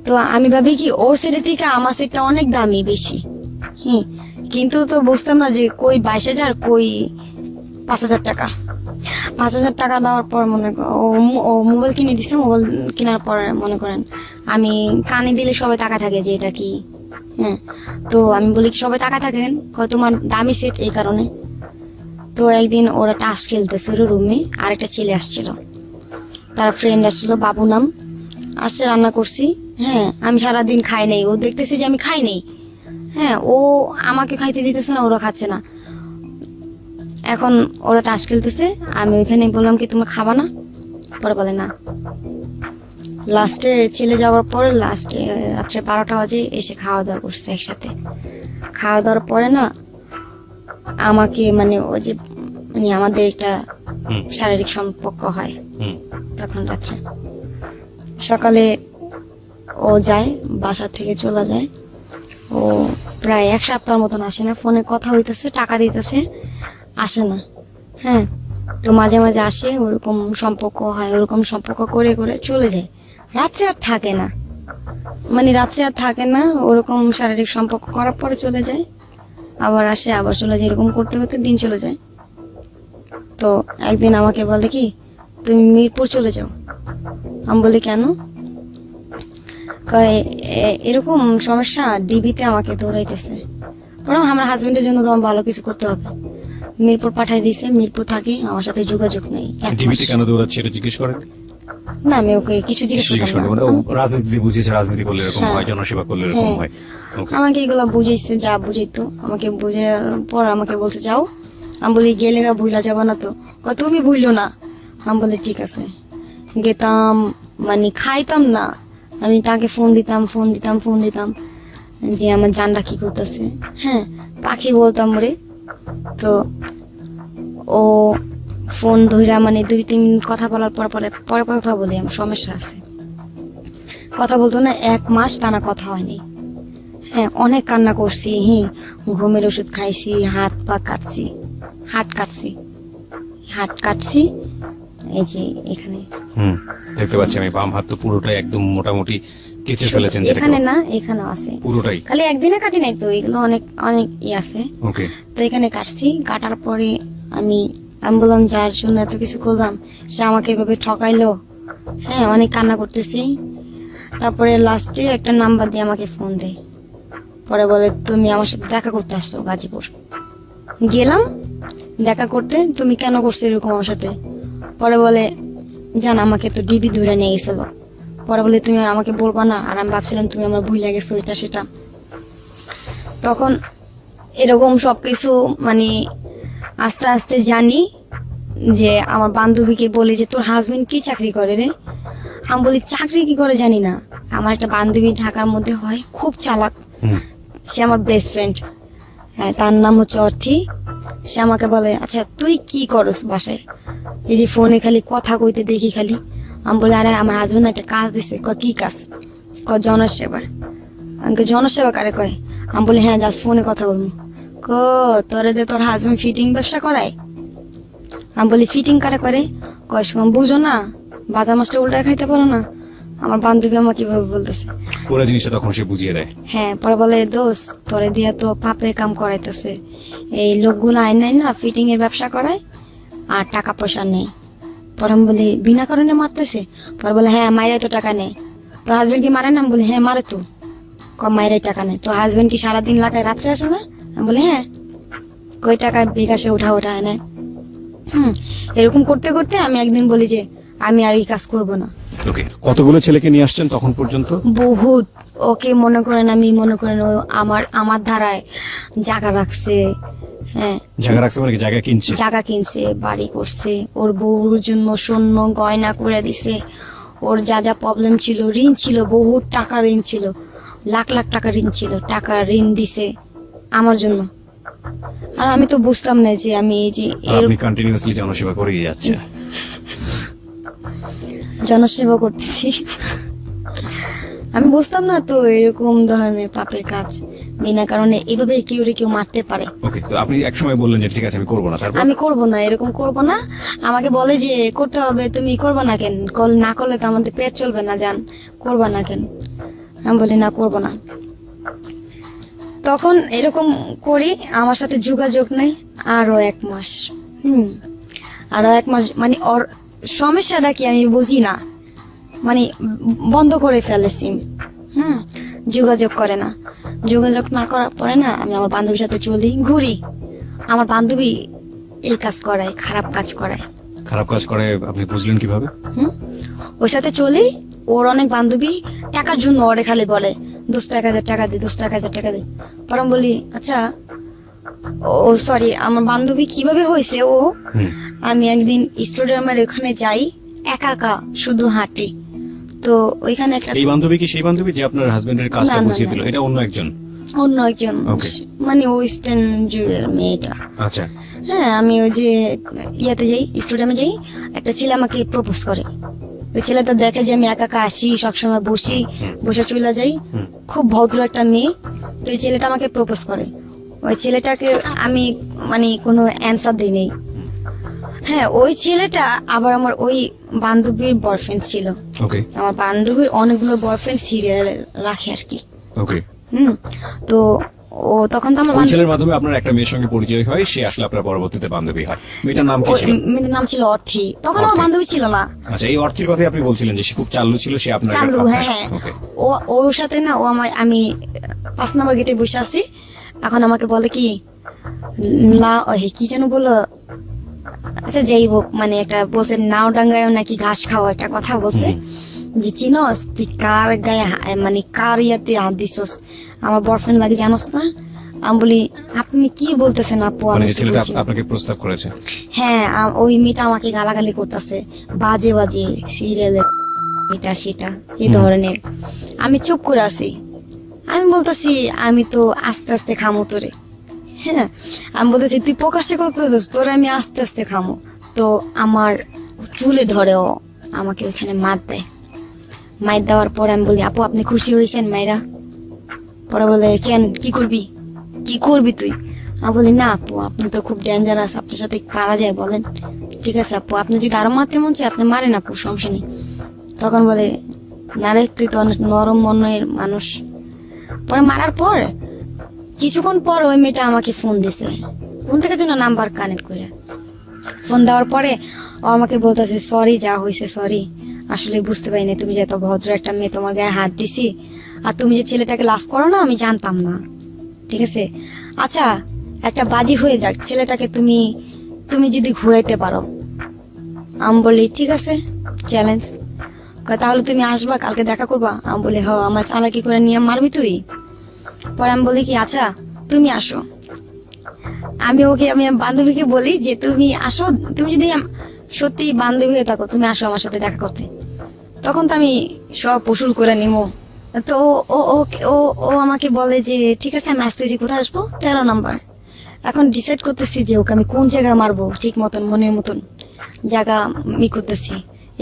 তো আমি ভাবি কি ওর সেটের থেকে আমার সেটটা অনেক দামি বেশি, কিন্তু তো বুঝতাম না যে কই 22,000 কই 5,000 টাকা। 5,000 টাকা দেওয়ার পর ও মোবাইল কিনে দিছে। মোবাইল কেনার পর মনে করেন আমি কানে দিলে সবাই টাকা থাকে যে এটা কি, তো আমি বলি কি সবাই টাকা থাকেন, কয় তোমার দামি সেট এই কারণে। তো একদিন ওরা টাস খেলতেছিল রুমে, আর একটা ছেলে আসছিল, তার ফ্রেন্ড আসছিল, বাবু নাম, আসছে, রান্না করছি। আমি সারাদিন খাই নাই, ও দেখতেছি যে আমি খাই নাই, ও আমাকে খাইতে দিতেছে না, ওরা খাচ্ছে না। এখন ওরা টাস খেলতেছে, আমি ওইখানে বললাম কি তোমার খাবা না, পরে বলে না। লাস্টে ছেলে যাওয়ার পরে লাস্টে রাত্রে 12টা বাজে এসে খাওয়া দাওয়া করছে একসাথে। খাওয়া দাওয়ার পরে না আমাকে মানে ও যে মানে আমাদের একটা শারীরিক সম্পর্ক হয় তখন রাত্রে। সকালে ও যায়, বাসা থেকে চলে যায়। ও প্রায় 1 সপ্তাহের মতন আসে না, ফোনে কথা হইতেছে, টাকা দিতেছে, আসে না। তো মাঝে মাঝে আসে, ওরকম সম্পর্ক হয়, ওরকম সম্পর্ক করে করে চলে যায়। রাত্রে আর থাকে না, মানে রাত্রে আর থাকে না, ওরকম শারীরিক সম্পর্ক করার পরে চলে যায়, আবার আসে, আবার চলে যায়, এরকম করতে করতে দিন চলে যায়। তো একদিন আমাকে বলে কি তুমি মিরপুর চলে যাও। আমি বলি কেন? কয় এরকম সমস্যা, ডিবিতে আমাকে দৌড়াইতেছে। বরং আমার হাজবেন্ডের জন্য তো আমার ভালো কিছু করতে হবে। মিরপুর পাঠাই দিয়েছে, মিরপুর থাকি, আমার সাথে যোগাযোগ নেই। ডিবিতে কেন দৌড়াচ্ছে এটা জিজ্ঞেস করেন না, আমি ওকে কিছু জিজ্ঞেস করলাম মানে ও রাজনীতি বুঝিয়েছে, রাজনীতি করলে এরকম হয়, জনসেবা করলে এরকম হয়। আমাকে এগুলা বুঝাইছে, যা বুঝাইতো আমাকে বুঝার পর আমাকে বলছে যাও। আমি বলি গেলে গা ভুলা যাবা না তো? তুমি ভুইলো না। আমি বলি ঠিক আছে। গেতাম, মানে খাইতাম না, আমি তাকে ফোন দিতাম যে আমার জানটা কি করতেছে, পাখি বলতাম রে। তো ও ফোন ধইরা মানে 2-3 মিনিট কথা বলার পর পরে কথা বলি, আমার সমস্যা আছে, কথা বলতো না। 1 মাস টানা কথা হয়নি। অনেক কান্না করছি, ঘুমের ওষুধ খাইছি, হাত কাটছি, এই যে এখানে দেখতে পাচ্ছি আমি, বাম হাত তো পুরোটাই একদম মোটামুটি কেচে ফেলেছেন। এখানে না, এখানে আছে পুরোটাই, খালি একদিনে কাটি নাই তো, এগুলো অনেক অনেক আছে। ওকে। তো এখানে কাটছি, কাটার পরে আমি বললাম যার জন্য এত কিছু করলাম সে আমাকে এভাবে ঠকাইলো, অনেক কান্না করতেছি। তারপরে লাস্টে একটা নাম্বার দিয়ে আমাকে ফোন দেয়, পরে বলে তুমি আমার সাথে দেখা করতে আসছো গাজীপুর। গেলাম দেখা করতে, তুমি কেন করছো এরকম আমার সাথে? পরে বলে জান আমাকে তো ডিবি ধরে নিয়ে গেছিল। পরে বলে তুমি আমাকে বলবা না, আর আমি ভাবছিলাম তুমি আমার ভুলে গেছো এটা সেটা। তখন এরকম সবকিছু মানে আস্তে আস্তে জানি যে আমার বান্ধবীকে বলি যে তোর হাজবেন্ড কি চাকরি করে রে? আমি বলি চাকরি কি করে জানি না, আমার একটা বান্ধবী ঢাকার মধ্যে হয়, খুব চালাক, সে আমার বেস্ট ফ্রেন্ড, তার নাম হচ্ছে অর্থী। সে আমাকে বলে আচ্ছা তুই কি করস বাসায়? এই যে ফোনে খালি কথা কইতে দেখি খালি। আমি বলি আরে আমার হাজবেন্ড একটা কাজ দিছে। কি কাজ? জনসেবা। আমাকে জনসেবা কারে কয়? আমি বলি হ্যাঁ জাস্ট ফোনে কথা বলবো। তোরে দে তোর হাজবেন্ড ফিটিং ব্যবসা করায়? আমি বলি ফিটিং কারে করে? কয় সময় বুঝো না, বাজার মাছটা উল্টায় খাইতে পারো না? আমার বান্ধবী আমাকে কিভাবে বলতেছে, পুরো জিনিসটা তখন সে বুঝিয়ে দেয়। পরে বলে দোস্ত তোরে দিয়া তো পাপের কাম করাইতেছে, এই লোকগুলো আইন নাই না ফিটিং এর ব্যবসা করায় আর টাকা পয়সা নেই। পরে আমি বলি বিনা কারণে মারতেছে? পরে বলে হ্যাঁ মাইরাই তো টাকা নেই। তো হাজবেন্ড কি মারে না? আমি বলি হ্যাঁ মারে তো। মাইরাই টাকা নেই। তো হাজবেন্ড কি সারাদিন লাগায় রাত্রে আসে না? আমি বলি হ্যাঁ। কই টাকা বিকাশে উঠা নেয়। এরকম করতে করতে আমি একদিন বলি যে আমি আর এই কাজ করব না। ওকে, কতগুলো ছেলেকে নিয়ে আসছেন তখন পর্যন্ত? বহুত। ওকে মনে করেন ও আমার ধারায় জায়গা রাখছে, জায়গা রাখছে মানে কি জায়গা কিনছে, বাড়ি করছে, ওর বউর জন্য স্বর্ণ গয়না করে দিছে, ওর যা যা প্রবলেম ছিল, ঋণ ছিল, বহুত টাকা ঋণ ছিল, লাখ লাখ টাকা ঋণ ছিল, টাকা ঋণ দিছে আমার জন্য। আর আমি তো বুঝতাম না যে আমি এই যে আপনি কন্টিনিউয়াসলি জনসেবা করেই যাচ্ছেন। জনসেবা করতেছি, আমি বুঝতাম না তো এরকম ধরনের পাপের কাজ বিনা কারণে এভাবে কেউ মারতে পারে। ওকে, তো আপনি একসময় বললেন যে ঠিক আছে আমি করবো না, তারপর? আমি করব না, এরকম করব না। আমাকে বলে যে করতে হবে, তুমি করবে না কেন? না করলে তো আমাদের পেট চলবে না, জান, করবা না কেন? আমি বলি না, করব না। তখন এরকম করি, আমার সাথে যোগাযোগ নেই আরো 1 মাস। আরো 1 মাস মানে ওর সমস্যাটা কি আমি বুঝি না, মানে বন্ধ করে ফেলে সিম। যোগাযোগ করে না। যোগাযোগ না করার পরে না আমি আমার বান্ধবীর সাথে চলি, ঘুরি। আমার বান্ধবী এই কাজ করায়, খারাপ কাজ করায়। খারাপ কাজ করে আপনি বুঝলেন কিভাবে? ওর সাথে চলি, ওর অনেক বান্ধবী টাকার জন্য ওরে খালি বলে 10,000 টাকা দে, 10,000 টাকা দে। পরে আমি বলি আচ্ছা, ও সরি, আমার বান্ধবী কিভাবে হয়েছে ও, আমি একদিন স্টেডিয়ামের ওখানে যাই, একা একা শুধু হাঁটি। তো ওইখানে একটা এই বান্ধবী কি সেই বান্ধবী যে আপনার হাজবেন্ডের কাজটা না, না, বুঝিয়ে না। দিল? এটা অন্য একজন? অন্য একজন, Okay. মানে ওয়েস্টার্ন যুগের মেয়েটা। আচ্ছা, হ্যাঁ, আমি ওই যে ইয়াতে যাই, স্টেডিয়ামে যাই, একটা ছেলে আমাকে প্রপোজ করে। ওই ছেলেটা দেখে যে আমি একা একা আসি, সবসময় বসি, বসে চলে যাই, খুব ভদ্র একটা মেয়ে। তো ওই ছেলেটা আমাকে প্রপোজ করে। ওই ছেলেটাকে আমি মানে কোনো অ্যান্সার দিই নেই। হ্যাঁ, ওই ছেলেটা আবার আমার ওই বান্ধবীর বয়ফ্রেন্ড ছিল। ওকে, আমার বান্ধবীর অনেকগুলো বয়ফ্রেন্ড সিরিয়াল রাখে আর কি। ওকে। তো ও তখন তো আমার ওই ছেলের মাধ্যমে আপনার একটা মেয়ের সঙ্গে পরিচয় হয়, সে আসলে আপনার পরবর্তীতে বান্ধবী হয়। মেয়েটার নাম কি ছিল? মেয়েটার নাম ছিল অর্থি। তখন আমার অর্থি। বান্ধবী ছিল না। আচ্ছা, এই অর্থের কথাই আপনি বলছিলেন যে সে খুব চাল্লু ছিল, সে আপনার চালু, হ্যাঁ। ওকে, ওর সাথে না, ও আমি 5 নম্বর গেটে বসে আছি। এখন আমাকে বলে কি কি যেন বলো, আচ্ছা যাই হোক, মানে একটা বলছে নাও ডাঙ্গায় নাকি ঘাস খাওয়া, একটা কথা বলছে যে চিনস তুই কার গায়ে মানে কার ইয়াতে হাত দিছস, আমার বয়ফ্রেন্ড লাগে জানোস না? আমি বলি আপনি কি বলতেছেন আপু? মানে আমি যে তো ছেলেটা বুঝি না। আপনাকে প্রস্তাব করেছে? হ্যাঁ, ওই মেয়েটা আমাকে গালাগালি করতেছে, বাজে বাজে সিরিয়ালে, এটা সেটা এই ধরনের। আমি চুপ করে আছি। আমি বলতেছি আমি তো আস্তে আস্তে খামো তোরে। হ্যাঁ, আমি বলতেছি তুই প্রকাশ্যে করতেছিস, তোরে আমি আস্তে আস্তে খামো। তো আমার চুলে ধরে ও আমাকে ওইখানে মার দেয়। মার দেওয়ার পরে আমি বলি আপু আপনি খুশি হয়েছেন মাইরা? পরে বলে কেন, কি করবি, কি করবি তুই? আমি বলি না আপু, আপনি তো খুব ডেঞ্জারাস, আপনার সাথে পারা যায় বলেন? ঠিক আছে আপু, আপনি যদি আরো মারতে মন চায় আপনি মারেন আপু, সমস্যা নেই। তখন বলে না রে, তুই তো অনেক নরম মনের মানুষ। পরে মারার পর কিছুক্ষণ পর ওই মেয়েটা আমাকে ফোন দিছে, কোন থেকে যেন নাম্বার কানেক্ট করে। ফোন দেওয়ার পরে ও আমাকে বলতেছে সরি, যা হয়েছে সরি, আসলে বুঝতে পারিনি তুমি যে এত ভদ্র একটা মেয়ে, তোমার গায়ে হাত দিছি, আর তুমি যে ছেলেটাকে লাভ করো না আমি জানতাম না। ঠিক আছে, আচ্ছা একটা বাজি হয়ে যাক, ছেলেটাকে তুমি যদি ঘুরাইতে পারো। আমি বলি ঠিক আছে, চ্যালেঞ্জ। তাহলে তুমি আসবা, কালকে দেখা করবা? আমি বলি হ, আমার চালাকি করে নিয়ে মারবি তুই? পরে আমি বলি কি আচ্ছা তুমি আসো। আমি বান্ধবীকে বলি যে তুমি আসো, তুমি যদি সত্যি বান্ধবী হয়ে থাকো তুমি আসো আমার সাথে দেখা করতে। তখন তো আমি সব উসুল করে নিবো। তো ও ও ও ও আমাকে বলে যে ঠিক আছে আমি আসতেছি, কোথায় আসবো? 13 নাম্বার। এখন ডিসাইড করতেছি যে ওকে আমি কোন জায়গায় মারবো, ঠিক মতন মনের মতন জায়গা করতেছি।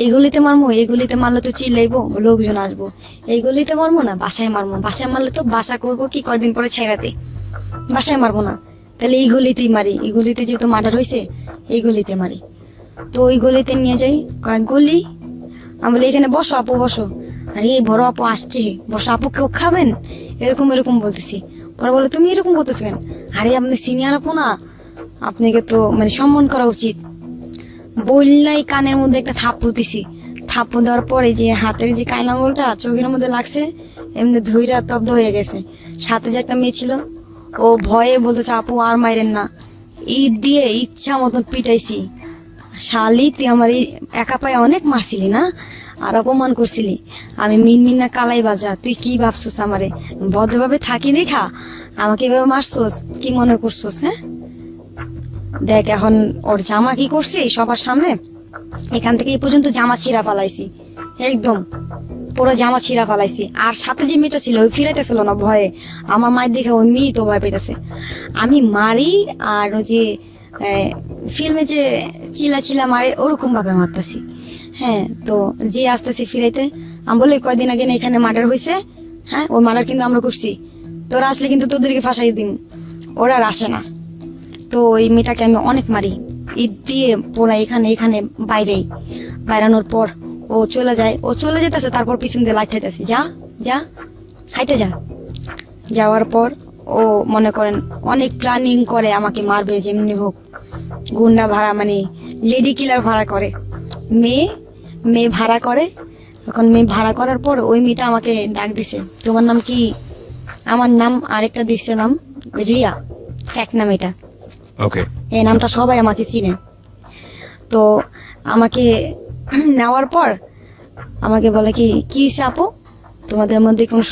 এই গলিতে মারবো, এই গলিতে মারলে তো চিল্লাইবো, লোকজন আসবো। এই গলিতে মারবো না, বাসায় মারবো, বাসায় মারলে তো বাসা করবো কি কয়দিন পরে ছাইরাতে, বাসায় মারবো না। তাহলে এই গলিতেই মারি, এই গলিতে যেহেতু মার্ডার হয়েছে এই গলিতে মারি। তো ওই গলিতে নিয়ে যাই, কয়েক গলি। আমি বলি এখানে বসো আপু বসো, আর এই বড় আপু আসছে, বসো আপু, কেউ খাবেন? এরকম এরকম বলতেছি। পরে বলে তুমি এরকম করতেছো কেন? আরে আপনি সিনিয়র আপু না, আপনাকে তো মানে সম্মান করা উচিত। বললাই কানের মধ্যে একটা থাপ্পড় দিছি। থাপ্পড় দেওয়ার পরে যে হাতের যে কাইন আঙুলটা চোখের মধ্যে লাগছে, এমনি ধৈরা তব্দ হয়ে গেছে। সাথে যে একটা মেয়ে ছিল, ও ভয়ে বলতেছে আপু আর মাইরেন না। ঈদ দিয়ে ইচ্ছা মতন পিটাইছি। শালি তুই আমার এই একা পায়ে অনেক মারছিলি না, আর অপমান করছিলি। আমি মিনমিন না কালাই বাজা, তুই কি ভাবছোস আমারে ভদ্রভাবে থাকি দেখা আমাকে এভাবে মারছোস? কি মনে করছোস? হ্যাঁ দেখ এখন ওর জামা কি করছি সবার সামনে, এখান থেকে এই পর্যন্ত জামা ছিঁড়া পালাইছি একদম। পুরো জামা ছিঁড়া ফেলাইছি। আর সাথে যে মেয়েটা ছিল ওই ফিরাইতেছিল না ভয়ে, আমার মায়ের দেখে ওই মেয়ে তো ভয় পেতেছে। আমি মারি আর ওই যে ফিল্মে যে চিলা মারে ওরকম ভাবে মারতেছি। হ্যাঁ, তো যে আসতেছি ফিরাইতে, আমি বলি কয়দিন আগে না এখানে মার্ডার হয়েছে, হ্যাঁ ওই মার্ডার কিন্তু আমরা করছি, তোরা আসলে কিন্তু তোদেরকে ফাঁসাই দিন। ওরা আর আসে না। তো ওই মেয়েটাকে আমি অনেক মারি, ঈদ দিয়ে পুরা এখানে এখানে বাইরেই। বাইরানোর পর ও চলে যেতেছে, তারপর পিছন দিয়ে লাইট খাইতেছি, যা যা হাইটে যা। যাওয়ার পর ও মনে করেন অনেক প্ল্যানিং করে আমাকে মারবে যেমনি হোক, গুন্ডা ভাড়া মানে লেডি কিলার ভাড়া করে, মেয়ে ভাড়া করে। এখন মেয়ে ভাড়া করার পর ওই মেয়েটা আমাকে ডাক দিছে, তোমার নাম কি? আমার নাম আরেকটা দিছিলাম রিয়া, এক নাম এটা। ওকে, এই নামটা সবাই আমাকে চিনে। তো আমাকে নেওয়ার পর আমাকে বলে কি হয়েছে আপু, তোমাদের মধ্যে কোনো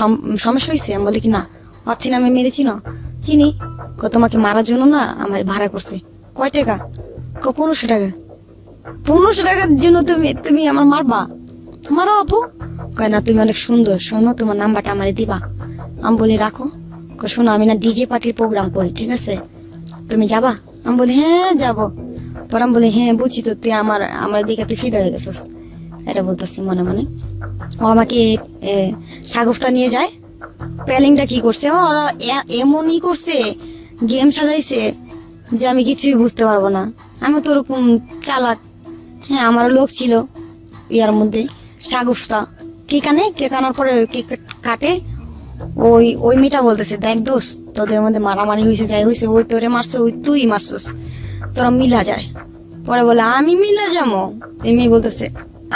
সমস্যা হয়েছে? আমি বলি কি না, অর্থে নামে মেরেছি না, চিনি। তোমাকে মারার জন্য না আমার ভাড়া করছে। কয় টাকা? 1500 টাকা। 1500 টাকার জন্য তুমি আমার মারবা? মারো আপু। কয় না, তুমি অনেক সুন্দর, শোনো তোমার নাম্বারটা আমারে দিবা। আমি বলি রাখো। শোনো আমি না ডিজে পার্টির প্রোগ্রাম করি, ঠিক আছে, তুমি যাবা? আমি বলি হ্যাঁ যাবো। পর আমি বলি হ্যাঁ বুঝছি, তো তুই আমার দিকে তুই ফিদা হয়ে গেছিস, এটা বলতেছি মনে মনে। ও আমাকে সাগুফতা নিয়ে যায়। প্যালিংটা কি করছে ওরা, এমনই করছে, গেম সাজাইছে যে আমি কিছুই বুঝতে পারবো না। আমি তো ওরকম চালাক। হ্যাঁ, আমার লোক ছিল ইয়ার মধ্যে সাগুফতা কেক আনার পরে কেক কাটে। ওই মেয়েটা বলতেছে, দেখ দোস্ত, তোদের মধ্যে মারামারি হয়েছে, যাই হয়েছে, ওই তোরে মারছে, ওই তুই মারছিস, তোরা মিলা যায়। পরে বলে আমি মিলা যাবো। এই মেয়ে বলতেছে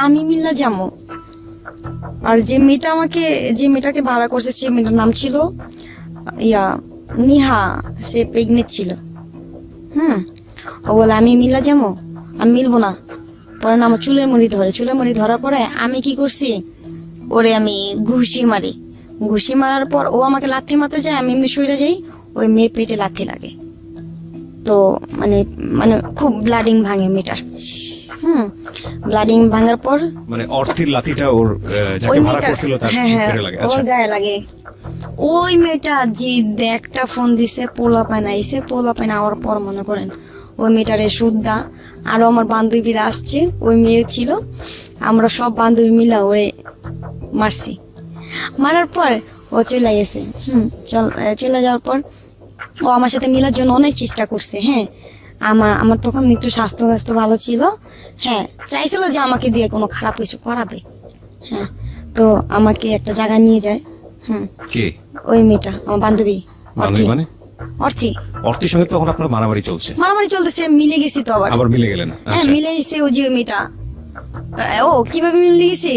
আমি মিলা যাবো। আর যে মেয়েটাকে ভাড়া করছে সে মেয়েটার নাম ছিল নিহা, সে প্রেগনেন্ট ছিল। ও বলে আমি মিলা যাবো, আমি মিলবো না। পরে না আমার চুলের মুড়ি ধরার পরে আমি কি করছি, ওরে আমি ঘুষি মারার পর ও আমাকে লাথি মারতে যায়, আমি এমনি সইরে যাই, ওই মেয়ের পেটে লাথি লাগে। তো মানে মানে খুব ব্লাডিং ভাঙে মেয়েটার। ব্লাডিং ভাঙার পর মানে অর্থের লাথিটা ওর যাকে ভাড়া করছিল তার পেটে লাগে। ওর গায়ে লাগে। ওই মেয়েটা যে একটা ফোন দিছে, পোলা পায় না আওয়ার পর মনে করেন ওই মেয়েটারে সুদ্ধা আরো আমার বান্ধবীরা আসছে, ওই মেয়ে ছিল, আমরা সব বান্ধবী মিলা ওরে মারছি। মারার পর ও চলে গেছে। চলে যাওয়ার পর ও আমার সাথে মিলার জন্য অনেক চেষ্টা করছে। হ্যাঁ, আমার তখন একটু স্বাস্থ্য ভালো ছিল। হ্যাঁ, চাইছিল যে আমাকে দিয়ে কোনো খারাপ কিছু করাবে। হ্যাঁ, তো আমাকে একটা জায়গায় নিয়ে যায়। কে? ওই মেয়েটা আমার বান্ধবী। মানে অর্থের সঙ্গে তখন আপনার মারামারি চলতেছে, মিলে গেছি তো আবার মিলে গেলেন? হ্যাঁ, মিলে গেছে। ওই যে মেয়েটা, ও কিভাবে মিলে গেছে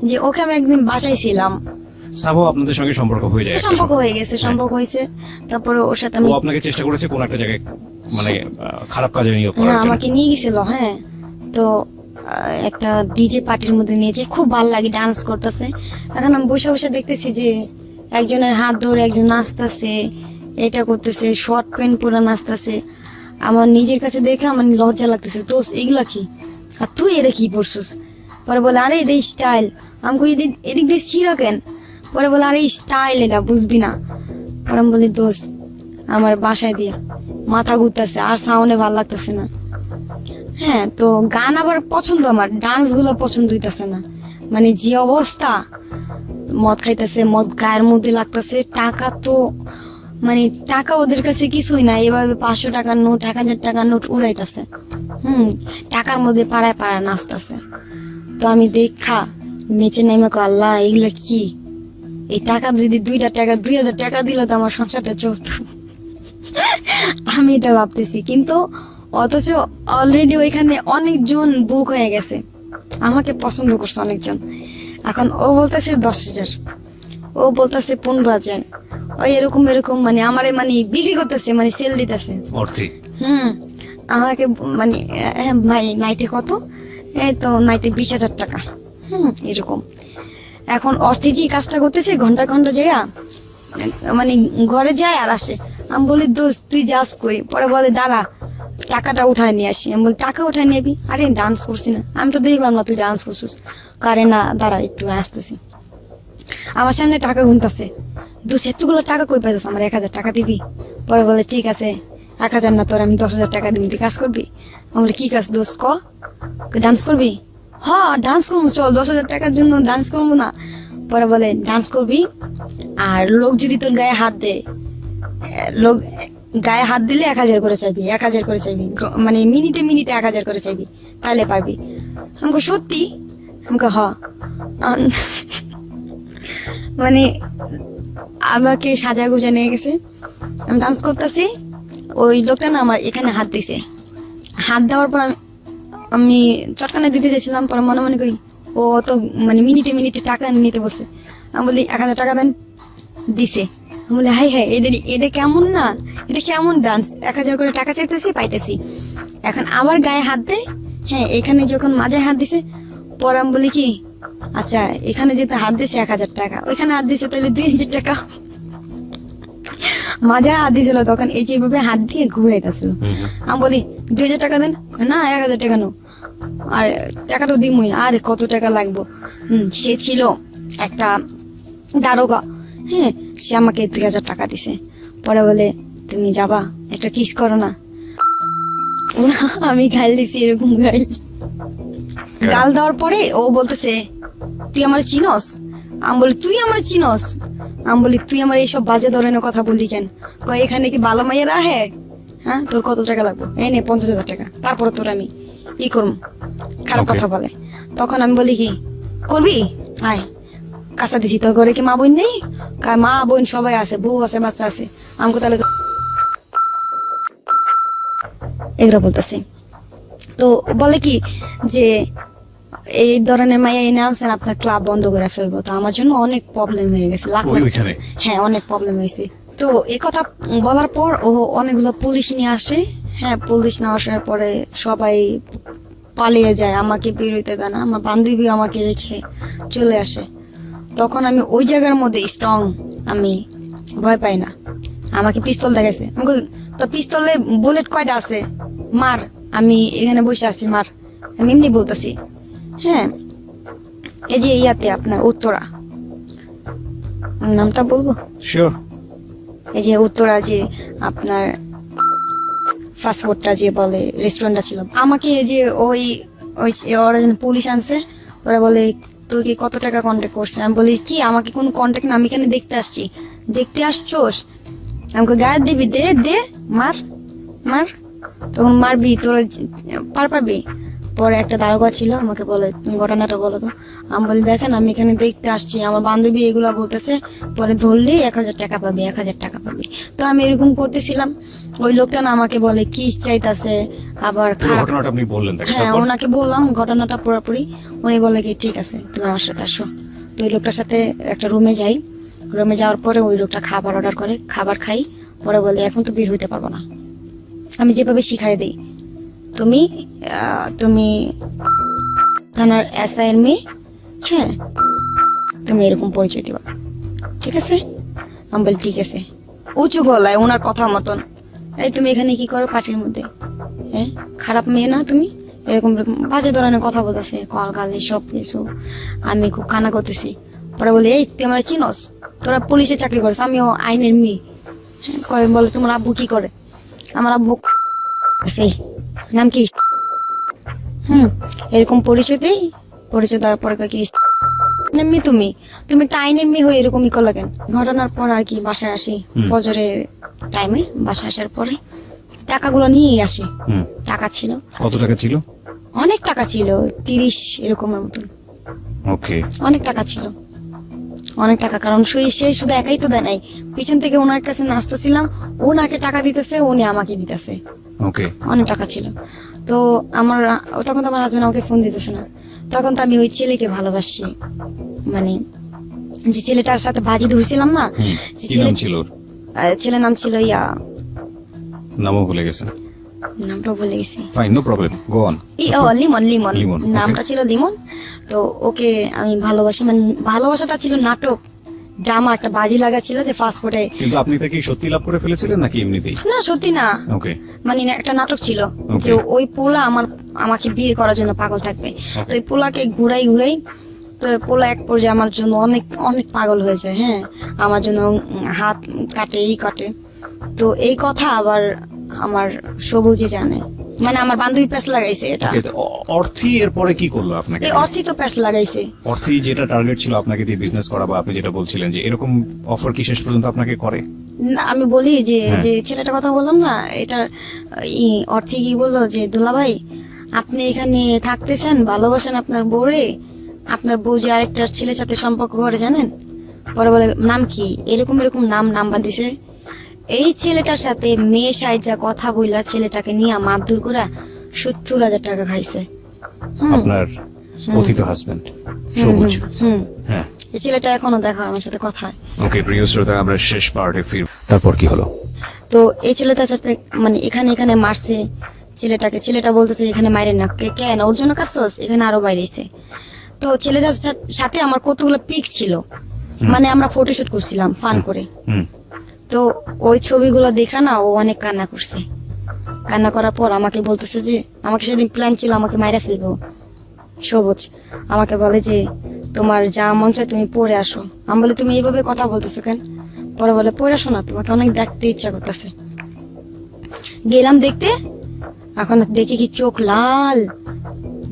যে ওকে আমি একদিন বাঁচাইছিলাম, আপনাদের সঙ্গে সম্পর্ক হয়ে যায়, সম্পর্ক হয়েছে। তারপরে ওর সাথে ও আপনাকে চেষ্টা করেছে কোন একটা জায়গায় মানে খারাপ কাজে নিয়োগ করার জন্য। আমাকে নিয়ে গেছিল। হ্যাঁ, তো একটা ডিজে পার্টির মধ্যে নিয়েছে, খুব ভালো লাগে, ডান্স করতেছে। এখন আমি বসে দেখতেছি যে একজনের হাত ধরে একজন নাচতেছে, এটা করতেছে, শর্ট প্যান্ট পরে নাচতেছে। আমার নিজের কাছে দেখে আমার লজ্জা লাগতেছে, তো এগুলা কি, আর তুই এরা কি পড়ছিস? পরে বলে আরে এটা স্টাইল। আমি এদিক দিয়ে ছিঁড়া কেন? পরে বলে আরে স্টাইল, এটা বুঝবি না। পরে আমি বলি দোস্ত আমার বাসায় দিয়া মাথা ঘুরতেছে আর সাউন্ডে ভালো লাগতেছে না। হ্যাঁ, তো গান আবার পছন্দ, আমার ডান্স গুলো পছন্দ হইতেছে না। মানে যে অবস্থা, মদ খাইতেছে, মদ গায়ের মধ্যে লাগতেছে, টাকা তো মানে টাকা ওদের কাছে কিছুই না, এভাবে 500 টাকার নোট 1000 টাকার নোট উড়াইতেছে। টাকার মধ্যে পাড়ায় নাচতেছে। তো আমি দেখা নিচে নেমে আল্লাহ এগুলো কি, এই টাকা যদি 2000 টাকা দিল তো আমার সংসারটা চলতো। আমি এটা ভাবতেছি, কিন্তু অথচ অলরেডি ওইখানে অনেকজন বুক হয়ে গেছে, আমাকে পছন্দ করছে অনেকজন। এখন ও বলতেছে 10,000, ও বলতেছে 15,000, ওই এরকম মানে আমারে মানে বিক্রি করতেছে, মানে সেল দিতেছে অর্থে। আমাকে মানে ভাই নাইটে কত? এই তো নাইটে 20,000 টাকা। এরকম। এখন অর্থে যে কাজটা করতেছে ঘন্টা যাইয়া মানে ঘরে যায় আর আসে। আমি বলি দোস্ত তুই যাস কই? পরে বলে দাঁড়া টাকাটা উঠায় নিয়ে আসি। আমি বলি টাকা উঠায় নিবি? আরে ডান্স করছি না, আমি তো দেখলাম না তুই ডান্স করছিস। কারে না দাঁড়া একটু আসতেছি। আমার সামনে টাকা গুনতাছে, দোষ এতগুলো টাকা কই পাইছিস, আমার 1,000 টাকা দিবি? পরে বলে ঠিক আছে 1,000 না, তোর আমি 10,000 টাকা দিবি, তুই কাজ করবি? আমি বলি কি কাজ দোষ ক, ডান্স করবি? হ্যাঁ ডান্স করবো, চল 10,000 টাকার জন্য ডান্স করবো না? পরে বলে ডান্স করবি, আর লোক যদি তোর গায়ে হাত দেয়, লোক গায়ে হাত দিলে 1,000 করে চাইবি, 1,000 করে চাইবি, মানে মিনিটে মিনিটে 1,000 করে চাইবি, তাহলে পারবি। আমাকে সত্যি? আমাকে হ। মানে আমাকে সাজা গুজা নিয়ে গেছে, আমি ডান্স করতেছি, ওই লোকটা না আমার এখানে হাত দিছে, হাত দেওয়ার পর আমি চটকানা দিতে চাইছিলাম, পরে মনে মনে করি ও তো মানে মিনিটে মিনিটে টাকা নিতে বসে। আমি বলি 1,000 টাকা দেন, দিছে। আমি বলি হাই হাই, এটা কেমন না, এটা কেমন ডান্স, 1,000 করে টাকা চাইতেছি পাইতেছি। এখন আবার গায়ে হাত দেয়, হ্যাঁ এখানে যখন মাজায় হাত দিছে, পরে আমি বলি কি আচ্ছা এখানে যেতে হাত দিছে 1,000 টাকা, ওইখানে হাত দিছে তাহলে 2,000 টাকা। মাজায় হাত দিয়েছিল তখন এই যে এইভাবে হাত দিয়ে ঘুরাইতেছিল। আমি বলি 2,000 টাকা দেন, না 1,000 টাকা নো, আর টাকাটা দিমই, আর কত টাকা লাগবো। সে ছিল একটা দারোগা, হ্যাঁ সে আমাকে 2,000 টাকা দিছে। পরে বলে তুমি যাবা একটা কিস করো না। আমি গাল দিছি, এরকম গাল দেওয়ার পরে ও বলতেছে তুই আমার চিনস? আমি বলি তুই আমার চিনস? আমি বলি তুই আমার এইসব বাজে ধরনের কথা বললি কেন? কয় এখানে কি বালা মাইয়েরা হ্যাঁ, হ্যাঁ তোর কত টাকা লাগবে, এই নে 50,000 টাকা, তারপরে তোর আমি ই করবো। খারাপ কথা বলে। তখন আমি বলি কি করবি, আয় কাঁচা দিছি, তোর ঘরে কি মা বোন নেই? মা বোন সবাই আছে, বউ আছে, বাচ্চা আছে, আমাকে তাহলে এগুলো বলতেছে। তো বলে কি যে এই ধরনের মাইয়া এনে আনছেন, আপনার ক্লাব বন্ধ করে ফেলবো। তো আমার জন্য অনেক প্রবলেম হয়ে গেছে, হ্যাঁ অনেক প্রবলেম হয়েছে। তো এই কথা বলার পর ও অনেকগুলো পুলিশ নিয়ে আসে, হ্যাঁ পুলিশ না আসার পরে সবাই পালিয়ে যায়, আমাকে বেরোতে দেয় না, আমার বান্ধবী আমাকে রেখে চলে আসে। তখন আমি ওই জায়গার মধ্যে স্ট্রং, আমি ভয় পাই না। আমাকে পিস্তল দেখাইছে, আমাকে তোর পিস্তলে বুলেট কয়টা আছে, মার, আমি এখানে বসে আছি মার, আমি এমনি বলতেছি। হ্যাঁ এই যে ইয়াতে আপনার উত্তরা, নামটা বলবো? শিওর। এই যে উত্তরা, যে আপনার ফাস্টফুডটা যে বলে রেস্টুরেন্টটা ছিল, আমাকে এই যে ওই ওই ওরা পুলিশ আনছে, ওরা বলে তুই কি কত টাকা কন্ট্যাক্ট করছে? আমি বলি কি আমাকে কোনো কন্ট্যাক্ট না, আমি এখানে দেখতে আসছি। দেখতে আসছোস? আমাকে গায়ে দিবি, দে দে মার মার, তখন মারবি তোর পারবি। পরে একটা দারোগা ছিল, আমাকে বলে তুমি ঘটনাটা বলো তো। আমি বলি দেখেন আমি এখানে দেখতে আসছি, আমার বান্ধবী এগুলা বলতেছে, পরে ধরলে 1,000 টাকা পাবি, 1,000 টাকা পাবি। তো আমি এরকম করতেছিলাম, ওই লোকটা না আমাকে বলে কি চাইতাছে, আবার খারাপ। ঘটনাটা আপনি বললেন তাকে? হ্যাঁ ওনাকে বললাম ঘটনাটা পুরোপুরি। উনি বলে কি ঠিক আছে তুমি আমার সাথে আসো। তো ওই লোকটার সাথে একটা রুমে যাই, রুমে যাওয়ার পরে ওই লোকটা খাবার অর্ডার করে, খাবার খাই। পরে বলে এখন তো বের হইতে পারবো না, আমি যেভাবে শিখাই দিই, তুমি তুমি থানার এসআই এর মেয়ে, হ্যাঁ তুমি এরকম পরিচয় দিবা, ঠিক আছে? আমি বলি ঠিক আছে। উঁচু গলায় ওনার কথা মতন, এই তুমি এখানে কি করো পার্টির মধ্যে, হ্যাঁ খারাপ মেয়ে না তুমি? এরকম এরকম বাজে ধরনের কথা বলতেছে, কল গালি সব কিছু। আমি খুব কানা করতেছি। পরে বলে এই তুই আমার চিনস? তোরা পুলিশে চাকরি করিস, আমিও আইনের মেয়ে। কয় বলে তোমার আব্বু কি করে? আমার আব্বু সেই নাম কি, এরকম পরিচয় দেই। পরিচয় দেওয়ার পরে কি মেয়ে তুমি, তুমি একটা আইনের মেয়ে হয়ে এরকমই করলা কেন? ঘটনার পর আর কি বাসায় আসি, ফজরের টাইমে বাসায় আসার পরে টাকাগুলো নিয়েই আসি। টাকা ছিল, কত টাকা ছিল? অনেক টাকা ছিল, 30 এরকমের মতন। ওকে, অনেক টাকা ছিল, অনেক টাকা। কারণ সে শুধু একাই তো দেয় নাই, পিছন থেকে ওনার কাছে নাচতেছিলাম, ওনাকে টাকা দিতেছে, উনি আমাকে দিতেছে। ওকে, অনেক টাকা ছিল। তো আমার তখন তো আমার হাজবেন্ড আমাকে ফোন দিতেছে না, তখন তো আমি ওই ছেলেকে ভালোবাসি, মানে যে ছেলেটার সাথে বাজি ধরছিলাম না, যে কি নাম ছিল ওর? ছেলের নাম ছিল ইয়া, নামও ভুলে গেছেন? নামটা ভুলে গেছি। Fine, no problem, go on. Limon, Limon Limon, নামটা ছিল লিমন। তো ওকে আমি ভালোবাসি, মানে ভালোবাসাটা ছিল নাটক ড্রামা, একটা বাজি লাগা ছিল যে ফাস্টফুডে। কিন্তু আপনি তাকে সত্যি লাভ করে ফেলেছিলেন নাকি এমনিতেই? না সত্যি না, ওকে, মানে একটা নাটক ছিল যে ওই পোলা আমাকে বিয়ে করার জন্য পাগল থাকবে। তো ওই পোলাকে ঘুরাই ঘুরাই তো পোলা এক পর্যায়ে আমার জন্য অনেক অনেক পাগল হয়ে যায়। হ্যাঁ, আমার জন্য হাত কাটে, এই কাটে। তো এই কথা আবার আমার সবুজে জানে, মানে আমার বান্ধবী প্যাস লাগাইছে এটা। Okay, তো অর্থী এরপরে কি করলো আপনাকে? এই অর্থই তো প্যাস লাগাইছে। অর্থী যেটা টার্গেট ছিল আপনাকে দিয়ে বিজনেস করা, বা আপনি যেটা বলছিলেন যে এরকম অফার কি শেষ পর্যন্ত আপনাকে করে? না, আমি বলি যে হ্যাঁ। যে ছেলেটা কথা বললাম না, এটার অর্থে কি বললো যে দুলাভাই আপনি এখানে থাকতেছেন, ভালোবাসেন আপনার বউরে, আপনার বউ যে আরেকটা ছেলের সাথে সম্পর্ক করে জানেন। পরে বলে নাম কি, এরকম এরকম নাম্বার দিছে। এই ছেলেটার সাথে মেয়ে সাইজা কথা বইলা ছেলেটাকে নিয়ে মারধর করে 70,000 টাকা খাইছে। আপনার কথিত হাজবেন্ড সবুজ। হুম, হ্যাঁ, এই ছেলেটা এখনো দেখা হয় আমার সাথে কথা হয়। ওকে প্রিয় শ্রোতা, আমরা শেষ পার্টে ফির। তারপর কি হলো? তো এই ছেলেটার সাথে মানে এখানে মারছে ছেলেটাকে। ছেলেটা বলতেছে এখানে মাইরে না, কেন ওর জন্য কাজছস, এখানে আরো বাইরেছে। তো ছেলেটার সাথে আমার কতগুলো পিক ছিল, মানে আমরা ফটোশুট করছিলাম ফান করে। হুম, তো ওই ছবিগুলো দেখা না ও অনেক কান্না করছে। কান্না করার পর আমাকে বলতেছে যে, আমাকে সেদিন প্ল্যান ছিল আমাকে মাইরা ফেলবো। সবুজ আমাকে বলে যে তোমার যা মন চায় তুমি পড়ে আসো। আমি বলি তুমি এইভাবে কথা বলতেছো কেন? পরে বলে পড়ে আসো না, তোমাকে অনেক দেখতে ইচ্ছা করতেছে। গেলাম দেখতে, এখন দেখি কি চোখ লাল।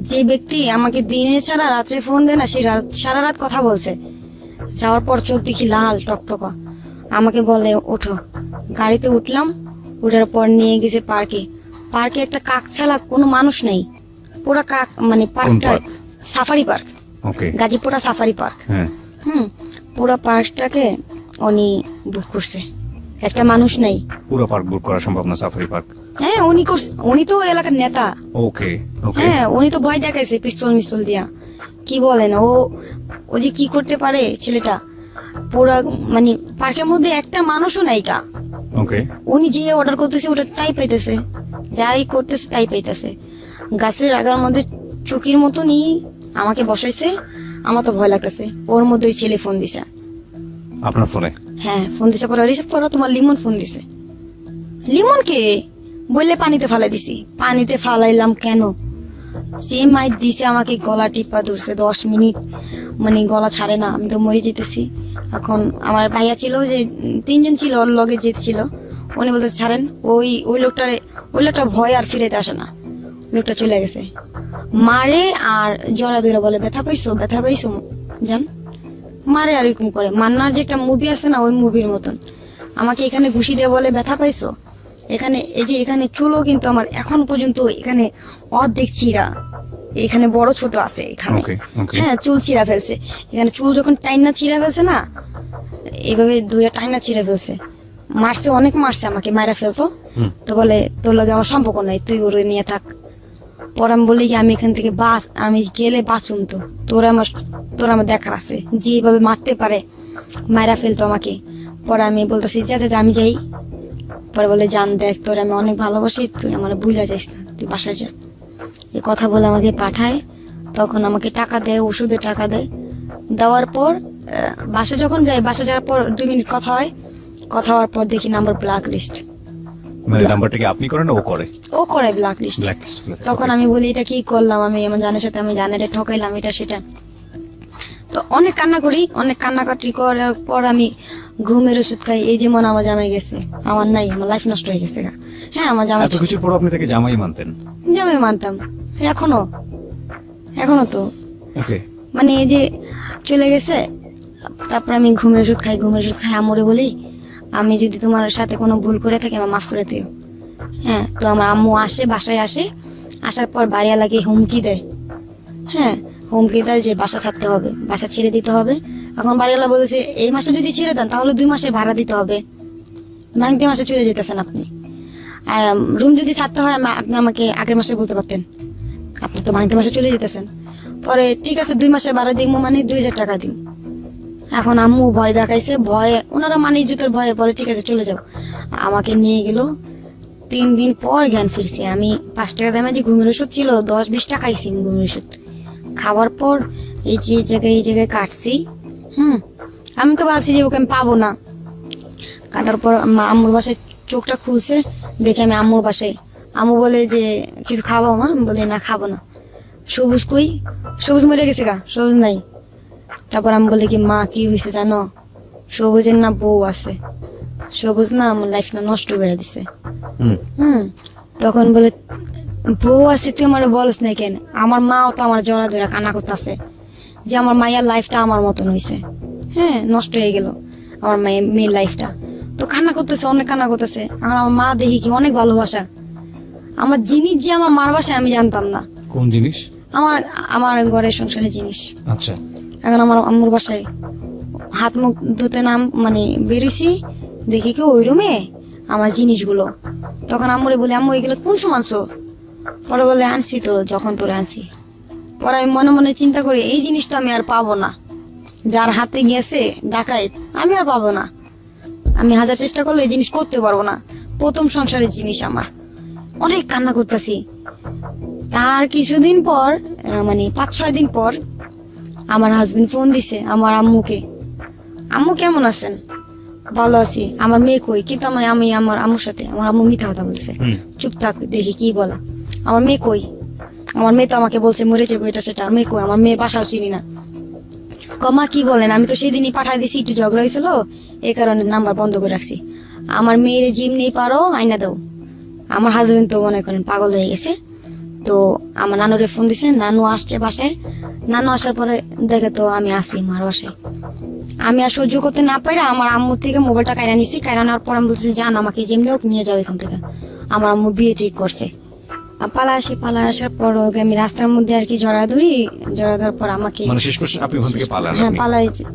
যে ব্যক্তি আমাকে দিনে ছাড়া রাত্রে ফোন দেয় না, সে সারা রাত কথা বলছে। যাওয়ার পর চোখ দেখি লাল টকটকা। আমাকে বলে ওঠো। গাড়িতে উঠলাম, উঠার পর নিয়ে গেছে পার্কে। পার্কে একটা কাক ছাড়া কোনো মানুষ নেই, পুরা কাক, মানে পার্কটা park? সাফারি পার্ক, ওকে, গাজীপুরা সাফারি পার্ক। হ্যাঁ, পুরা পার্কটাকে উনি বুক করছে, একটা মানুষ নেই। পুরো পার্ক বুক করা সম্ভব না, সাফারি পার্ক। হ্যাঁ উনি তো এলাকার নেতা। ওকে, ওকে, হ্যাঁ, উনি তো ভয় দেখাইছে পিস্তল মিস্তল দিয়া। কি বলেন, ও যে কি করতে পারে ছেলেটা। পুরা মানে পার্কের মধ্যে একটা মানুষও নাই কা। ওকে, উনি যে অর্ডার করতেছে ওটা তাই পাইতেছে, যাই করতেছে তাই পাইতেছে। গাছের আগার মধ্যে চুকির মতনই আমাকে বসাইছে। আমার তো ভয় লাগতেছে। ওর মধ্যে ওই ছেলে ফোন দিছে। আপনার ফোনে? হ্যাঁ, ফোন দিছে। পরে রিসিভ করো, তোমার লিমন ফোন দিছে। লিমন কে বললে পানিতে ফালাই দিছি। পানিতে ফালাইলাম কেন, যে মাইর দিছে আমাকে গলা টিপা ধরছে 10 মিনিট, মানে গলা ছাড়ে না। আমি তো মরে যেতেছি। এখন আমার ভাইয়া ছিল, যে 3 জন ছিল ওর লগে যেতেছিল, উনি বলতে ছাড়েন। ওই লোকটা ভয় আর ফিরেতে আসে না। লোকটা চলে গেছে। মারে আর জড়া ধরে বলে ব্যথা পাইছো, ব্যথা পাইছো জান। মারে আর এরকম করে। মান্নার যে একটা মুভি আছে না, ওই মুভির মতন আমাকে এখানে ঘুষি দিয়ে বলে ব্যথা পাইছো। এখানে এই যে এখানে চুলও কিন্তু আমার এখন পর্যন্ত এখানে অর্ধেক চিরা, এখানে বড় ছোট আছে এখানে। Okay, okay. হ্যাঁ, চুল ছিঁড়া ফেলছে। এখানে চুল যখন টাইনা ছিঁড়া ফেলছে না, এইভাবে দুইটা টাইনা ছিঁড়া ফেলছে। মারছে, অনেক মারছে আমাকে, মাইরা ফেলতো। তো বলে তোর লগে আমার সম্পর্ক নাই, তুই ওরে নিয়ে থাক। পরে আমি বলি কি আমি এখান থেকে আমি গেলে বাঁচুম তো, তোর আমার দেখার আছে। যেভাবে মারতে পারে মাইরা ফেলতো আমাকে। পরে আমি বলতেছি যা আমি যাই। পরে বলে জান দেখ, তোর আমি অনেক ভালোবাসি, তুই আমার ভুলে যাইস না, তুই বাসায় যা। এই কথা বলে আমাকে পাঠায়। তখন আমাকে টাকা দেয়, ওষুধে টাকা দেয়। দেওয়ার পর বাসা যখন যাই, বাসা যাওয়ার পর 2 মিনিট কথা হয়। কথা হওয়ার পর দেখি নাম্বার ব্ল্যাক লিস্ট। মানে নাম্বারটাকে আপনি করেন না ও করে? ও করে ব্ল্যাক লিস্ট। Blacklist, তখন okay. আমি বলি এটা কি করলাম, আমি আমার জানের সাথে আমি জানের ঠকাইলাম, এটা সেটা। তো অনেক কান্না করি, অনেক কান্নাকাটি করার পর আমি ঘুমের ওষুধ খাই। এই যেমন আমার জামাই গেছে, আমার নাই, আমার লাইফ নষ্ট হয়ে গেছে। হ্যাঁ, আমার জামাই এত কিছুর পর আপনি তাকে জামাই মানতেন? জামাই মানতাম এখনো তো, ওকে, মানে এই যে চলে গেছে। তারপর আমি ঘুমের ওষুধ খাই। আমরে বলি আমি যদি তোমার সাথে কোনো ভুল করে থাকি আমার মাফ করে দিও। হ্যাঁ, তো আমার আম্মু আসে, বাসায় আসে। আসার পর বাড়িয়া লাগে হুমকি দেয়। হ্যাঁ, হুমকি দেয় যে বাসা ছাড়তে হবে, বাসা ছেড়ে দিতে হবে। এখন বাড়িওয়ালা বলেছে এই মাসে যদি ছেড়ে দেন তাহলে 2 মাসের ভাড়া দিতে হবে। ভাঙতে মাসে চলে যেতেছেন আপনি। রুম যদি ছাড়তে হয় আপনি আমাকে আগের মাসে বলতে পারতেন, আপনি তো ভাঙতে মাসে চলে যেতেছেন। পরে ঠিক আছে 2 মাসের ভাড়া দিব, মানে 2000 টাকা দিন। এখন আম্মু ভয় দেখাইছে, ভয়ে ওনারা মানে ইজ্জতের ভয়ে বলে ঠিক আছে চলে যাও। আমাকে নিয়ে গেল। 3 দিন পর জ্ঞান ফিরছি। আমি 5 টাকা দামে যে ঘুমের ওষুধ ছিল 10-20 টাকা খাইছি ঘুমের ওষুধ। খাওয়ার পর এই জায়গায় কাটছি। আমি তো ভাবছি যে ওকে আমি পাবো না। কাটার পর আম্মুর বাসায় চোখটা খুলছে, দেখে আমি আম্মুর বাসায়। আম্মু বলে যে কিছু খাবো মা? আমি বলি না খাবো না। সবুজ কই? সবুজ মরে গেছে গা, সবুজ নাই। তারপর আমি বলি কি মা কি হয়েছে জানো, সবুজের না বউ আছে, সবুজ না আমার লাইফটা নষ্ট করে দিছে। তখন বলে বউ আছে তুই আমার বলস না কেন? আমার মাও তো আমার জড়া ধরে কান্না করতেছে যে আমার মায়ের লাইফটা আমার মতন হয়েছে, হ্যাঁ নষ্ট হয়ে গেল আমার মেয়ের লাইফটা। তো কান্না করতেছে, অনেক কান্না করতেছে। আর আমার মা দেখি কি অনেক ভালোবাসা, আমার জিনিস যে আমার মার বাসায় আমি জানতাম না। কোন জিনিস? আমার আমার ঘরের সংসারের জিনিস। আচ্ছা, এখন আমার আম্মুর বাসায় হাত মুখ ধুতে নাম মানে বেরিয়েছি, দেখি কি ওই রুমে আমার জিনিসগুলো। তখন আম্মুরে বলি আম্মু এগুলো কোন সময় আনছো? পরে বলে আনছি তো যখন তোরে আনছি। পরে আমি মনে মনে চিন্তা করি এই জিনিস তো আমি আর পাবো না, যার হাতে গেছে ডাকাইত আমি আর পাবো না। আমি হাজার চেষ্টা করলে এই জিনিস করতে পারবো না, প্রথম সংসারের জিনিস আমার। অনেক কান্না করতেছি। তার কিছুদিন পর মানে 5-6 দিন পর আমার হাজবেন্ড ফোন দিছে আমার আম্মুকে, আম্মু কেমন আছেন? ভালো আছি। আমার মেয়ে কই? কিন্তু আমি আমার আম্মুর সাথে, আমার আম্মু মিথ্যা কথা বলছে। চুপ থাক, দেখি কি বলে। আমার মেয়ে কই? আমার মেয়ে তো আমাকে বলছে মরে যাবো এটা সেটা। মেয়ে কই? আমার মেয়ের বাসাও চিনি না। কমা কি বলেন, আমি তো সেদিনই পাঠাই দিছি, একটু ঝগড়া হয়েছিল এই কারণে নাম্বার বন্ধ করে রাখছি। আমার মেয়ের জিম নেই পারো আইনা দাও। আমার হাজবেন্ড তো মনে করেন পাগল হয়ে গেছে। তো আমার নানুরে ফোন দিছে, নানু আসছে বাসায়। নানু আসার পরে দেখে তো আমি আসি মার বাসায়। আমি আর সহ্য করতে না পারে আমার আম্মুর থেকে মোবাইলটা কাইরা নিছি। কাইরা নেওয়ার পর আমি বলছি যান আমাকে যেমনি হোক নিয়ে যাও এখান থেকে। আমার আম্মু বিয়ে ঠিক করছে। পালা আসার পর ওকে আমি রাস্তার মধ্যে আর কি জড়া ধরার পর আমাকে মানে শেষ পর্যন্ত আপনি ওখান থেকে পালান? হ্যাঁ আপনি?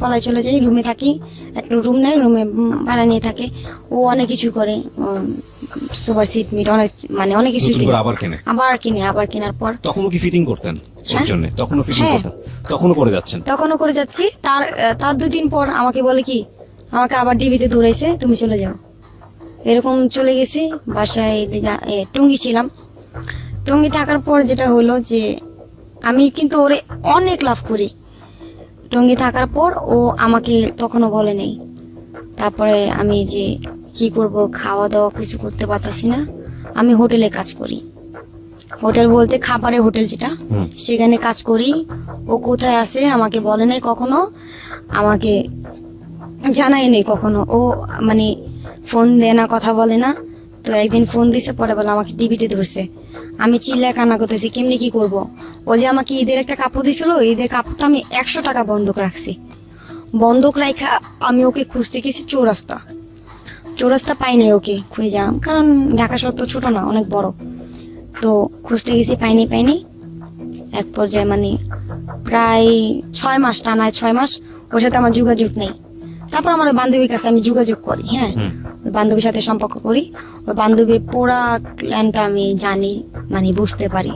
পালাই চলে যাই। রুমে থাকি, একটা রুম নেই, রুমে ভাড়া নিয়ে থাকে। ও অনেক কিছু করে, সুপার সিট মিট অনেক মানে অনেক কিছু নতুন করে আবার কেনে? আবার কেনার পর তখনও কি ফিটিং করতেন এর হ্যাঁ। জন্য? তখনও ফিটিং হ্যাঁ। করতেন? তখনও করে যাচ্ছেন? তখনও করে যাচ্ছি। তার 2 দিন পর আমাকে বলে কি, আমাকে আবার ডিবিতে দৌড়াইছে, তুমি চলে যাও। এরকম চলে গেছি বাসায়। টঙ্গী ছিলাম। টঙ্গী থাকার পর যেটা হলো যে আমি কিন্তু ওরে অনেক লাভ করি। টঙ্গী থাকার পর ও আমাকে তখনও বলে নেই। তারপরে আমি যে কি করব, খাওয়া দাওয়া কিছু করতে পারতাছি না। আমি হোটেলে কাজ করি, হোটেল বলতে খাবারের হোটেল যেটা, সেখানে কাজ করি। ও কোথায় আছে আমাকে বলে নাই কখনো, আমাকে জানাই নেই কখনো। ও মানে ফোন দেয় না, কথা বলে না। তো একদিন ফোন দিছে, পরে বলে আমাকে টিভিতে ধরছে। আমি চিল্লায় কান্না করতেছি, কেমনি কি করব। ও যে আমাকে ঈদের একটা কাপড় দিছিল, ঈদের কাপড়টা আমি 100 টাকা বন্ধক রাখছি। বন্ধক রাখা আমি ওকে খুঁজতে গেছি চৌরাস্তা পাইনি, ওকে খুঁজাম, কারণ ঢাকা শহর তো ছোট না, অনেক বড়। তো খুঁজতে গেছি, পাইনি। এক পর্যায়ে মানে প্রায় 6 মাস, টানা 6 মাস ওর সাথে আমার যোগাযোগ নেই। তারপর আমার ওই বান্ধবীর কাছে আমি যোগাযোগ করি, হ্যাঁ ওই বান্ধবীর সাথে সম্পর্ক করি। ওই বান্ধবীর পুরা ক্ল্যানটা আমি জানি, মানে বুঝতে পারি।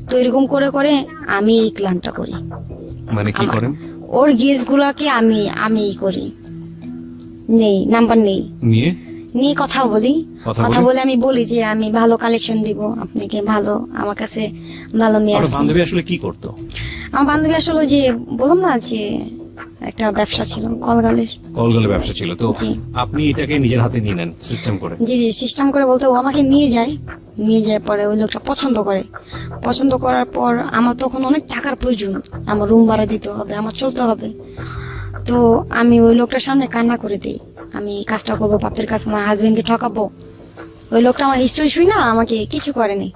তো এরকম করে করে আমি এই ক্ল্যানটা করি। মানে কি করেন? ওর গেস গুলাকে আমি করি, নাম্বার নেই, নিয়ে কথা বলি। কথা বলে আমি বলি যে আমি ভালো কালেকশন দিব আপনাকে, ভালো আমার কাছে ভালো মেয়ে আছে। বান্ধবী আসলে কি করতো? আমার বান্ধবী আসলে যে বললাম না যে একটা ব্যবসা ছিল, কলগালের ব্যবসা ছিল। তো জি। আপনি এটাকে নিজের হাতে নিয়ে নেন সিস্টেম করে? জি সিস্টেম করে বলতে ও আমাকে নিয়ে যায় পরে ওই লোকটা পছন্দ করার পর আমার তখন অনেক টাকার প্রয়োজন, আমার রুম ভাড়া দিতে হবে, আমার চলতে হবে। তো আমি ওই লোকটার সামনে কান্না করে দিই, আমি এই কাজটা করবো, বাপের কাছে আমার হাজবেন্ডকে ঠকাবো। ওই লোকটা আমার হিস্ট্রি শুই না, আমাকে কিছু করেনি,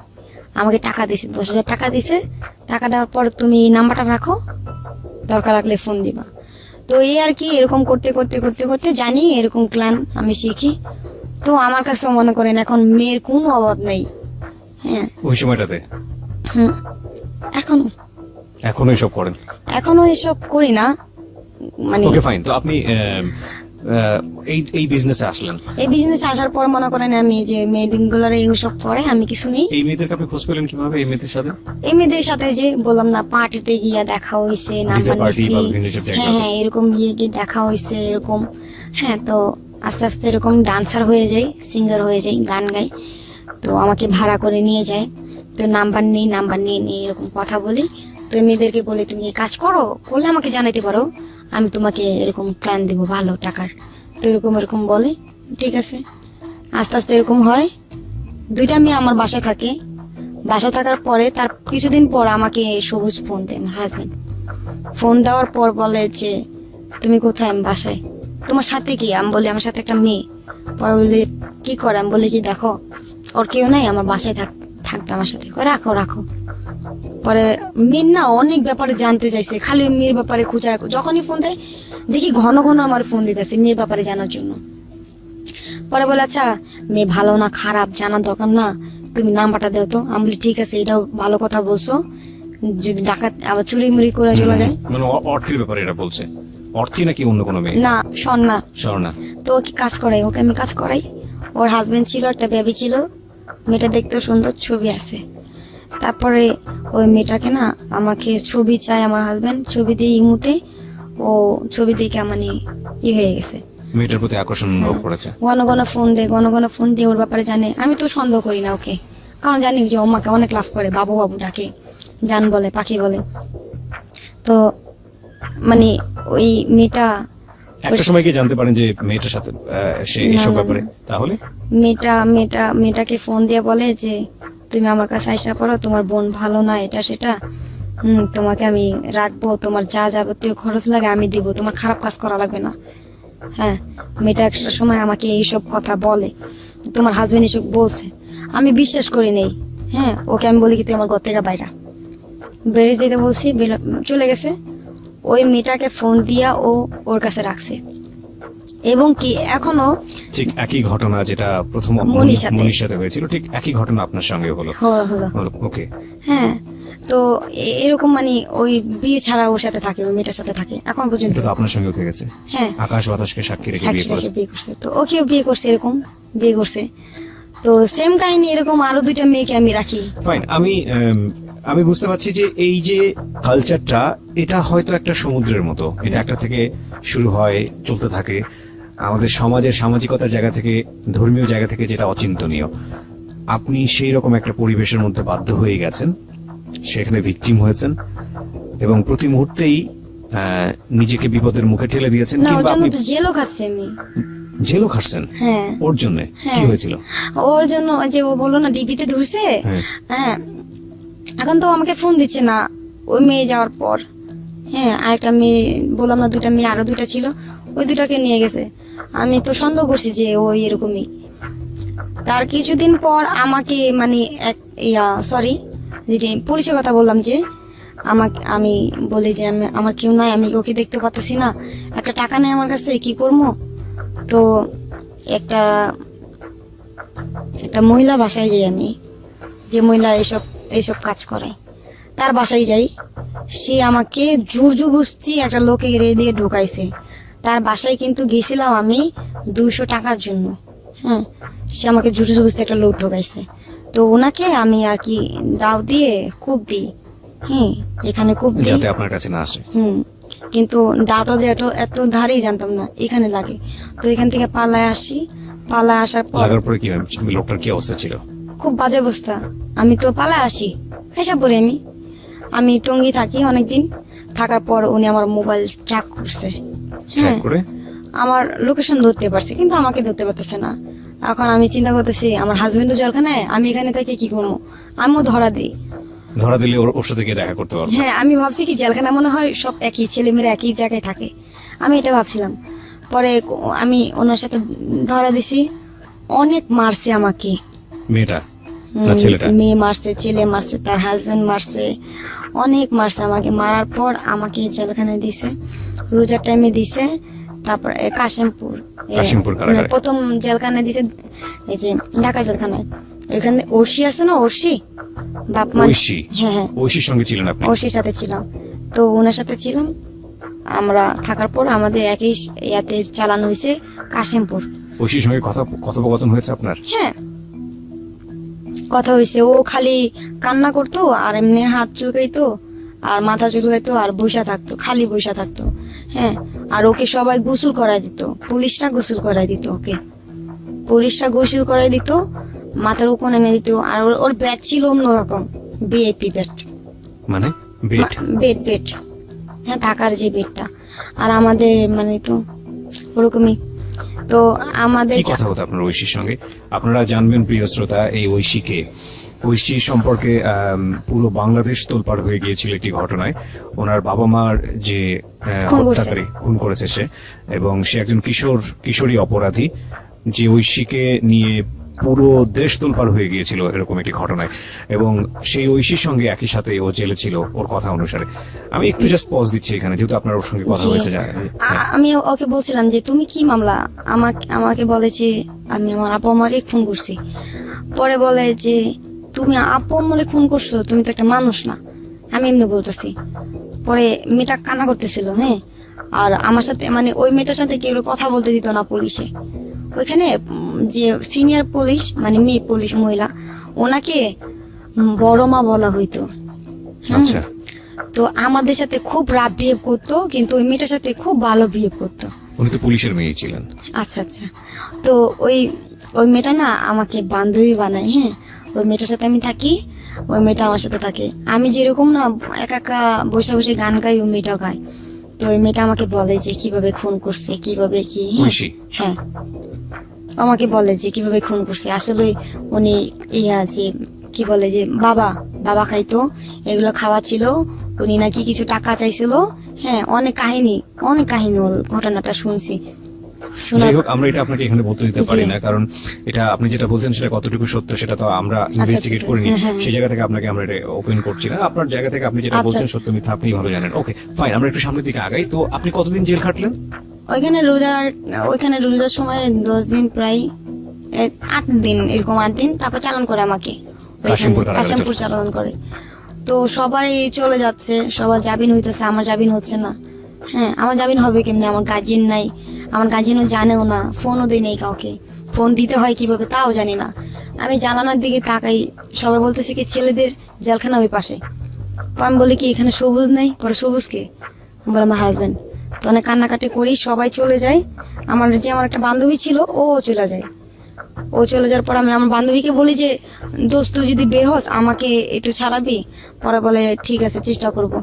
আমাকে টাকা দিছে, 10,000 টাকা দিছে। টাকা দেওয়ার পর তুমি নাম্বারটা রাখো, দরকার লাগলে ফোন দিবা। তো এই আর কি, এরকম করতে করতে জানি এরকম ক্লান আমি শিখি। তো আমার কাছে মনে করেন এখন মেয়ের কোনো অভাব নেই। হ্যাঁ ওই সময়টাতে এখনো এসব করেন? এখনো এসব করি না, মানে ওকে ফাইন। তো আপনি এই বিজনেসে আসলেন? এই বিজনেসে আসার পর মনে করেন আমি যে মেয়েদিনগুলোর এইসব করে আমি কিছু নেই। এই মেয়েদেরকে আপনি খোঁজ পেলেন কিভাবে? এই মেয়েদের সাথে যে বললাম না, পার্টিতে গিয়া দেখা হয়েছে, নাম্বার নিয়েছি, হ্যাঁ এরকম গিয়ে দেখা হয়েছে এরকম। হ্যাঁ তো আস্তে আস্তে এরকম ডান্সার হয়ে যাই, সিঙ্গার হয়ে যাই, গান গাই। তো আমাকে ভাড়া করে নিয়ে যায়। তো নাম্বার নিয়ে এরকম কথা বলি। তো মেয়েদেরকে বলি তুমি এই কাজ করলে আমাকে জানাইতে পারো, আমি তোমাকে এরকম প্ল্যান দেবো ভালো টাকার। তো এরকম বলে, ঠিক আছে। আস্তে আস্তে এরকম হয়। 2টা মেয়ে আমার বাসায় থাকে। বাসা থাকার পরে তার কিছুদিন পর আমাকে সবুজ ফোন দেয়, আমার হাজবেন্ড ফোন দেওয়ার পর বলে যে তুমি কোথায়? আমি বাসায়। তোমার সাথে কি? আমি বলি আমার সাথে একটা মেয়ে। পরে বলি কি করে? আমি বলি কি দেখো ওর কেউ নাই, আমার বাসায় থাকবে আমার সাথে। কয়, রাখো রাখো। পরে মেয়ের না অনেক ব্যাপারে জানতে চাইছে, খালি মেয়ের ব্যাপারে খুঁজা, যখনই ফোন দেয় দেখি ঘন ঘন আমার ফোন দিতেছে মেয়ের ব্যাপারে জানার জন্য। পরে বলে আচ্ছা মেয়ে ভালো না খারাপ জানার দরকার না, তুমি নাম্বারটা দাও তো। আমি বলি ঠিক আছে, এটাও ভালো কথা বলছো, যদি ডাকাত আবার চুরি মুড়ি করে চলে যায়। মানে অর্থের ব্যাপারে এটা বলছে? অর্থী নাকি অন্য কোনো মেয়ে? না স্বর্ণা। স্বর্ণা। তো ও কি কাজ করাই, ওকে আমি কাজ করাই। ওর হাজবেন্ড ছিল, একটা বেবি ছিল, মেয়েটা দেখতে সুন্দর, ছবি আছে। তারপরে ওই মেয়েটাকে না আমাকে ছবি চায় আমার হাজবেন্ড, ছবি দিয়ে ইমুতে ও ছবি দেখে আমার হয়ে গেছে। মেয়েটার প্রতি আকর্ষণ অনুভব করেছে। ঘন ঘন ফোন দিয়ে ওর ব্যাপারে জানে। আমি তো সন্দেহ করি না ওকে, কারণ জানি যে ও আমাকে অনেক লাভ করে, বাবু বাবু ডাকে, জান বলে, পাখি বলে। তো মানে ওই মেয়েটা একটা সময় কি জানতে পারেন যে মেয়েটার সাথে সে এসব ব্যাপারে? তাহলে মেয়েটাকে ফোন দিয়ে বলে যে তুমি আমার কাছে আইসা পড়ো, তোমার বোন ভালো না, এটা সেটা, তোমাকে আমি রাখবো, তোমার যা যাবতীয় খরচ লাগে আমি দিব, তোমার খারাপ কাজ করা লাগবে না। হ্যাঁ, মেয়েটা একটা সময় আমাকে এইসব কথা বলে, তোমার হাজবেন্ড এসব বলছে। আমি বিশ্বাস করি নেই। হ্যাঁ, ওকে আমি বলি কি তুই আমার ঘর থেকে বাইরা, বেরিয়ে যেতে বলছি, চলে গেছে। ওই মেয়েটাকে ফোন দিয়া ওর কাছে রাখছে। এবং কি এখনো ঠিক একই ঘটনা যেটা প্রথম মনির সাথে হয়েছিল, ঠিক একই ঘটনা আপনার সঙ্গে হলো? হলো। ওকে। হ্যাঁ, তো এরকম মানে ওই বিয়ে ছাড়া ওর সাথে থাকে, ওই মেয়েটার সাথে থাকে এখন পর্যন্ত। এটা তো আপনার সঙ্গেও থেকে গেছে। হ্যাঁ, আকাশ বাতাসকে সাক্ষী রেখে বিয়ে করেছে। বিয়ে করছে, তো ওকেও বিয়ে করছে, এরকম বিয়ে করছে। তো সেম কাহিনী এরকম আরো 2টা মেয়েকে আমি রাখি। ফাইন। আমি বুঝতে পারছি যে এই যে কালচারটা, এটা হয়তো একটা সমুদ্রের মতো, এটা একটা থেকে শুরু হয়, চলতে থাকে। আমাদের সমাজের সামাজিকতার জায়গা থেকে, ধর্মীয় জায়গা থেকে যেটা অচিন্তনীয়, আপনি সেই রকম একটা পরিবেশের মধ্যে বাধ্য হয়ে গেছেন, সেখানে ভিকটিম হয়েছেন এবং প্রতি মুহূর্তেই নিজেকে বিপদের মুখে ঠেলে দিয়েছেন। না, ওর কিংবা জন্য আপনি তো জেলও খাচ্ছি আমি। জেলও খাটছেন? হ্যাঁ। ওর জন্য কি হ্যাঁ। হয়েছিল? ওর জন্য ওই যে ও বললো না ডিবিতে ধরছে। হ্যাঁ। হ্যাঁ, এখন তো আমাকে ফোন দিচ্ছে না ওই মেয়ে যাওয়ার পর। হ্যাঁ, আরেকটা মেয়ে বললাম না, 2টা মেয়ে, আরো 2টা ছিল, ওই 2টাকে নিয়ে গেছে। আমি তো সন্দেহ করছি যে ও এরকমই। তার কিছুদিন পর আমাকে মানে সরি, যেটি পুলিশের কথা বললাম, যে আমি বলি যে আমার কেউ নাই, আমি ওকে দেখতে পাচ্ছি না, একটা টাকা নেই আমার কাছে, কি করবো? তো একটা মহিলা বাসায় যাই আমি, যে মহিলা এইসব কাজ করায়, তার বাসায় যাই। সে আমাকে জোরজবস্তি একটা লোকে দিয়ে ঢুকাইছে। তার বাসায় কিন্তু গেছিলাম আমি 200 টাকার জন্য। হ্যাঁ, সে আমাকে জোরজবস্তি একটা লোক ঢুকাইছে। তো ওনাকে আমি আর কি দাও দিয়ে কূপ দিই। হ্যাঁ, এখানে কূপ দিই যাতে আপনার কাছে না আসে। কিন্তু দাওটা যে এত ধারেই জানতাম না, এখানে লাগে। তো এখান থেকে পালায় আসার পর লাগার পরে কি লোকটার কি অবস্থা ছিল? খুব বাজে অবস্থা। আমি তো পালায় আসি, হিসাব করি আমি টঙ্গী থাকি অনেকদিন, থাকার পর উনি আমার মোবাইল ট্র্যাক করছে। ট্র্যাক করে আমার লোকেশন ধরতে পারছে, কিন্তু আমাকে ধরতে পারতেছে না। এখন আমি চিন্তা করতেছি, আমার হাজবেন্ডও জেলখানায়, আমি এখানে থেকে কি করবো? আমিও ধরা দিলে ওর সাথে গিয়ে দেখা করতে পারবো। হ্যাঁ, আমি ভাবছি কি জেলখানা মনে হয় সব একই, ছেলেমেয়েরা একই জায়গায় থাকে, আমি এটা ভাবছিলাম। পরে আমি ওনার সাথে ধরা দিছি। অনেক মারছে আমাকে, মেয়েটা না ছেলেটা? মেয়ে মারছে, ছেলে মারছে, তার হাজবেন্ড মারছে, অনেক মারছে আমাকে। মারার পর আমাকে জেলখানায় দিছে, রোজার টাইমে দিছে। তারপর কাশিমপুর কারাগারে। প্রথম জেলখানায় দিছে, এই যে ঢাকা জেলখানায়। ওইখানে ওরশি আছে না, ওরশি বাপ মা। হ্যাঁ, ঐশীর সঙ্গে ছিলেন আপনি? ওরশির সাথে ছিলাম। তো ওনার সাথে ছিলাম আমরা, থাকার পর আমাদের একই ইয়াতে চালানো হয়েছে কাশিমপুর। ঐশীর সঙ্গে কথোপকথন হয়েছে আপনার? হ্যাঁ, কথা হয়েছে। ও খালি কান্না করতো, আর এমনি হাত চুলকাইতো, আর মাথা চুলকাইতো, আর বসা থাকতো, খালি বসা থাকতো। হ্যাঁ, আর ওকে সবাই গোসল করাই দিত, পুলিশরা গোসল করাই দিত, মাথার উপর এনে দিত। আর ওর ব্যাট ছিল অন্যরকম, ভিআইপি ব্যাট, মানে বেড। হ্যাঁ, থাকার যে বেডটা। আর আমাদের মানে তো ওরকমই। তো আমাদের কি কথা হতো আপনার ঐশীর সঙ্গে? আপনারা জানবেন প্রিয় শ্রোতা, এই ঐশীকে, ঐশী সম্পর্কে পুরো বাংলাদেশ তোলপাড় হয়ে গিয়েছিল একটি ঘটনায়। ওনার বাবা মার যে খুন করছে। হত্যাকারী, খুন করেছে সে, এবং সে একজন কিশোরী অপরাধী, যে ঐশীকে নিয়ে পুরো দেশ তোলপাড় হয়ে গিয়েছিল এরকম একটি ঘটনায়, এবং সেই ঐশীর সঙ্গে একই সাথে ও জেলে ছিল ওর কথা অনুসারে। আমি একটু জাস্ট পজ দিচ্ছি এখানে, যেহেতু আপনার ওর সঙ্গে কথা জি। হয়েছে। আমি ওকে বলছিলাম যে তুমি কি মামলা, আমাকে বলেছে আমি আমার আপু আমারে খুন করছি। পরে বলে যে তুমি আপু আমারে খুন করছো, তুমি তো একটা মানুষ না। আমি এমনি বলতেছি। পরে মেয়েটা কান্না করতেছিল, হ্যাঁ। আর আমার সাথে মানে ওই মেয়েটার সাথে কেউ কথা বলতে দিত না পুলিশে। ওইখানে যে সিনিয়র পুলিশ মানে মেয়ে পুলিশ মহিলা, ওনাকে বড় মা বলা হইতো। হুম। আচ্ছা, তো আমাদের সাথে খুব রাফ বিহেভ করতো, কিন্তু ওই মেয়েটার সাথে খুব ভালো বিহেভ করতো। উনি তো পুলিশের মেয়ে ছিলেন। আচ্ছা আচ্ছা। তো ওই মেয়েটা না আমাকে বান্ধবী বানায়, হ্যাঁ। ওই মেয়েটার সাথে আমি থাকি, ওই মেয়েটা আমার সাথে থাকে। আমি যেরকম না একা একা বসে বসে গান গাই, ওই মেয়েটাও গায়। তো ওই মেয়েটা আমাকে বলে যে কিভাবে খুন করছে, কিভাবে কি, হ্যাঁ। ঐশী? হ্যাঁ, আমাকে বলে যে কিভাবে খুন করছে। আসলে উনি যে কি বলে যে বাবা খাইতো, এগুলো খাওয়া ছিল। উনি নাকি কিছু টাকা চাইছিল, হ্যাঁ। অনেক কাহিনী ওর ঘটনাটা শুনছি। যাই হোক, আমরা এটা আপনাকে এখানে বলতে দিতে জি। পারি না, কারণ এটা আপনি যেটা বলছেন সেটা কতটুকু সত্য সেটা তো আমরা ইনভেস্টিগেট আচ্ছা, করিনি। হ্যাঁ, হ্যাঁ। সেই জায়গা থেকে আপনাকে আমরা এটা ওপেন করছি না। আপনার জায়গা থেকে আপনি যেটা আচ্ছা। বলছেন সত্য মিথ্যা আপনি ভালো জানেন। ওকে, ফাইন, আমরা একটু সামনের দিকে আগাই। তো আপনি কতদিন জেল খাটলেন? ওইখানে রোজার সময় 10 দিন, প্রায় 8 দিন, এরকম 8 দিন। তারপর চালান করে আমাকে ওইখানে, কাশিমপুর কারাগারে কাশিমপুর চালান করে। তো সবাই চলে যাচ্ছে, সবার জামিন হইতেছে, আমার জামিন হচ্ছে না। হ্যাঁ, আমার জামিন হবে কেমনে? আমার গার্জিয়ান নাই, আমার গার্জিয়ানও জানেও না, ফোনও দেয় নেই কাউকে। ফোন দিতে হয় কিভাবে তাও জানি না। আমি জানালার দিকে তাকাই, সবাই বলতেছে কি ছেলেদের জেলখানা ওই পাশে। তো আমি বলি কি এখানে সবুজ নেই? পরে সবুজ কে? আমি বলে আমার হাজবেন্ড। তো অনেক কান্নাকাটি করি, সবাই চলে যায়। আমার একটা বান্ধবী ছিল, ও চলে যায়। ও চলে যাওয়ার পর আমি আমার বান্ধবীকে বলি যে দোস্ত তুই যদি বের হস আমাকে একটু ছাড়াবি? পরে বলে ঠিক আছে, চেষ্টা করব।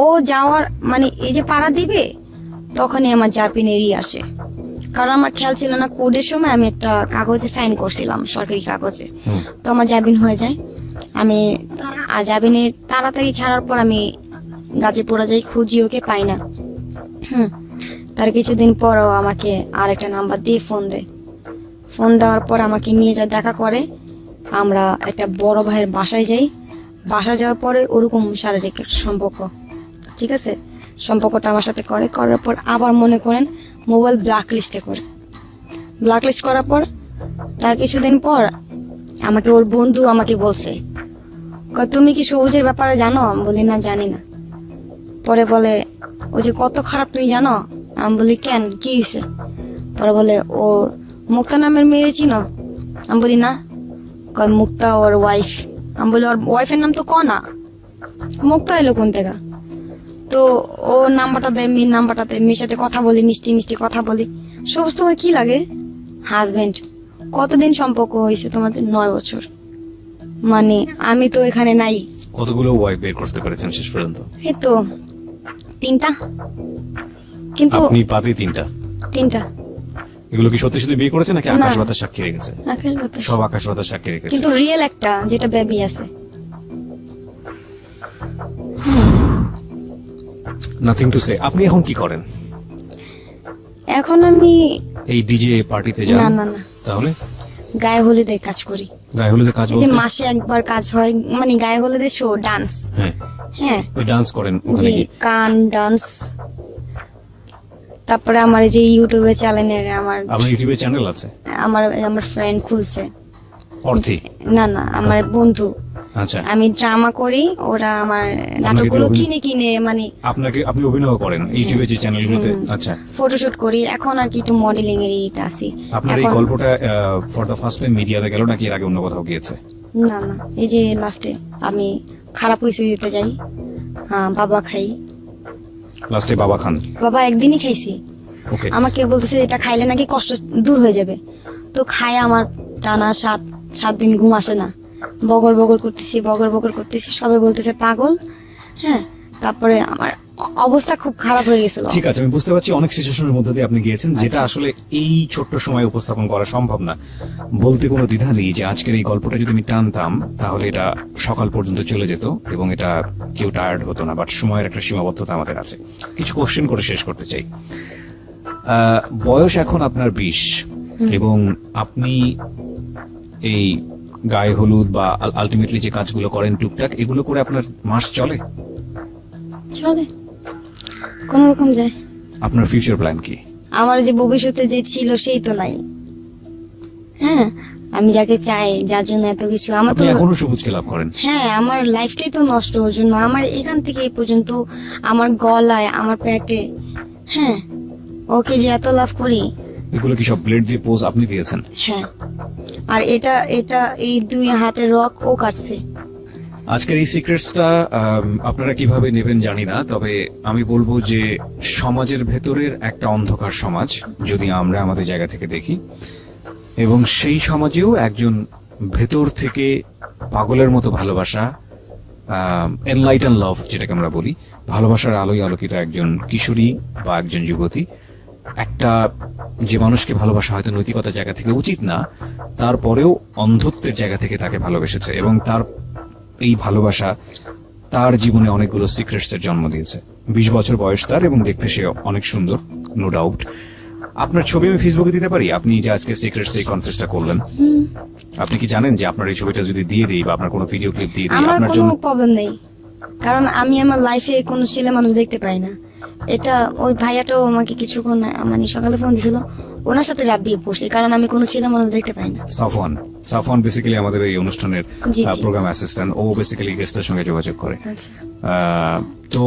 ও যাওয়ার মানে এই যে পাড়া দিবে, তখনই আমার জাপিনেরই আসে। কারণ আমার খেয়াল ছিল না, কোডের সময় আমি একটা কাগজে সাইন করছিলাম, সরকারি কাগজে। তো আমার জামিন হয়ে যায়। আমি জামিনের তাড়াতাড়ি ছাড়ার পর আমি গাজীপুরা যাই, খুঁজি, ওকে পাই না। তার কিছুদিন পরও আমাকে আর একটা নাম্বার দিয়ে ফোন দেয়। ফোন দেওয়ার পর আমাকে নিয়ে যায়, দেখা করে। আমরা একটা বড় ভাইয়ের বাসায় যাই। বাসায় যাওয়ার পরে ওরকম শারীরিক একটা সম্পর্ক, ঠিক আছে, সম্পর্কটা আমার সাথে করার পর আবার মনে করেন মোবাইল ব্ল্যাক লিস্টে করে। ব্ল্যাক লিস্ট করার পর তার কিছুদিন পর আমাকে ওর বন্ধু আমাকে বলছে, কয় তুমি কি সবুজের ব্যাপারে জানো? আমি বলি না, জানি না। পরে বলে ও যে কত খারাপ তুমি জানো? আমি বলি কেন, কি হয়েছে? পরে বলে ওর মুক্তা নামের মেয়ে চিনো? আমি বলি না। কয় মুক্তা ওর ওয়াইফ। আমি বলি ওর ওয়াইফের নাম তো কনা। মুক্তা এলো কোন থেকে? তো ও নাম্বারটা দেয়, মেয়ের নাম্বারটা দেয়, মেয়ের সাথে কথা বলি, মিষ্টি মিষ্টি কথা বলি। সবুজ তোমার কি লাগে? হাজবেন্ড। কতদিন সম্পর্ক হয়েছে তোমাদের? 9 বছর। মানে আমি তো এখানে নাই। কতগুলো ওয়াইফ বের করতে পেরেছেন শেষ পর্যন্ত? এই তো 3টা, কিন্তু আপনি পাতে 3টা। 3টা এগুলো কি সত্যি সত্যি বিয়ে করেছে নাকি না। আকাশ বাতাস সাক্ষী রেখেছে? আকাশ বাতাস। সব আকাশ বাতাস সাক্ষী রেখেছে। কিন্তু রিয়েল একটা যেটা বেবি আছে। Nothing to say. আপনি এখন কি করেন? এখন আমি এই ডিজে পার্টিতে যান? না না না, তাহলে গায়ে হলুদের কাজ করি। গায়ে হলুদে কাজ এই যে বলতে? মাসে একবার কাজ হয়, মানে গায়ে হলুদের শো, ডান্স। হ্যাঁ, হ্যাঁ, ওই ডান্স করেন ওখানে জি, গিয়ে? গান, ডান্স। তারপরে আমার এই যে ইউটিউবে চ্যানেলের আপনার ইউটিউবে চ্যানেল আছে? আমার ফ্রেন্ড খুলছে। অর্থে? না না, আমার বন্ধু। আচ্ছা, আমি ড্রামা করি, ওরা আমার নাটকগুলো অভিনয়- কিনে মানে আপনি অভিনয় করেন ইউটিউবে যে চ্যানেলগুলোতে? আচ্ছা, ফটোশুট করি। এখন আর কি একটু মডেলিং এর ইতে আছি। আপনার এই গল্পটা ফর দ্য ফার্স্ট টাইম মিডিয়াতে গেল নাকি এর আগে অন্য কোথাও গিয়েছে? না না, এই যে লাস্টে আমি খারাপ পরিস্থিতি দিতে যাই, হ্যাঁ, বাবা খাই। লাস্টে বাবা খান? বাবা একদিনই খাইছি। ওকে, আমাকে বলতেছে এটা খাইলে নাকি কষ্ট দূর হয়ে যাবে। তো খাই, আমার টানা 7 দিন ঘুম আসে না। বগর বগর করতেছি, সবাই বলতেছে পাগল। হ্যাঁ, তারপরে আমার অবস্থা খুব খারাপ হয়ে গেছিল। ঠিক আছে, আমি বুঝতে পারছি অনেক সিচুয়েশনের মধ্যে দিয়ে আপনি গিয়েছেন, যেটা আসলে এই ছোট্ট সময় উপস্থাপন করা সম্ভব না। বলতে কোনো দ্বিধা নেই যে আজকের এই গল্পটা যদি আমি টানতাম তাহলে এটা সকাল পর্যন্ত চলে যেত এবং এটা কেউ টায়ার্ড হতো না, বাট সময়ের একটা সীমাবদ্ধতা আমাদের আছে। কিছু কোশ্চেন করে শেষ করতে চাই। বয়স এখন আপনার 20 এবং আপনি এই গায়ে হলুদ বা আলটিমেটলি যে কাজগুলো করেন টুকটাক, এগুলো করে আপনার মাস চলে? চলে, কোন রকম যায়। আপনার ফিউচার প্ল্যান কি? আমার যে ভবিষ্যতে যে ছিল সেই তো নাই। হ্যাঁ, আমি যাকে চাই, যার জন্য এত কিছু, আমার তো আপনি এখনো সবুজকে লাভ করেন। হ্যাঁ, আমার লাইফটাই তো নষ্ট ওর জন্য। আমার এখান থেকে এই পর্যন্ত, আমার গলায়, আমার পেটে, হ্যাঁ, ওকে যে এত লাভ করি। এগুলো কি সব ব্লেড দিয়ে পোজ আপনি দিয়েছেন? হ্যাঁ, আর এটা এটা এই 2 হাতের রক ও কাটছে। আজকের এই সিক্রেটসটা আপনারা কিভাবে নেবেন জানি না, তবে আমি বলবো যে সমাজের ভেতরের একটা অন্ধকার সমাজ যদি আমরা আমাদের জায়গা থেকে দেখি, এবং সেই সমাজেও একজন ভেতর থেকে পাগলের মতো ভালোবাসা, এনলাইটন লাভ যেটাকে আমরা বলি, ভালোবাসার আলোয় আলোকিত একজন কিশোরী বা একজন যুবতী, একটা যে মানুষকে ভালোবাসা হয়তো নৈতিকতার জায়গা থেকে উচিত না, তারপরেও অন্ধত্বের জায়গা থেকে তাকে ভালোবেসেছে এবং তার এই ভালোবাসা তার জীবনে অনেকগুলো সিক্রেটস এর জন্ম দিয়েছে। 20 বছর বয়স তার এবং দেখতে সে অনেক সুন্দর, নো ডাউট। আপনার ছবি আমি ফেসবুকে দিতে পারি? আপনি যে আজকে সিক্রেটস এই কনফেসটা করলেন, আপনি কি জানেন যে আপনার এই ছবিটা যদি দিয়ে দিই বা আপনার কোনো ভিডিও ক্লিপ দিয়ে দিই, আমার আপনার কোনো জন্য প্রবলেম নেই, কারণ আমি আমার লাইফে কোনো ছেলে মানুষ দেখতে পাই না। এটা ওই ভাইয়াটাও আমাকে কিছুক্ষণ মানে সকালে ফোন দিছিল, ওনার সাথে রাত বিয়ে পড়ছে, কারণ আমি কোনো ছেলে মানুষ দেখতে পাই না। সাফওয়ান বেসিক্যালি আমাদের এই অনুষ্ঠানের জি, জি। প্রোগ্রাম অ্যাসিস্ট্যান্ট, ও বেসিক্যালি গেস্টের সঙ্গে যোগাযোগ করে। আচ্ছা, তো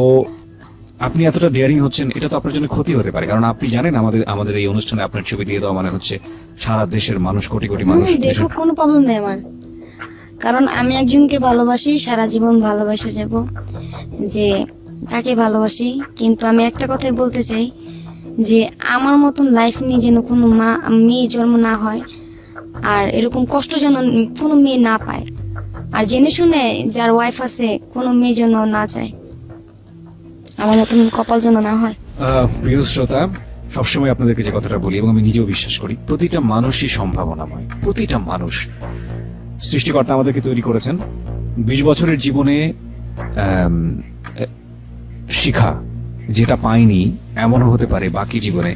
আপনি এতটা ডেয়ারিং হচ্ছেন, এটা তো আপনার জন্য ক্ষতি হতে পারে, কারণ আপনি জানেন আমাদের এই অনুষ্ঠানে আপনার ছবি দিয়ে দেওয়া মানে হচ্ছে সারা দেশের মানুষ, কোটি কোটি মানুষ দেখো, কোনো প্রবলেম নেই আমার, কারণ আমি একজনকে ভালোবাসি, সারা জীবন ভালোবাসা যাব, যে তাকে ভালোবাসি। কিন্তু আমি একটা কথাই বলতে চাই যে আমার মতন লাইফ নিয়ে যেন কোনো মেয়ে জন্ম না হয়, আর এরকম কষ্ট যেন কোনো মেয়ে না পায়, আর জেনে শুনে যার ওয়াইফ আছে কোনো মেয়ে যেন না চায়, আমার মতন কপাল যেন না হয়। প্রিয় শ্রোতা, সবসময় আপনাদেরকে যে কথাটা বলি এবং আমি নিজেও বিশ্বাস করি, প্রতিটা মানুষই সম্ভাবনাময়। প্রতিটা মানুষ সৃষ্টিকর্তা আমাদেরকে তৈরি করেছেন। 20 বছরের জীবনে শিখা যেটা পাইনি, এমনও হতে পারে বাকি জীবনে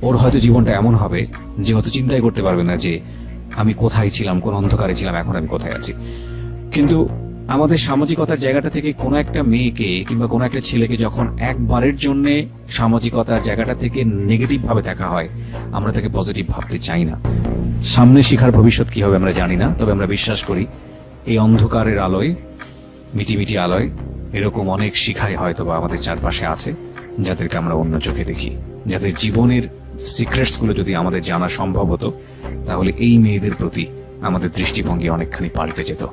ওর হয়তো জীবনটা এমন হবে যে হয়তো চিন্তাই করতে পারবে না যে আমি কোথায় ছিলাম, কোন অন্ধকারে ছিলাম, এখন আমি কোথায় আছি। কিন্তু আমাদের সামাজিকতার জায়গাটা থেকে কোনো একটা মেয়েকে কিংবা কোনো একটা ছেলেকে যখন একবারের জন্য সামাজিকতার জায়গাটা থেকে নেগেটিভ ভাবে দেখা হয়, আমরা তাকে পজিটিভ ভাবতে চাই না। সামনে শিখার ভবিষ্যৎ কি হবে আমরা জানি না, তবে আমরা বিশ্বাস করি এই অন্ধকারের আলোয়, মিটিমিটি আলোয় এরকম অনেক শিখাই হয়তো বা আমাদের চারপাশে আছে, যাদেরকে আমরা অন্য চোখে দেখি, যাদের জীবনের সিক্রেটস গুলো যদি আমাদের জানা সম্ভব হতো, তাহলে এই মেয়েদের প্রতি আমাদের দৃষ্টিভঙ্গি অনেকখানি পাল্টে যেত।